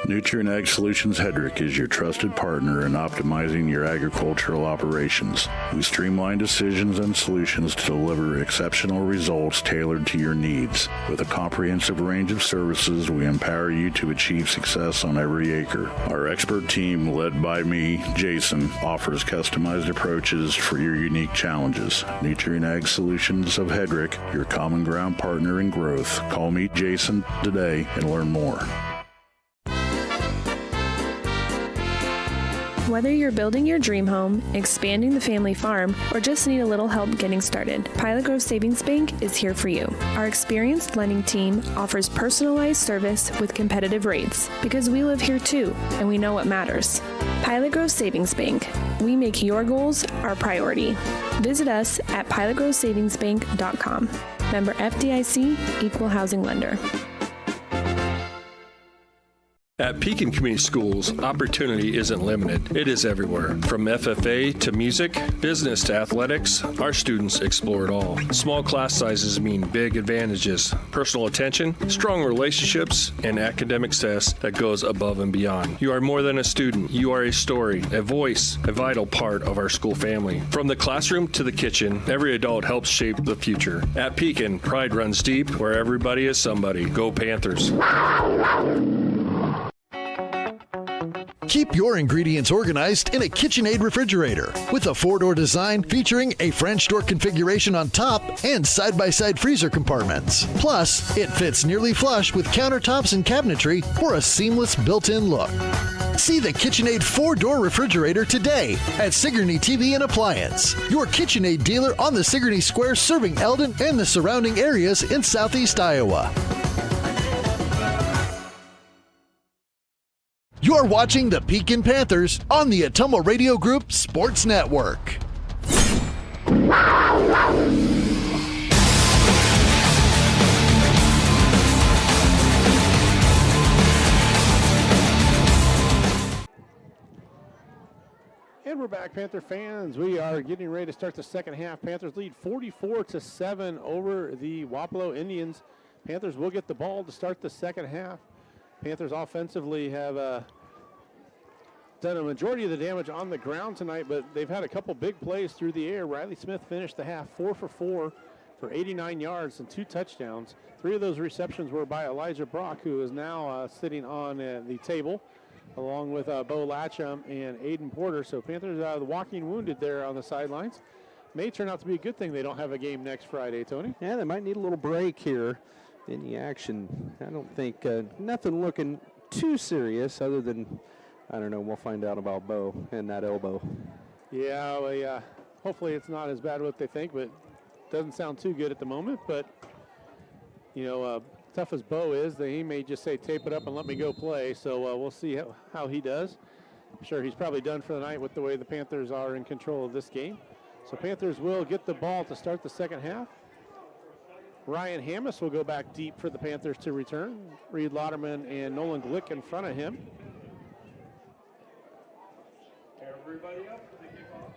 Nutrient Ag Solutions Hedrick is your trusted partner in optimizing your agricultural operations. We streamline decisions and solutions to deliver exceptional results tailored to your needs. With a comprehensive range of services, we empower you to achieve success on every acre. Our expert team, led by me, Jason, offers customized approaches for your unique challenges. Nutrient Ag Solutions of Hedrick, your common ground partner in growth. Call me, Jason, today and learn more. Whether you're building your dream home, expanding the family farm, or just need a little help getting started, Pilot Grove Savings Bank is here for you. Our experienced lending team offers personalized service with competitive rates because we live here too, and we know what matters. Pilot Grove Savings Bank. We make your goals our priority. Visit us at pilotgrovesavingsbank.com. Member FDIC, Equal Housing Lender. At Pekin Community Schools, opportunity isn't limited. It is everywhere. From FFA to music, business to athletics, our students explore it all. Small class sizes mean big advantages, personal attention, strong relationships, and academic success that goes above and beyond. You are more than a student. You are a story, a voice, a vital part of our school family. From the classroom to the kitchen, every adult helps shape the future. At Pekin, pride runs deep where everybody is somebody. Go Panthers. Keep your ingredients organized in a KitchenAid refrigerator with a 4-door design featuring a French door configuration on top and side-by-side freezer compartments. Plus, it fits nearly flush with countertops and cabinetry for a seamless built-in look. See the KitchenAid 4-door refrigerator today at Sigourney TV and Appliance, your KitchenAid dealer on the Sigourney Square, serving Eldon and the surrounding areas in southeast Iowa. You're watching the Pekin Panthers on the Atomo Radio Group Sports Network. And we're back, Panther fans. We are getting ready to start the second half. Panthers lead 44-7 over the Wapello Indians. Panthers will get the ball to start the second half. Panthers offensively have done a majority of the damage on the ground tonight, but they've had a couple big plays through the air. Riley Smith finished the half 4 for 4 for 89 yards and 2 touchdowns. 3 of those receptions were by Elijah Brock, who is now sitting on the table, along with Bo Latcham and Aiden Porter. So Panthers walking wounded there on the sidelines. May turn out to be a good thing they don't have a game next Friday, Tony. Yeah, they might need a little break here in the action. I don't think nothing looking too serious other than, I don't know, we'll find out about Bo and that elbow. Yeah, well, hopefully it's not as bad what they think, but doesn't sound too good at the moment. But, you know, tough as Bo is, he may just say tape it up and let me go play. So we'll see how he does. I'm sure he's probably done for the night with the way the Panthers are in control of this game. So Panthers will get the ball to start the second half. Ryan Hammis will go back deep for the Panthers to return. Reed Lauderman and Nolan Glick in front of him. Everybody up for the kickoff.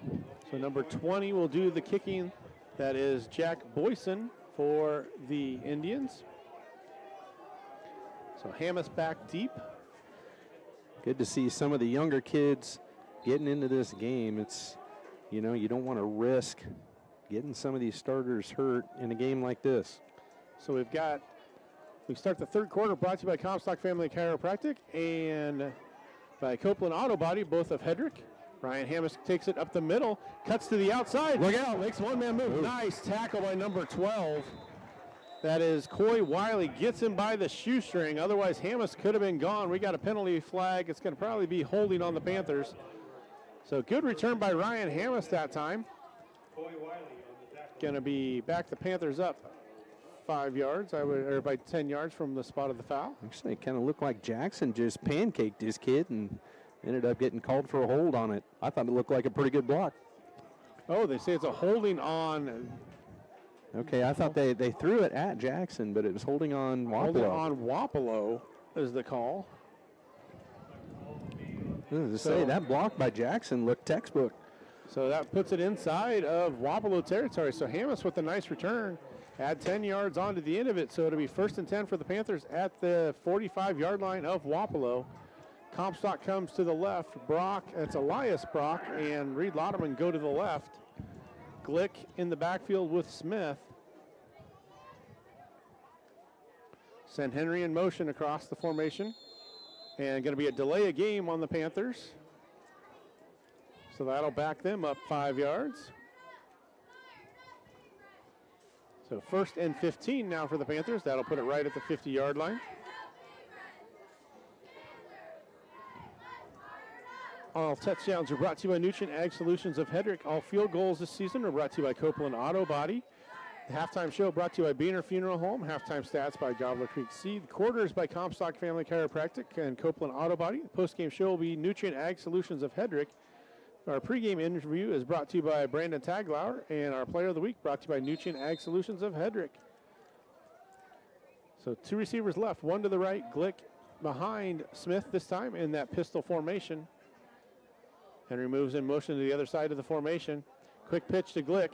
So number 20 will do the kicking. That is Jack Boyson for the Indians. So Hammis back deep. Good to see some of the younger kids getting into this game. It's, you know, you don't want to risk getting some of these starters hurt in a game like this. So we start the third quarter, brought to you by Comstock Family Chiropractic and by Copeland Auto Body, both of Hedrick. Ryan Hammis takes it up the middle, cuts to the outside. Look out, makes one-man move. Nice tackle by number 12. That is Coy Wiley, gets him by the shoestring. Otherwise, Hammis could have been gone. We got a penalty flag. It's going to probably be holding on the Panthers. So good return by Ryan Hammis that time. Going to be back the Panthers up 5 yards, or by 10 yards from the spot of the foul. Actually, it kind of looked like Jackson just pancaked his kid and ended up getting called for a hold on it. I thought it looked like a pretty good block. Oh, they say it's a holding on. Okay, I thought they threw it at Jackson, but it was holding on Wapello. Holding on Wapello is the call. Say that block by Jackson looked textbook. So that puts it inside of Wapello territory. So Hammis with a nice return. Add 10 yards onto the end of it. So it'll be 1st and 10 for the Panthers at the 45-yard line of Wapello. Comstock comes to the left. It's Elias Brock and Reed Lauderman go to the left. Glick in the backfield with Smith. Send Henry in motion across the formation. And going to be a delay of game on the Panthers. So that'll back them up 5 yards. So 1st and 15 now for the Panthers. That'll put it right at the 50-yard line. All touchdowns are brought to you by Nutrient Ag Solutions of Hedrick. All field goals this season are brought to you by Copeland Auto Body. The halftime show brought to you by Beaner Funeral Home. Halftime stats by Gobbler Creek Seed. Quarters by Comstock Family Chiropractic and Copeland Auto Body. The postgame show will be Nutrient Ag Solutions of Hedrick. Our pregame interview is brought to you by Brandon Taglauer, and our player of the week brought to you by Nutrient Ag Solutions of Hedrick. So 2 receivers left, 1 to the right. Glick behind Smith this time in that pistol formation. Henry moves in motion to the other side of the formation. Quick pitch to Glick.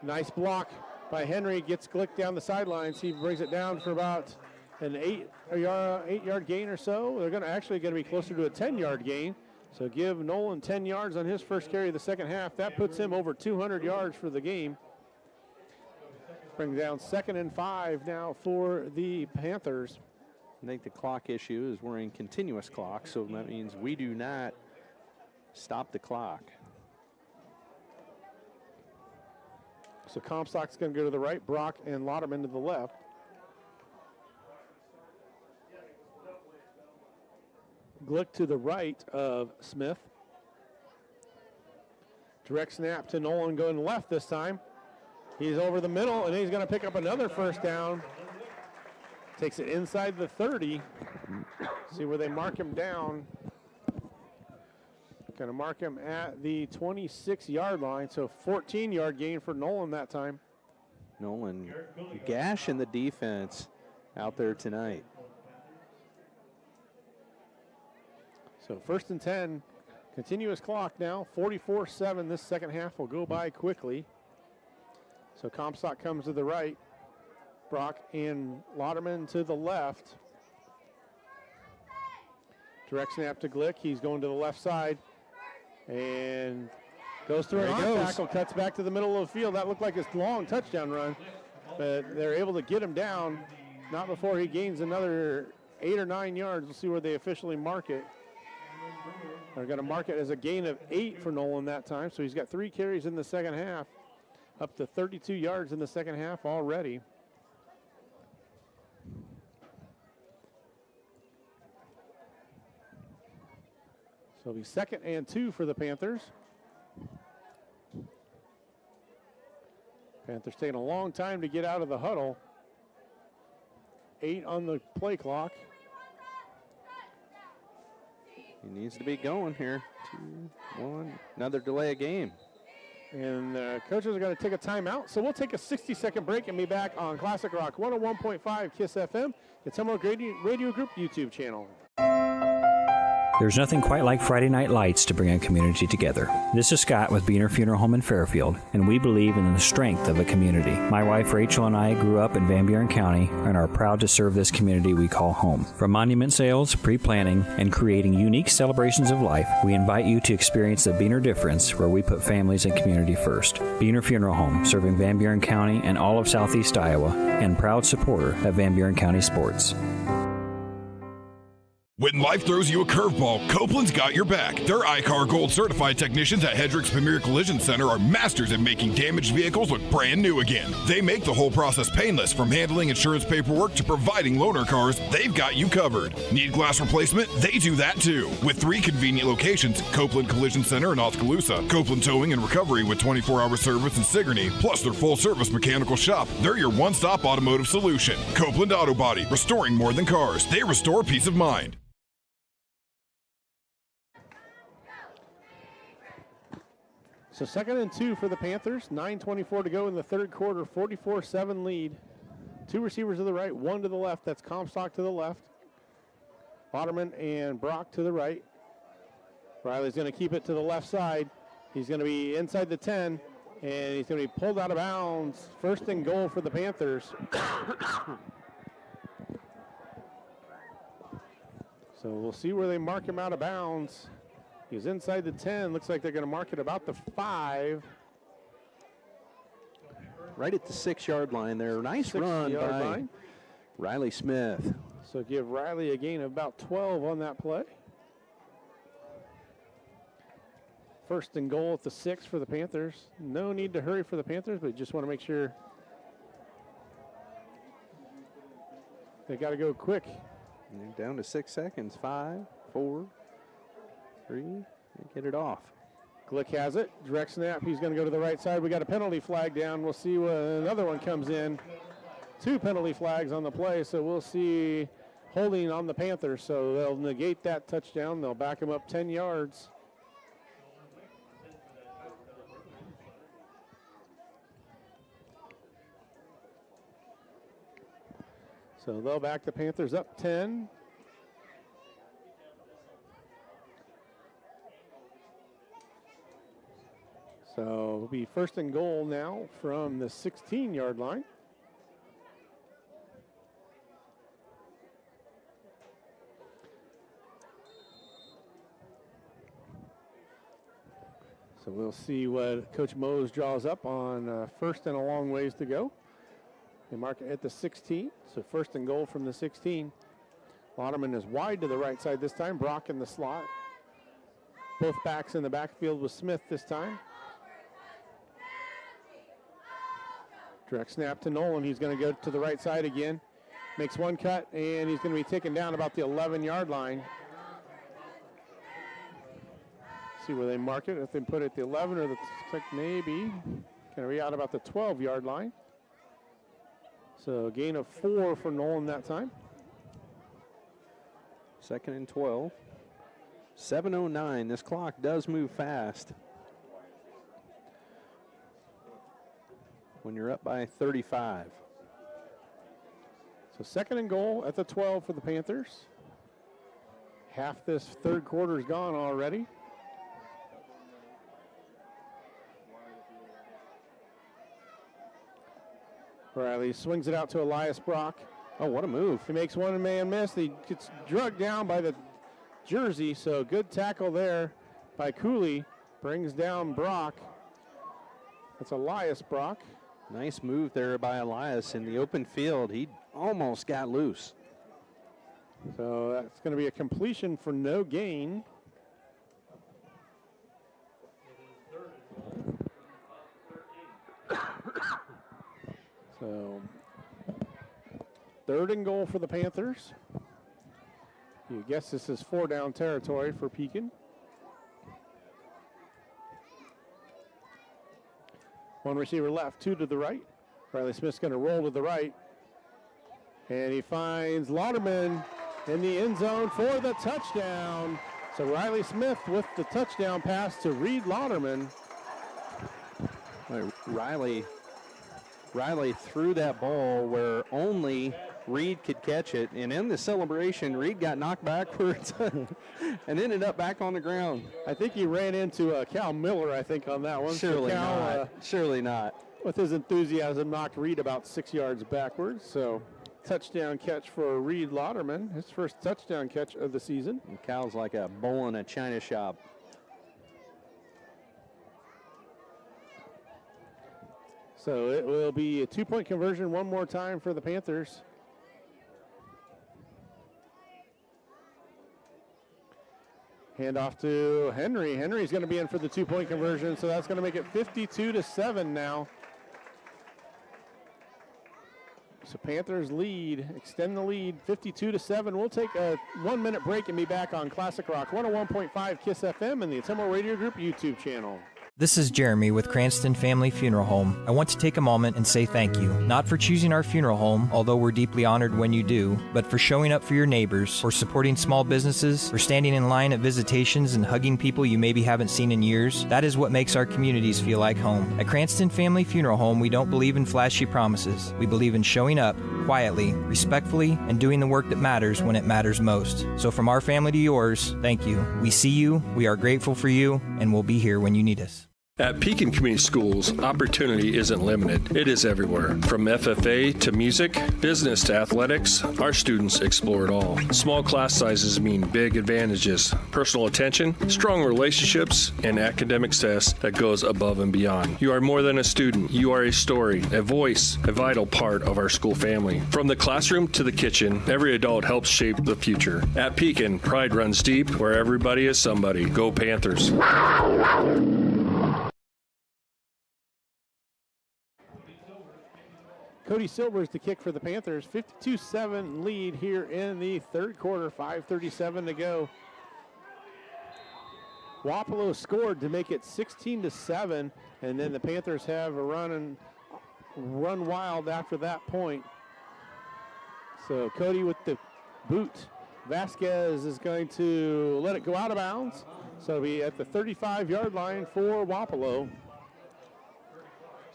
Nice block by Henry. Gets Glick down the sidelines. He brings it down for about an 8-yard gain or so. They're actually going to be closer to a 10-yard gain. So give Nolan 10 yards on his first carry of the second half. That puts him over 200 yards for the game. Brings down 2nd and 5 now for the Panthers. I think the clock issue is we're in continuous clock, so that means we do not stop the clock. So Comstock's going to go to the right, Brock and Lauderman to the left. Glick to the right of Smith. Direct snap to Nolan going left this time. He's over the middle, and he's going to pick up another first down. Takes it inside the 30. See where they mark him down. Going to mark him at the 26-yard line, so 14-yard gain for Nolan that time. Nolan gashing the defense out there tonight. So 1st and 10, continuous clock now, 44-7. This second half will go by quickly. So Comstock comes to the right. Brock and Lauderman to the left. Direct snap to Glick. He's going to the left side and goes through an arm tackle, cuts back to the middle of the field. That looked like his long touchdown run, but they're able to get him down, not before he gains another 8 or 9 yards. We'll see where they officially mark it. They're going to mark it as a gain of 8 for Nolan that time. So he's got 3 carries in the second half, up to 32 yards in the second half already. So it'll be 2nd and 2 for the Panthers. Panthers taking a long time to get out of the huddle. 8 on the play clock. He needs to be going here. 2, 1, another delay of game. And the coaches are going to take a timeout. So we'll take a 60-second break and be back on Classic Rock 101.5 KISS FM, the Tummo Radio Group YouTube channel. There's nothing quite like Friday night lights to bring a community together. This is Scott with Beaner Funeral Home in Fairfield, and we believe in the strength of a community. My wife Rachel and I grew up in Van Buren County and are proud to serve this community we call home. From monument sales, pre-planning, and creating unique celebrations of life, we invite you to experience the Beaner difference where we put families and community first. Beaner Funeral Home, serving Van Buren County and all of Southeast Iowa, and proud supporter of Van Buren County sports. When life throws you a curveball, Copeland's got your back. Their iCar Gold certified technicians at Hedrick's Premier Collision Center are masters at making damaged vehicles look brand new again. They make the whole process painless, from handling insurance paperwork to providing loaner cars. They've got you covered. Need glass replacement? They do that too. With 3 convenient locations, Copeland Collision Center in Oskaloosa, Copeland Towing and Recovery with 24-hour service in Sigourney, plus their full-service mechanical shop. They're your one-stop automotive solution. Copeland Auto Body, restoring more than cars. They restore peace of mind. So 2nd and 2 for the Panthers. 9:24 to go in the third quarter. 44-7 lead. 2 receivers to the right, 1 to the left. That's Comstock to the left. Otterman and Brock to the right. Riley's going to keep it to the left side. He's going to be inside the 10, and he's going to be pulled out of bounds. 1st and goal for the Panthers. So we'll see where they mark him out of bounds. He's inside the 10. Looks like they're going to mark it about the 5. Right at the 6-yard line there. Nice run by Riley Smith. So give Riley a gain of about 12 on that play. 1st and goal at the 6 for the Panthers. No need to hurry for the Panthers, but just want to make sure they got to go quick. And they're down to 6 seconds. 5, 4, 3, and get it off. Glick has it. Direct snap. He's going to go to the right side. We got a penalty flag down. We'll see when another one comes in. 2 penalty flags on the play, so we'll see holding on the Panthers. So they'll negate that touchdown. They'll back him up 10 yards. So they'll back the Panthers up 10. So it'll be 1st and goal now from the 16-yard line. So we'll see what Coach Mose draws up on 1st and a long ways to go. They mark it at the 16, so 1st and goal from the 16. Lauderman is wide to the right side this time. Brock in the slot. Both backs in the backfield with Smith this time. Direct snap to Nolan. He's going to go to the right side again. Makes 1 cut, and he's going to be taken down about the 11-yard line. See where they mark it. If they put it at the 11 or the maybe. Going to be out about the 12-yard line. So a gain of 4 for Nolan that time. 2nd and 12. 7:09. This clock does move fast. When you're up by 35. So 2nd and goal at the 12 for the Panthers. Half this third quarter is gone already. Riley swings it out to Elias Brock. Oh, what a move. He makes one man miss. He gets drugged down by the jersey, so good tackle there by Cooley. Brings down Brock. That's Elias Brock. Nice move there by Elias in the open field. He almost got loose. So that's going to be a completion for no gain. So 3rd and goal for the Panthers. You guess this is 4-down territory for Pekin. 1 receiver left, 2 to the right. Riley Smith's going to roll to the right. And he finds Lauderman in the end zone for the touchdown. So Riley Smith with the touchdown pass to Reed Lauderman. Riley threw that ball where only Reed could catch it. And in the celebration, Reed got knocked backwards and ended up back on the ground. I think he ran into Cal Miller, I think, on that one. Surely so Cal, not. Surely not. With his enthusiasm, knocked Reed about 6 yards backwards. So touchdown catch for Reed Lauderman, his first touchdown catch of the season. And Cal's like a bull in a china shop. So it will be a 2-point conversion one more time for the Panthers. Hand off to Henry. Henry's going to be in for the 2-point conversion, so that's going to make it 52-7 now. So Panthers lead, extend the lead, 52-7. We'll take a 1-minute break and be back on Classic Rock 101.5 KISS FM and the Atomo Radio Group YouTube channel. This is Jeremy with Cranston Family Funeral Home. I want to take a moment and say thank you, not for choosing our funeral home, although we're deeply honored when you do, but for showing up for your neighbors, for supporting small businesses, for standing in line at visitations and hugging people you maybe haven't seen in years. That is what makes our communities feel like home. At Cranston Family Funeral Home, we don't believe in flashy promises. We believe in showing up quietly, respectfully, and doing the work that matters when it matters most. So from our family to yours, thank you. We see you, we are grateful for you, and we'll be here when you need us. At Pekin Community Schools, opportunity isn't limited. It is everywhere. From FFA to music, business to athletics, our students explore it all. Small class sizes mean big advantages, personal attention, strong relationships, and academic success that goes above and beyond. You are more than a student. You are a story, a voice, a vital part of our school family. From the classroom to the kitchen, every adult helps shape the future. At Pekin, pride runs deep where everybody is somebody. Go Panthers. Cody Silvers to kick for the Panthers. 52-7 lead here in the third quarter. 5:37 to go. Wapello scored to make it 16-7, and then the Panthers have a run wild after that point. So Cody with the boot. Vasquez is going to let it go out of bounds. So it'll be at the 35-yard line for Wapello.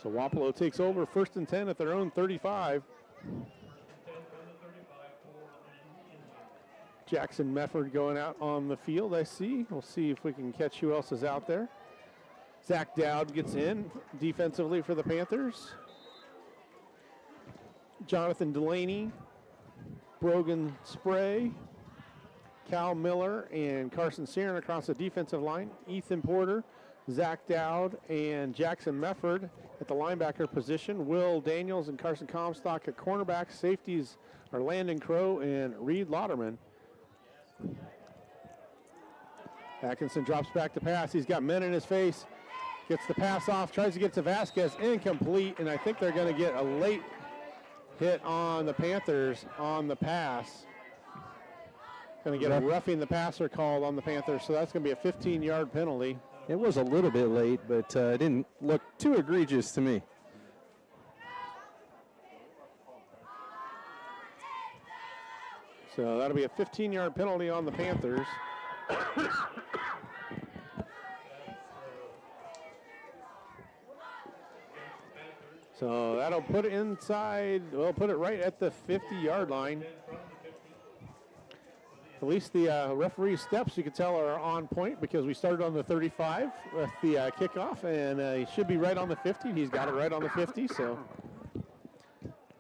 So Wapello takes over 1st and 10 at their own 35. Jackson Mefford going out on the field, I see. We'll see if we can catch who else is out there. Zach Dowd gets in defensively for the Panthers. Jonathan Delaney, Brogan Spray, Cal Miller, and Carson Searon across the defensive line. Ethan Porter, Zach Dowd, and Jackson Mefford at the linebacker position. Will Daniels and Carson Comstock at cornerback. Safeties are Landon Crow and Reed Lauderman. Atkinson drops back to pass. He's got men in his face. Gets the pass off, tries to get to Vasquez, incomplete, and I think they're going to get a late hit on the Panthers on the pass. Going to get a roughing the passer called on the Panthers, so that's going to be a 15-yard penalty. It was a little bit late, but it didn't look too egregious to me. So that'll be a 15-yard penalty on the Panthers. So that'll put it inside, we'll put it right at the 50-yard line. At least the referee's steps, you can tell, are on point because we started on the 35 with the kickoff, and he should be right on the 50. He's got it right on the 50, so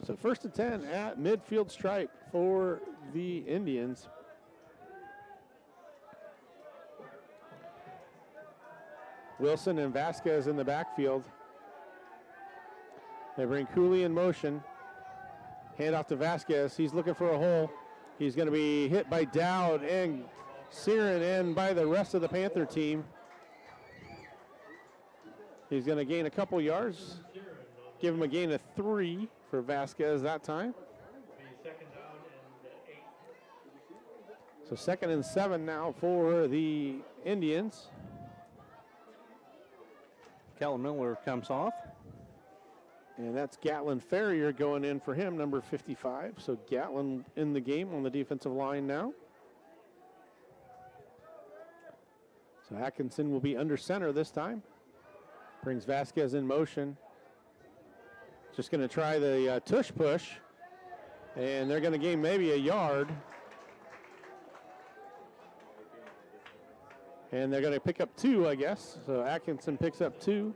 1st and 10 at midfield stripe for the Indians. Wilson and Vasquez in the backfield. They bring Cooley in motion. Hand off to Vasquez. He's looking for a hole. He's going to be hit by Dowd and Searon and by the rest of the Panther team. He's going to gain a couple yards. Give him a gain of 3 for Vasquez that time. So 2nd and 7 now for the Indians. Callum Miller comes off. And that's Gatlin Ferrier going in for him, number 55. So Gatlin in the game on the defensive line now. So Atkinson will be under center this time. Brings Vasquez in motion. Just going to try the tush push. And they're going to gain maybe a yard. And they're going to pick up 2, I guess. So Atkinson picks up 2.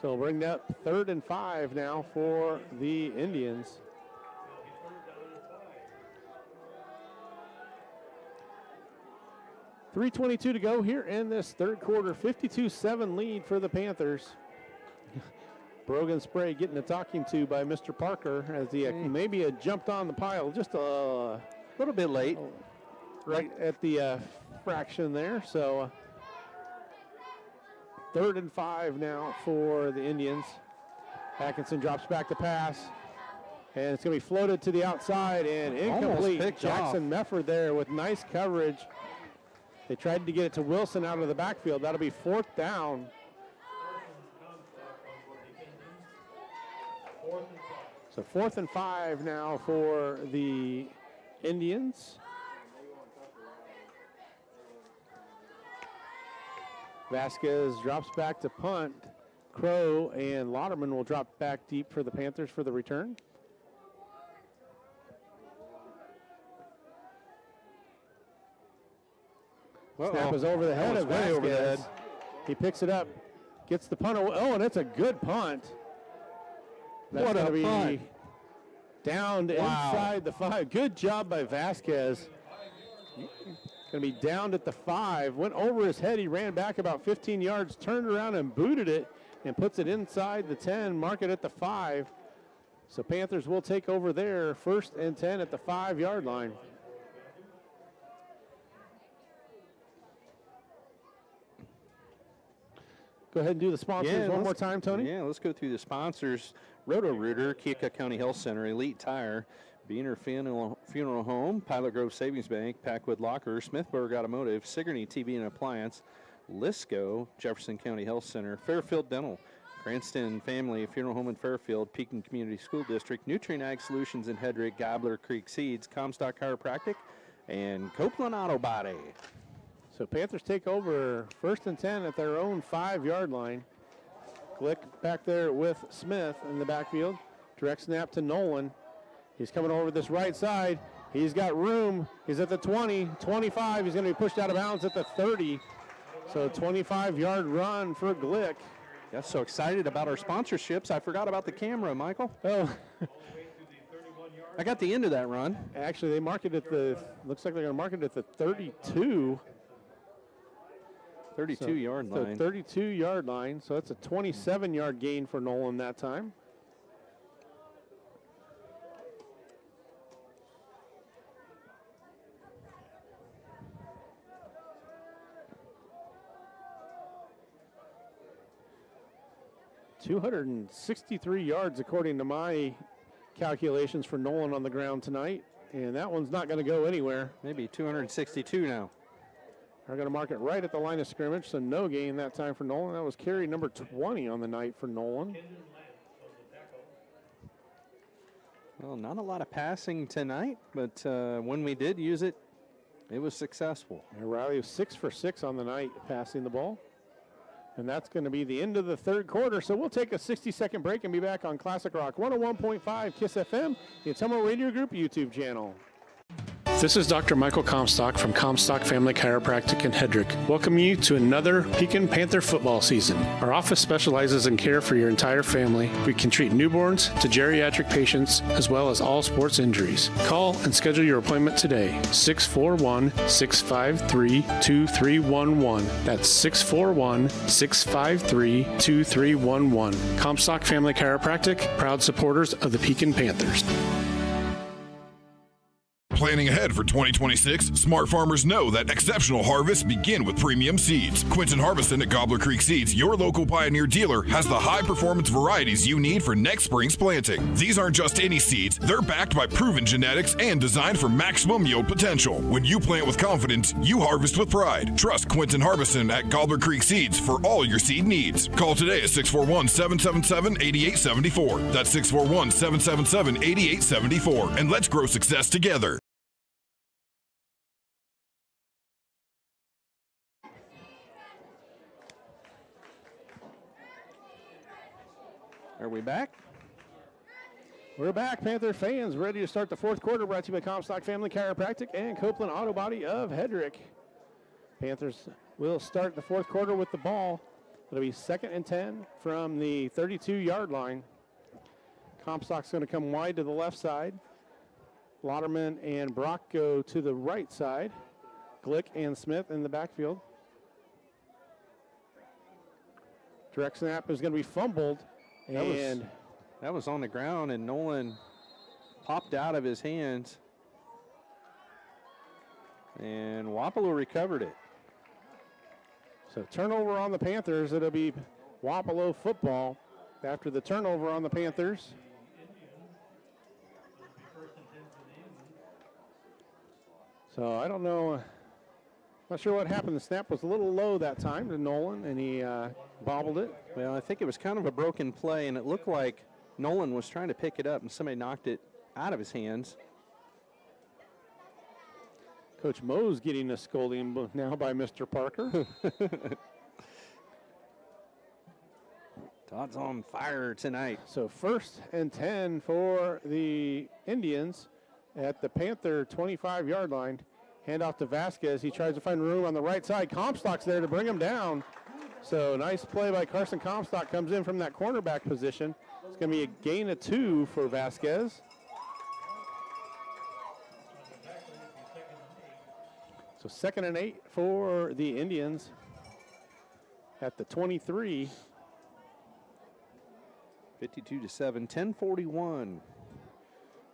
So we'll bring that 3rd and 5 now for the Indians. .322 to go here in this third quarter. 52-7 lead for the Panthers. Brogan Spray getting a talking to by Mr. Parker as he maybe had jumped on the pile just a little bit late. Right at the fraction there. So 3rd and 5 now for the Indians. Atkinson drops back to pass. And it's going to be floated to the outside and incomplete. Jackson Mefford there with nice coverage. They tried to get it to Wilson out of the backfield. That'll be 4th down. So 4th and 5 now for the Indians. Vasquez drops back to punt. Crow and Lauderman will drop back deep for the Panthers for the return. Snap is over the head of Vasquez. Over the head. He picks it up, gets the punt away. Oh, and it's a good punt. That's going to be punt. Downed inside the 5. Good job by Vasquez. Going to be downed at the 5. Went over his head. He ran back about 15 yards, turned around and booted it, and puts it inside the 10, mark it at the 5. So Panthers will take over there, 1st and 10 at the 5-yard line. Go ahead and do the sponsors one more time, Tony. Yeah, let's go through the sponsors. Roto-Rooter, Keokuk County Health Center, Elite Tire, Beaner Funeral Home, Pilot Grove Savings Bank, Packwood Locker, Smithburg Automotive, Sigourney TV and Appliance, Lisco, Jefferson County Health Center, Fairfield Dental, Cranston Family Funeral Home in Fairfield, Pekin Community School District, Nutrient Ag Solutions in Hedrick, Gobbler Creek Seeds, Comstock Chiropractic, and Copeland Auto Body. So Panthers take over 1st and 10 at their own 5-yard line. Glick back there with Smith in the backfield. Direct snap to Nolan. He's coming over this right side. He's got room. He's at the 20, 25. He's going to be pushed out of bounds at the 30. So 25-yard run for Glick. Got so excited about our sponsorships, I forgot about the camera, Michael. Oh. I got the end of that run. Actually, they marked it at the, looks like they're going to mark it at the 32. 32-yard line. So 32-yard line. So that's a 27-yard gain for Nolan that time. .263 yards according to my calculations for Nolan on the ground tonight. And that one's not going to go anywhere. Maybe 262 now. They're going to mark it right at the line of scrimmage, so no gain that time for Nolan. That was carry number 20 on the night for Nolan. Well, not a lot of passing tonight, but when we did use it, it was successful. And Riley was 6 for 6 on the night passing the ball. And that's going to be the end of the third quarter. So we'll take a 60-second break and be back on Classic Rock 101.5 KISS FM, the Atomo Radio Group YouTube channel. This is Dr. Michael Comstock from Comstock Family Chiropractic in Hedrick. Welcome you to another Pekin Panther football season. Our office specializes in care for your entire family. We can treat newborns to geriatric patients as well as all sports injuries. Call and schedule your appointment today. 641-653-2311. That's 641-653-2311. Comstock Family Chiropractic, proud supporters of the Pekin Panthers. Planning ahead for 2026, smart farmers know that exceptional harvests begin with premium seeds. Quinton Harbison at Gobbler Creek Seeds, your local Pioneer dealer, has the high-performance varieties you need for next spring's planting. These aren't just any seeds. They're backed by proven genetics and designed for maximum yield potential. When you plant with confidence, you harvest with pride. Trust Quinton Harbison at Gobbler Creek Seeds for all your seed needs. Call today at 641-777-8874. That's 641-777-8874. And let's grow success together. Are we back? We're back, Panther fans, ready to start the fourth quarter, brought to you by Comstock Family Chiropractic and Copeland Auto Body of Hedrick. Panthers will start the fourth quarter with the ball. It'll be 2nd and 10 from the 32-yard line. Comstock's going to come wide to the left side. Lauderman and Brock go to the right side. Glick and Smith in the backfield. Direct snap is going to be fumbled. That was on the ground, and Nolan popped out of his hands. And Wapello recovered it. So turnover on the Panthers. It'll be Wapello football after the turnover on the Panthers. So I don't know. Not sure what happened. The snap was a little low that time to Nolan, and he bobbled it. Well, I think it was kind of a broken play, and it looked like Nolan was trying to pick it up, and somebody knocked it out of his hands. Coach Moe's getting a scolding now by Mr. Parker. Todd's on fire tonight. So 1st and 10 for the Indians at the Panther 25-yard line. Hand off to Vasquez. He tries to find room on the right side. Comstock's there to bring him down. So nice play by Carson Comstock. Comes in from that cornerback position. It's going to be a gain of 2 for Vasquez. So 2nd and 8 for the Indians at the 23. 52-7, 10:41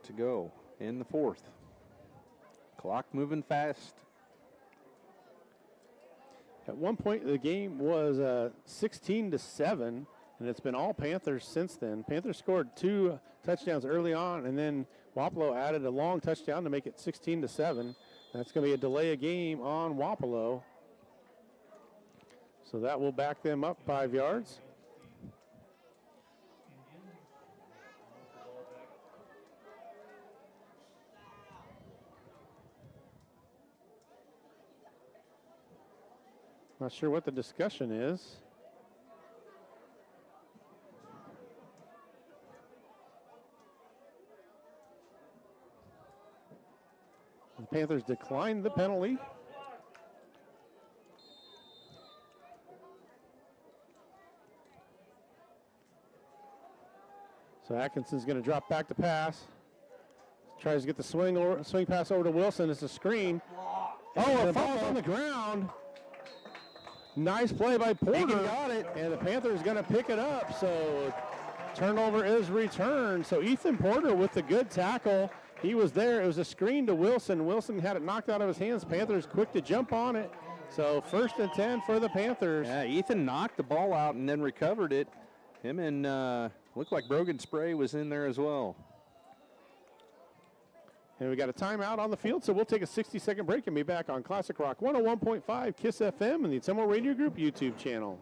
to go in the fourth. Clock moving fast. At one point, the game was 16-7, and it's been all Panthers since then. Panthers scored 2 touchdowns early on, and then Wapello added a long touchdown to make it 16-7. That's going to be a delay of game on Wapello. So that will back them up 5 yards. Not sure what the discussion is. The Panthers declined the penalty. So Atkinson's going to drop back to pass. Tries to get the swing pass over to Wilson. It's a screen. Oh, a fumble on the ground. Nice play by Porter. Got it. And the Panthers going to pick it up. So turnover is returned. So Ethan Porter with the good tackle. He was there. It was a screen to Wilson. Wilson had it knocked out of his hands. Panthers quick to jump on it. So 1st and 10 for the Panthers. Yeah, Ethan knocked the ball out and then recovered it. Him and looked like Brogan Spray was in there as well. And we got a timeout on the field, so we'll take a 60-second break and be back on Classic Rock 101.5 KISS FM and the Tummo Radio Group YouTube channel.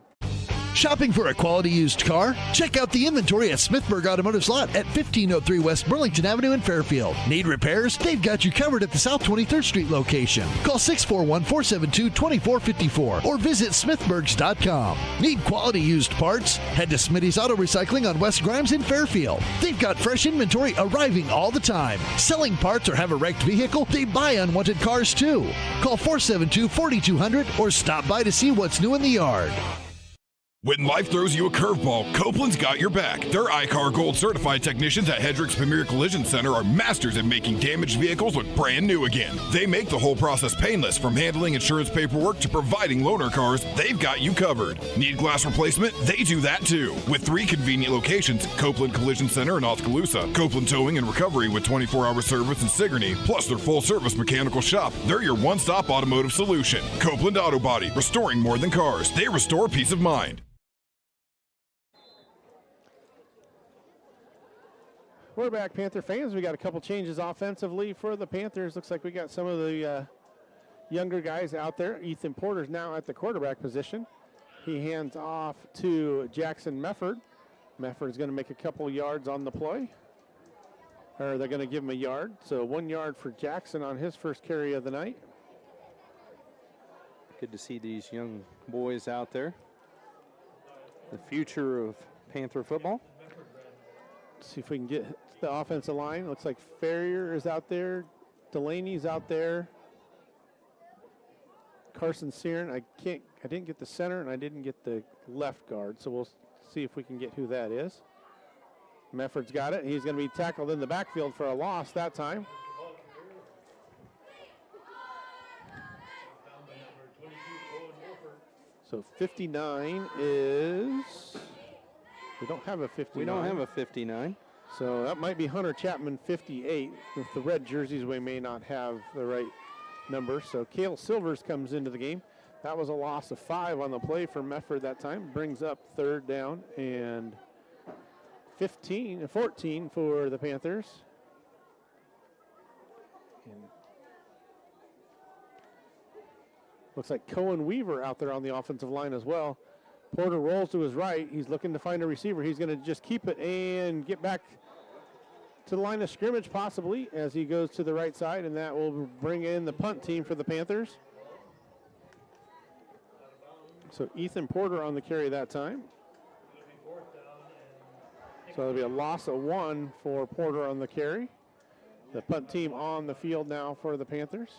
Shopping for a quality used car? Check out the inventory at Smithburg Automotive's lot at 1503 West Burlington Avenue in Fairfield. Need repairs? They've got you covered at the South 23rd Street location. Call 641-472-2454 or visit smithburgs.com. Need quality used parts? Head to Smitty's Auto Recycling on West Grimes in Fairfield. They've got fresh inventory arriving all the time. Selling parts or have a wrecked vehicle? They buy unwanted cars too. Call 472-4200 or stop by to see what's new in the yard. When life throws you a curveball, Copeland's got your back. Their iCar Gold certified technicians at Hedrick's Premier Collision Center are masters at making damaged vehicles look brand new again. They make the whole process painless, from handling insurance paperwork to providing loaner cars. They've got you covered. Need glass replacement? They do that too. With 3 convenient locations, Copeland Collision Center in Oskaloosa, Copeland Towing and Recovery with 24-hour service in Sigourney, plus their full-service mechanical shop. They're your one-stop automotive solution. Copeland Auto Body, restoring more than cars. They restore peace of mind. We're back, Panther fans. We got a couple changes offensively for the Panthers. Looks like we got some of the younger guys out there. Ethan Porter's now at the quarterback position. He hands off to Jackson Mefford. Mefford is going to make a couple yards on the play. Or they're going to give him a yard. So 1 yard for Jackson on his first carry of the night. Good to see these young boys out there. The future of Panther football. See if we can get the offensive line. Looks like Ferrier is out there. Delaney's out there. Carson Searon. I didn't get the center and I didn't get the left guard. So we'll see if we can get who that is. Mefford's got it. He's going to be tackled in the backfield for a loss that time. So 59 is, we don't have a 59. We don't have a 59. So that might be Hunter Chapman, 58. With the red jerseys, we may not have the right number. So Cale Silvers comes into the game. That was a loss of 5 on the play for Mefford that time. Brings up 3rd down and 14 for the Panthers. And looks like Cohen Weaver out there on the offensive line as well. Porter rolls to his right. He's looking to find a receiver. He's going to just keep it and get back to the line of scrimmage possibly as he goes to the right side, and that will bring in the punt team for the Panthers. So Ethan Porter on the carry that time. So it'll be a loss of 1 for Porter on the carry. The punt team on the field now for the Panthers.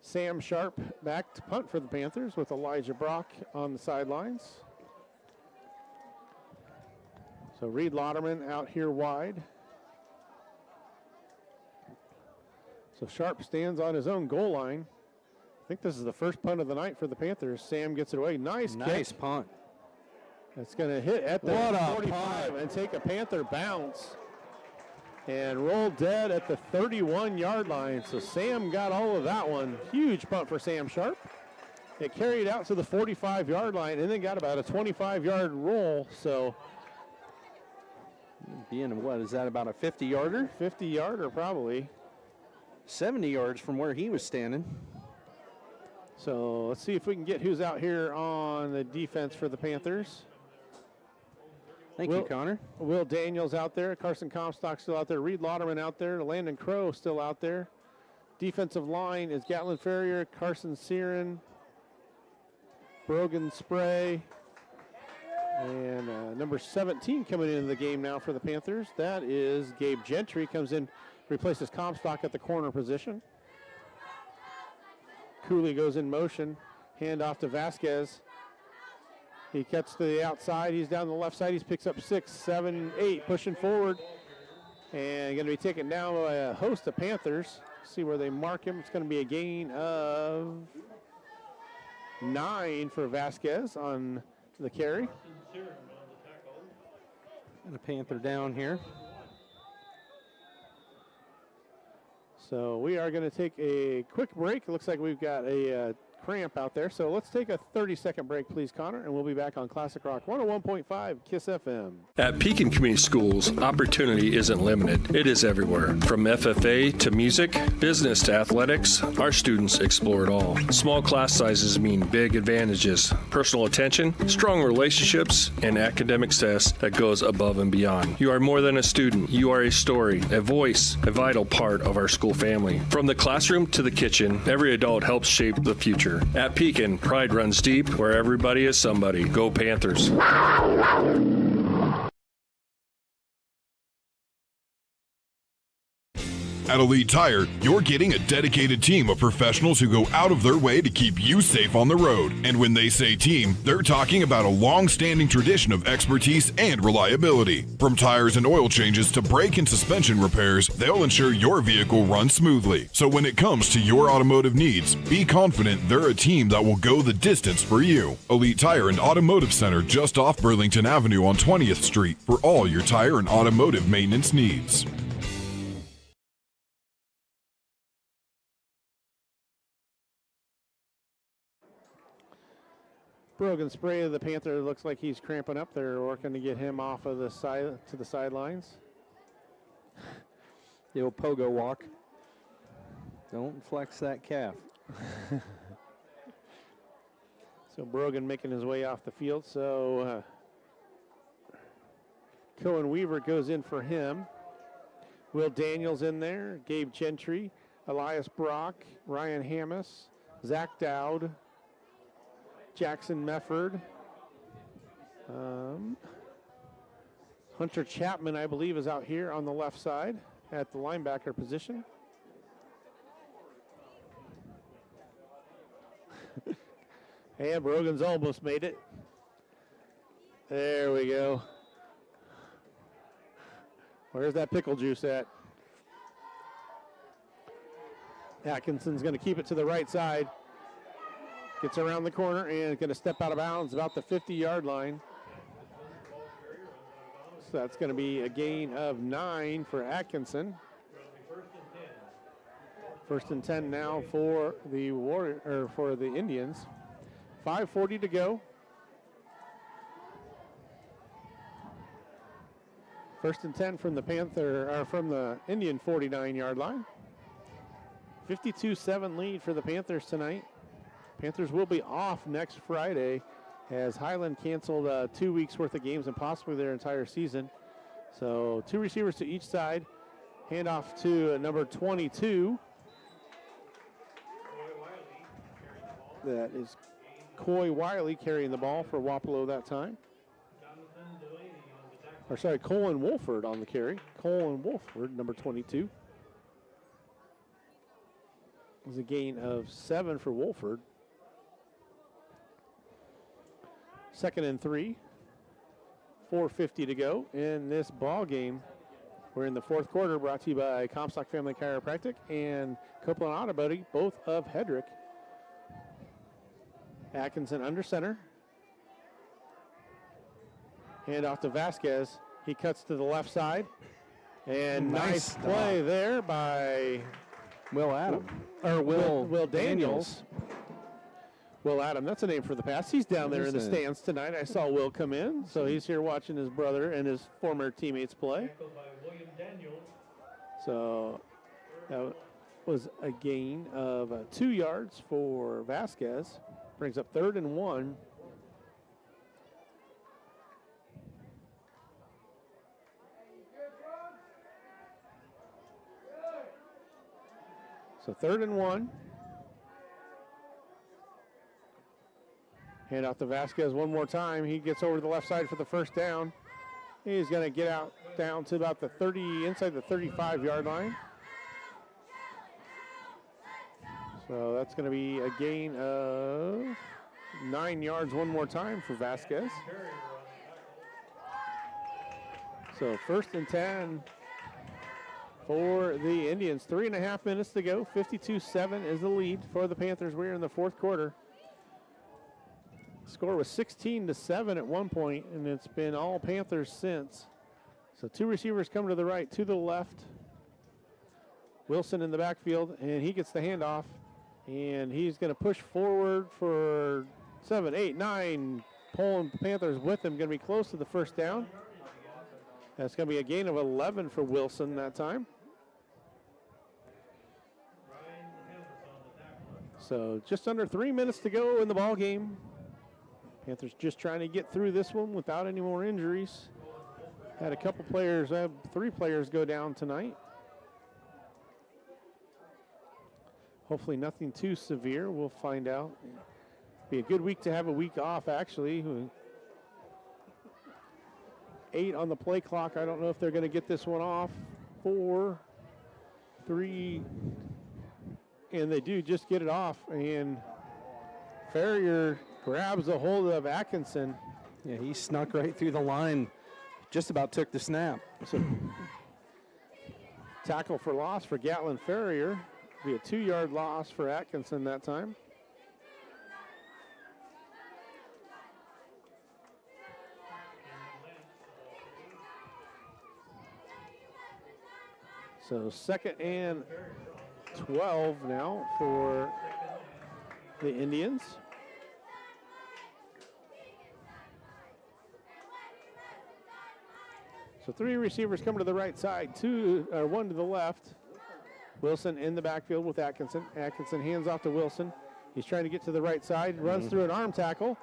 Sam Sharp back to punt for the Panthers with Elijah Brock on the sidelines. So Reed Lauderman out here wide. So Sharp stands on his own goal line. I think this is the first punt of the night for the Panthers. Sam gets it away. Nice punt. It's going to hit at the 45 and take a Panther bounce and roll dead at the 31-yard line. So Sam got all of that one. Huge punt for Sam Sharp. It carried out to the 45-yard line and then got about a 25-yard roll. So being, what is that, about a 50-yarder? 50-yarder probably. 70 yards from where he was standing. So let's see if we can get who's out here on the defense for the Panthers. Thank you, Connor. Will Daniels out there. Carson Comstock still out there. Reed Lauderman out there. Landon Crow still out there. Defensive line is Gatlin Ferrier, Carson Searon, Brogan Spray, and number 17 coming into the game now for the Panthers. That is Gabe Gentry. Comes in, replaces Comstock at the corner position. Cooley goes in motion. Hand off to Vasquez. He cuts to the outside. He's down the left side. He picks up 6, 7, 8, pushing forward. And going to be taken down by a host of Panthers. See where they mark him. It's going to be a gain of 9 for Vasquez on the carry. And a Panther down here. So we are going to take a quick break. It looks like we've got a cramp out there. So let's take a 30-second break, please, Connor, and we'll be back on Classic Rock 101.5 KISS FM. At Pekin Community Schools, opportunity isn't limited. It is everywhere. From FFA to music, business to athletics, our students explore it all. Small class sizes mean big advantages, personal attention, strong relationships, and academic success that goes above and beyond. You are more than a student. You are a story, a voice, a vital part of our school family. From the classroom to the kitchen, every adult helps shape the future. At Pekin, pride runs deep where everybody is somebody. Go Panthers. At Elite Tire, you're getting a dedicated team of professionals who go out of their way to keep you safe on the road. And when they say team, they're talking about a long-standing tradition of expertise and reliability. From tires and oil changes to brake and suspension repairs, they'll ensure your vehicle runs smoothly. So when it comes to your automotive needs, be confident they're a team that will go the distance for you. Elite Tire and Automotive Center just off Burlington Avenue on 20th Street for all your tire and automotive maintenance needs. Brogan Spray of the Panther looks like he's cramping up. They're working to get him off of the side to the sidelines. The old pogo walk. Don't flex that calf. So Brogan making his way off the field. So Cohen Weaver goes in for him. Will Daniels in there. Gabe Gentry, Elias Brock, Ryan Hammis, Zach Dowd, Jackson Mefford, Hunter Chapman, I believe, is out here on the left side at the linebacker position. And Brogan's almost made it. There we go. Where's that pickle juice at? Atkinson's going to keep it to the right side. Gets around the corner and going to step out of bounds about the 50-yard line. So that's going to be a gain of 9 for Atkinson. First and 10 now for the Indians. 5:40 to go. First and 10 from the Indian 49-yard line. 52-7 lead for the Panthers tonight. Panthers will be off next Friday as Highland canceled 2 weeks worth of games and possibly their entire season. So 2 receivers to each side. Handoff to number 22. That is Coy Wiley carrying the ball for Wapello that time. Colin Wolford on the carry. Colin Wolford, number 22. There's a gain of 7 for Wolford. Second and 3. 4:50 to go in this ball game. We're in the fourth quarter, brought to you by Comstock Family Chiropractic and Copeland Auto Body, both of Hedrick. Atkinson under center. Hand off to Vasquez. He cuts to the left side. And nice play there by Will Adam. Will Daniels. Will Adam, that's a name for the past. He's down there in the stands tonight. I saw Will come in, so he's here watching his brother and his former teammates play. So that was a gain of 2 yards for Vasquez. Brings up 3rd and 1. So 3rd and 1. Hand off to Vasquez one more time. He gets over to the left side for the first down. He's going to get out down to about the 30, inside the 35-yard line. So that's going to be a gain of 9 yards one more time for Vasquez. So 1st and 10 for the Indians. 3.5 minutes to go. 52-7 is the lead for the Panthers. We're in the fourth quarter. Score was 16-7 at one point, and it's been all Panthers since. So 2 receivers come to the right, 2 to the left. Wilson in the backfield, and he gets the handoff. And he's going to push forward for 7, 8, 9. Pulling Panthers with him, going to be close to the first down. That's going to be a gain of 11 for Wilson that time. So just under 3 minutes to go in the ball game. Panthers just trying to get through this one without any more injuries. Had a couple players, 3 players go down tonight. Hopefully nothing too severe. We'll find out. Be a good week to have a week off, actually. 8 on the play clock. I don't know if they're going to get this one off. 4, 3, and they do just get it off. And Ferrier grabs a hold of Atkinson. Yeah, he snuck right through the line. Just about took the snap. So, tackle for loss for Gatlin Ferrier. Be a 2-yard loss for Atkinson that time. So 2nd and 12 now for the Indians. So 3 receivers come to the right side, 1 to the left. Wilson in the backfield with Atkinson. Atkinson hands off to Wilson. He's trying to get to the right side, runs through an arm tackle,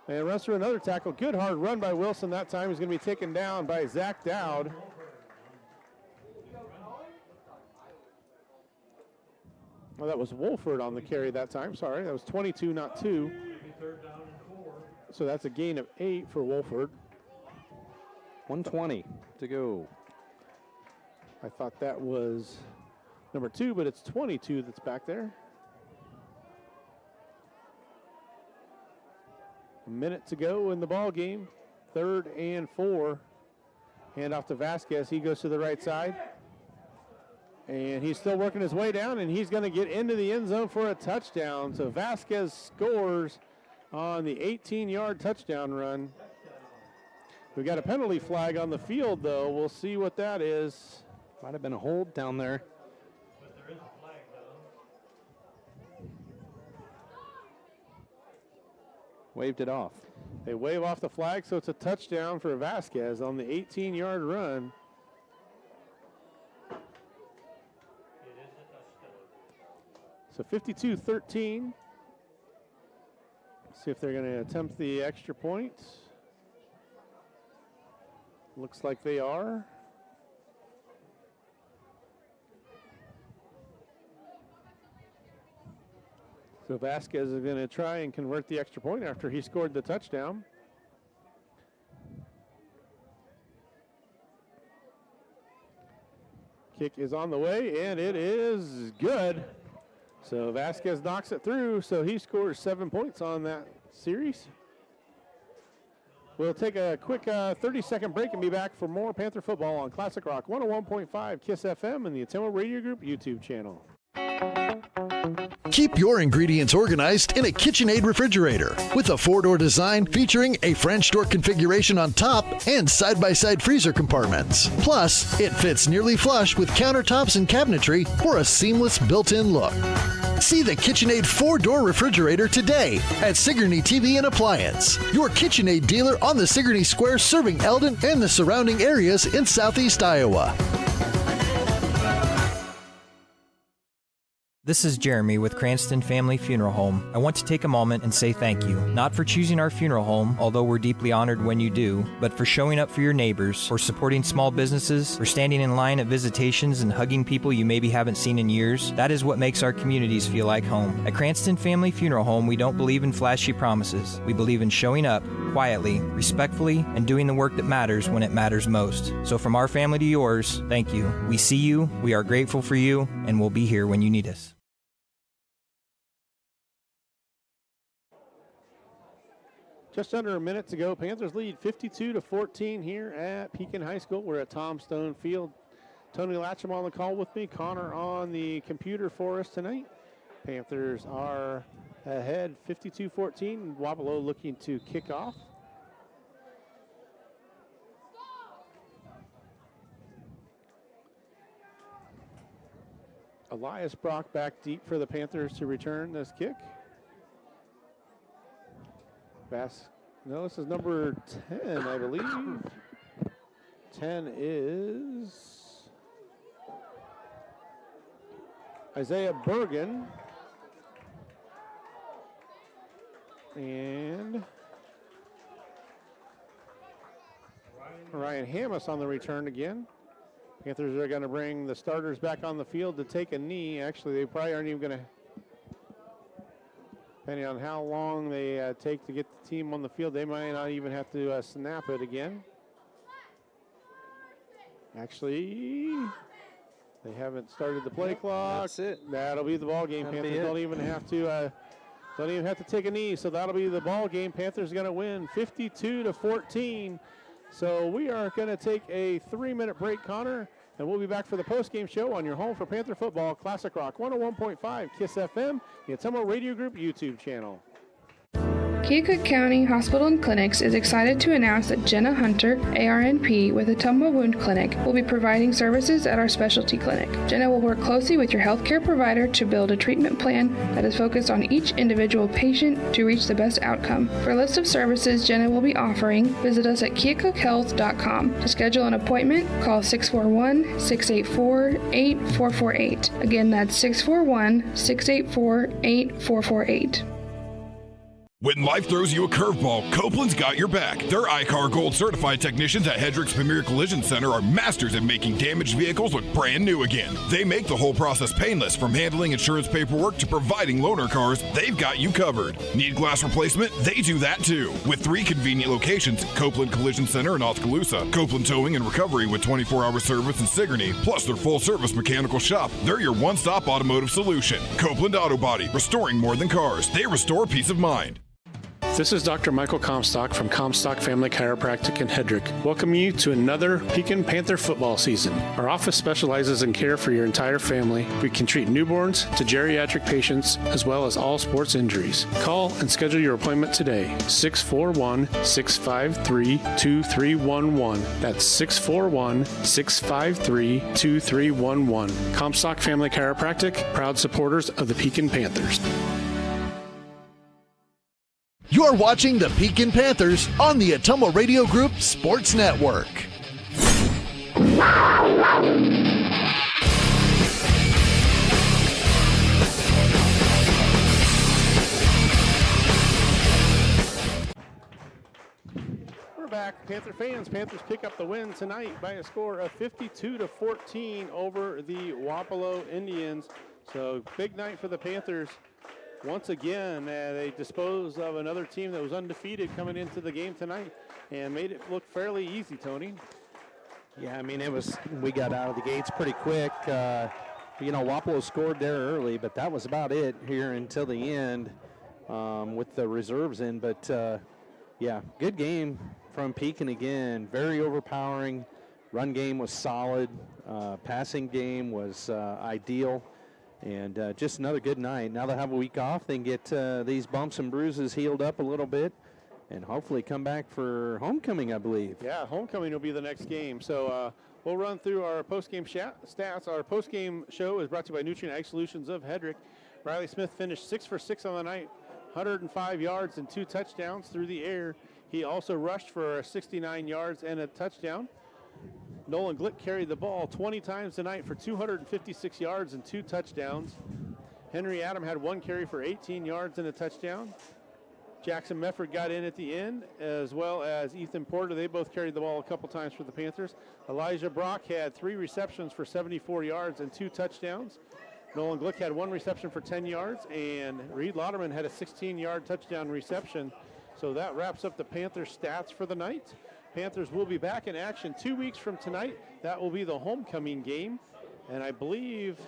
and runs through another tackle. Good hard run by Wilson that time. He's going to be taken down by Zach Dowd. Oh, that was Wolford on the carry that time. Sorry, that was 22, not 2. So that's a gain of 8 for Wolford. 1:20 to go. I thought that was number 2, but it's 22 that's back there. A minute to go in the ball game. 3rd and 4. Hand off to Vasquez. He goes to the right side. And he's still working his way down, and he's going to get into the end zone for a touchdown. So Vasquez scores on the 18-yard touchdown run. We got a penalty flag on the field, though. We'll see what that is. Might have been a hold down there. But there is a flag down. Waved it off. They wave off the flag, so it's a touchdown for Vasquez on the 18-yard run. It is a touchdown. So 52-13. See if they're going to attempt the extra point. Looks like they are. So Vasquez is going to try and convert the extra point after he scored the touchdown. Kick is on the way, and it is good. So Vasquez knocks it through, so he scores 7 points on that series. We'll take a quick 30-second break and be back for more Panther football on Classic Rock 101.5 KISS FM and the Ottumwa Radio Group YouTube channel. Keep your ingredients organized in a KitchenAid refrigerator with a 4-door design featuring a French door configuration on top and side-by-side freezer compartments. Plus, it fits nearly flush with countertops and cabinetry for a seamless built-in look. See the KitchenAid 4-door refrigerator today at Sigourney TV and Appliance, your KitchenAid dealer on the Sigourney Square, serving Eldon and the surrounding areas in southeast Iowa. This is Jeremy with Cranston Family Funeral Home. I want to take a moment and say thank you, not for choosing our funeral home, although we're deeply honored when you do, but for showing up for your neighbors, for supporting small businesses, for standing in line at visitations and hugging people you maybe haven't seen in years. That is what makes our communities feel like home. At Cranston Family Funeral Home, we don't believe in flashy promises. We believe in showing up quietly, respectfully, and doing the work that matters when it matters most. So from our family to yours, thank you. We see you, we are grateful for you, and we'll be here when you need us. Just under a minute to go. Panthers lead 52-14 here at Pekin High School. We're at Tom Stone Field. Tony Latcham on the call with me. Connor on the computer for us tonight. Panthers are ahead 52-14. Wapello looking to kick off. Elias Brock back deep for the Panthers to return this kick. No, this is number 10, I believe. 10 is Isaiah Bergen. And Ryan Hammis on the return again. Panthers are going to bring the starters back on the field to take a knee. Actually, they probably aren't even going to, depending on how long they take to get the team on the field, they might not even have to snap it again. Actually, they haven't started the play clock. That's it. That'll be the ball game. That'll Panthers don't even have to take a knee, so that'll be the ball game. Panthers going to win 52-14. So we are going to take a 3-minute break, Connor, and we'll be back for the post-game show on your home for Panther football, Classic Rock 101.5 KISS FM, the Ottumwa Radio Group YouTube channel. Keokuk County Hospital and Clinics is excited to announce that Jenna Hunter, ARNP with Ottumwa Wound Clinic, will be providing services at our specialty clinic. Jenna will work closely with your healthcare provider to build a treatment plan that is focused on each individual patient to reach the best outcome. For a list of services Jenna will be offering, visit us at keokukhhealth.com. To schedule an appointment, call 641-684-8448. Again, that's 641-684-8448. When life throws you a curveball, Copeland's got your back. Their iCar Gold certified technicians at Hedrick's Premier Collision Center are masters at making damaged vehicles look brand new again. They make the whole process painless, from handling insurance paperwork to providing loaner cars. They've got you covered. Need glass replacement? They do that too. With 3 convenient locations: Copeland Collision Center in Oskaloosa, Copeland Towing and Recovery with 24-hour service in Sigourney, plus their full-service mechanical shop. They're your one-stop automotive solution. Copeland Auto Body, restoring more than cars. They restore peace of mind. This is Dr. Michael Comstock from Comstock Family Chiropractic in Hedrick. Welcome you to another Pekin Panther football season. Our office specializes in care for your entire family. We can treat newborns to geriatric patients as well as all sports injuries. Call and schedule your appointment today. 641-653-2311. That's 641-653-2311. Comstock Family Chiropractic, proud supporters of the Pekin Panthers. You're watching the Pekin Panthers on the Atomo Radio Group Sports Network. We're back, Panther fans. Panthers pick up the win tonight by a score of 52-14 over the Wapello Indians. So big night for the Panthers. Once again, they disposed of another team that was undefeated coming into the game tonight and made it look fairly easy, Tony. Yeah, I mean, we got out of the gates pretty quick. Wapello scored there early, but that was about it here until the end with the reserves in. But, good game from Pekin again. Very overpowering. Run game was solid. Passing game was ideal. And just another good night. Now they'll have a week off. They can get these bumps and bruises healed up a little bit and hopefully come back for homecoming, I believe. Yeah, homecoming will be the next game. So we'll run through our post-game stats. Our post-game show is brought to you by Nutrient Ag Solutions of Hedrick. Riley Smith finished 6 for 6 on the night, 105 yards and 2 touchdowns through the air. He also rushed for 69 yards and a touchdown. Nolan Glick carried the ball 20 times tonight for 256 yards and 2 touchdowns. Henry Adam had 1 carry for 18 yards and a touchdown. Jackson Mefford got in at the end, as well as Ethan Porter. They both carried the ball a couple times for the Panthers. Elijah Brock had 3 receptions for 74 yards and 2 touchdowns. Nolan Glick had 1 reception for 10 yards, and Reed Lauderman had a 16-yard touchdown reception. So that wraps up the Panthers stats for the night. Panthers will be back in action 2 weeks from tonight. That will be the homecoming game. And I believe,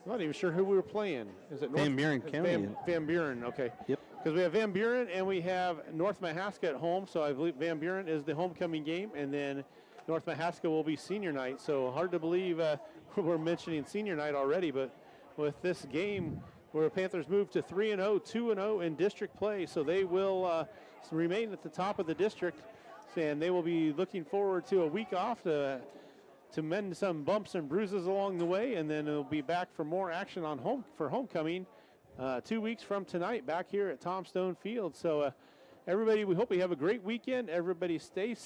I'm not even sure who we were playing. Is it Van Buren County? Van Buren, okay. Yep. Because we have Van Buren and we have North Mahaska at home. So I believe Van Buren is the homecoming game. And then North Mahaska will be senior night. So hard to believe we're mentioning senior night already. But with this game, where the Panthers move to 3-0, 2-0 in district play. So they will remain at the top of the district. And they will be looking forward to a week off to mend some bumps and bruises along the way, and then they'll be back for more action on homecoming 2 weeks from tonight back here at Tom Stone Field. So everybody, we hope you have a great weekend. Everybody stay safe.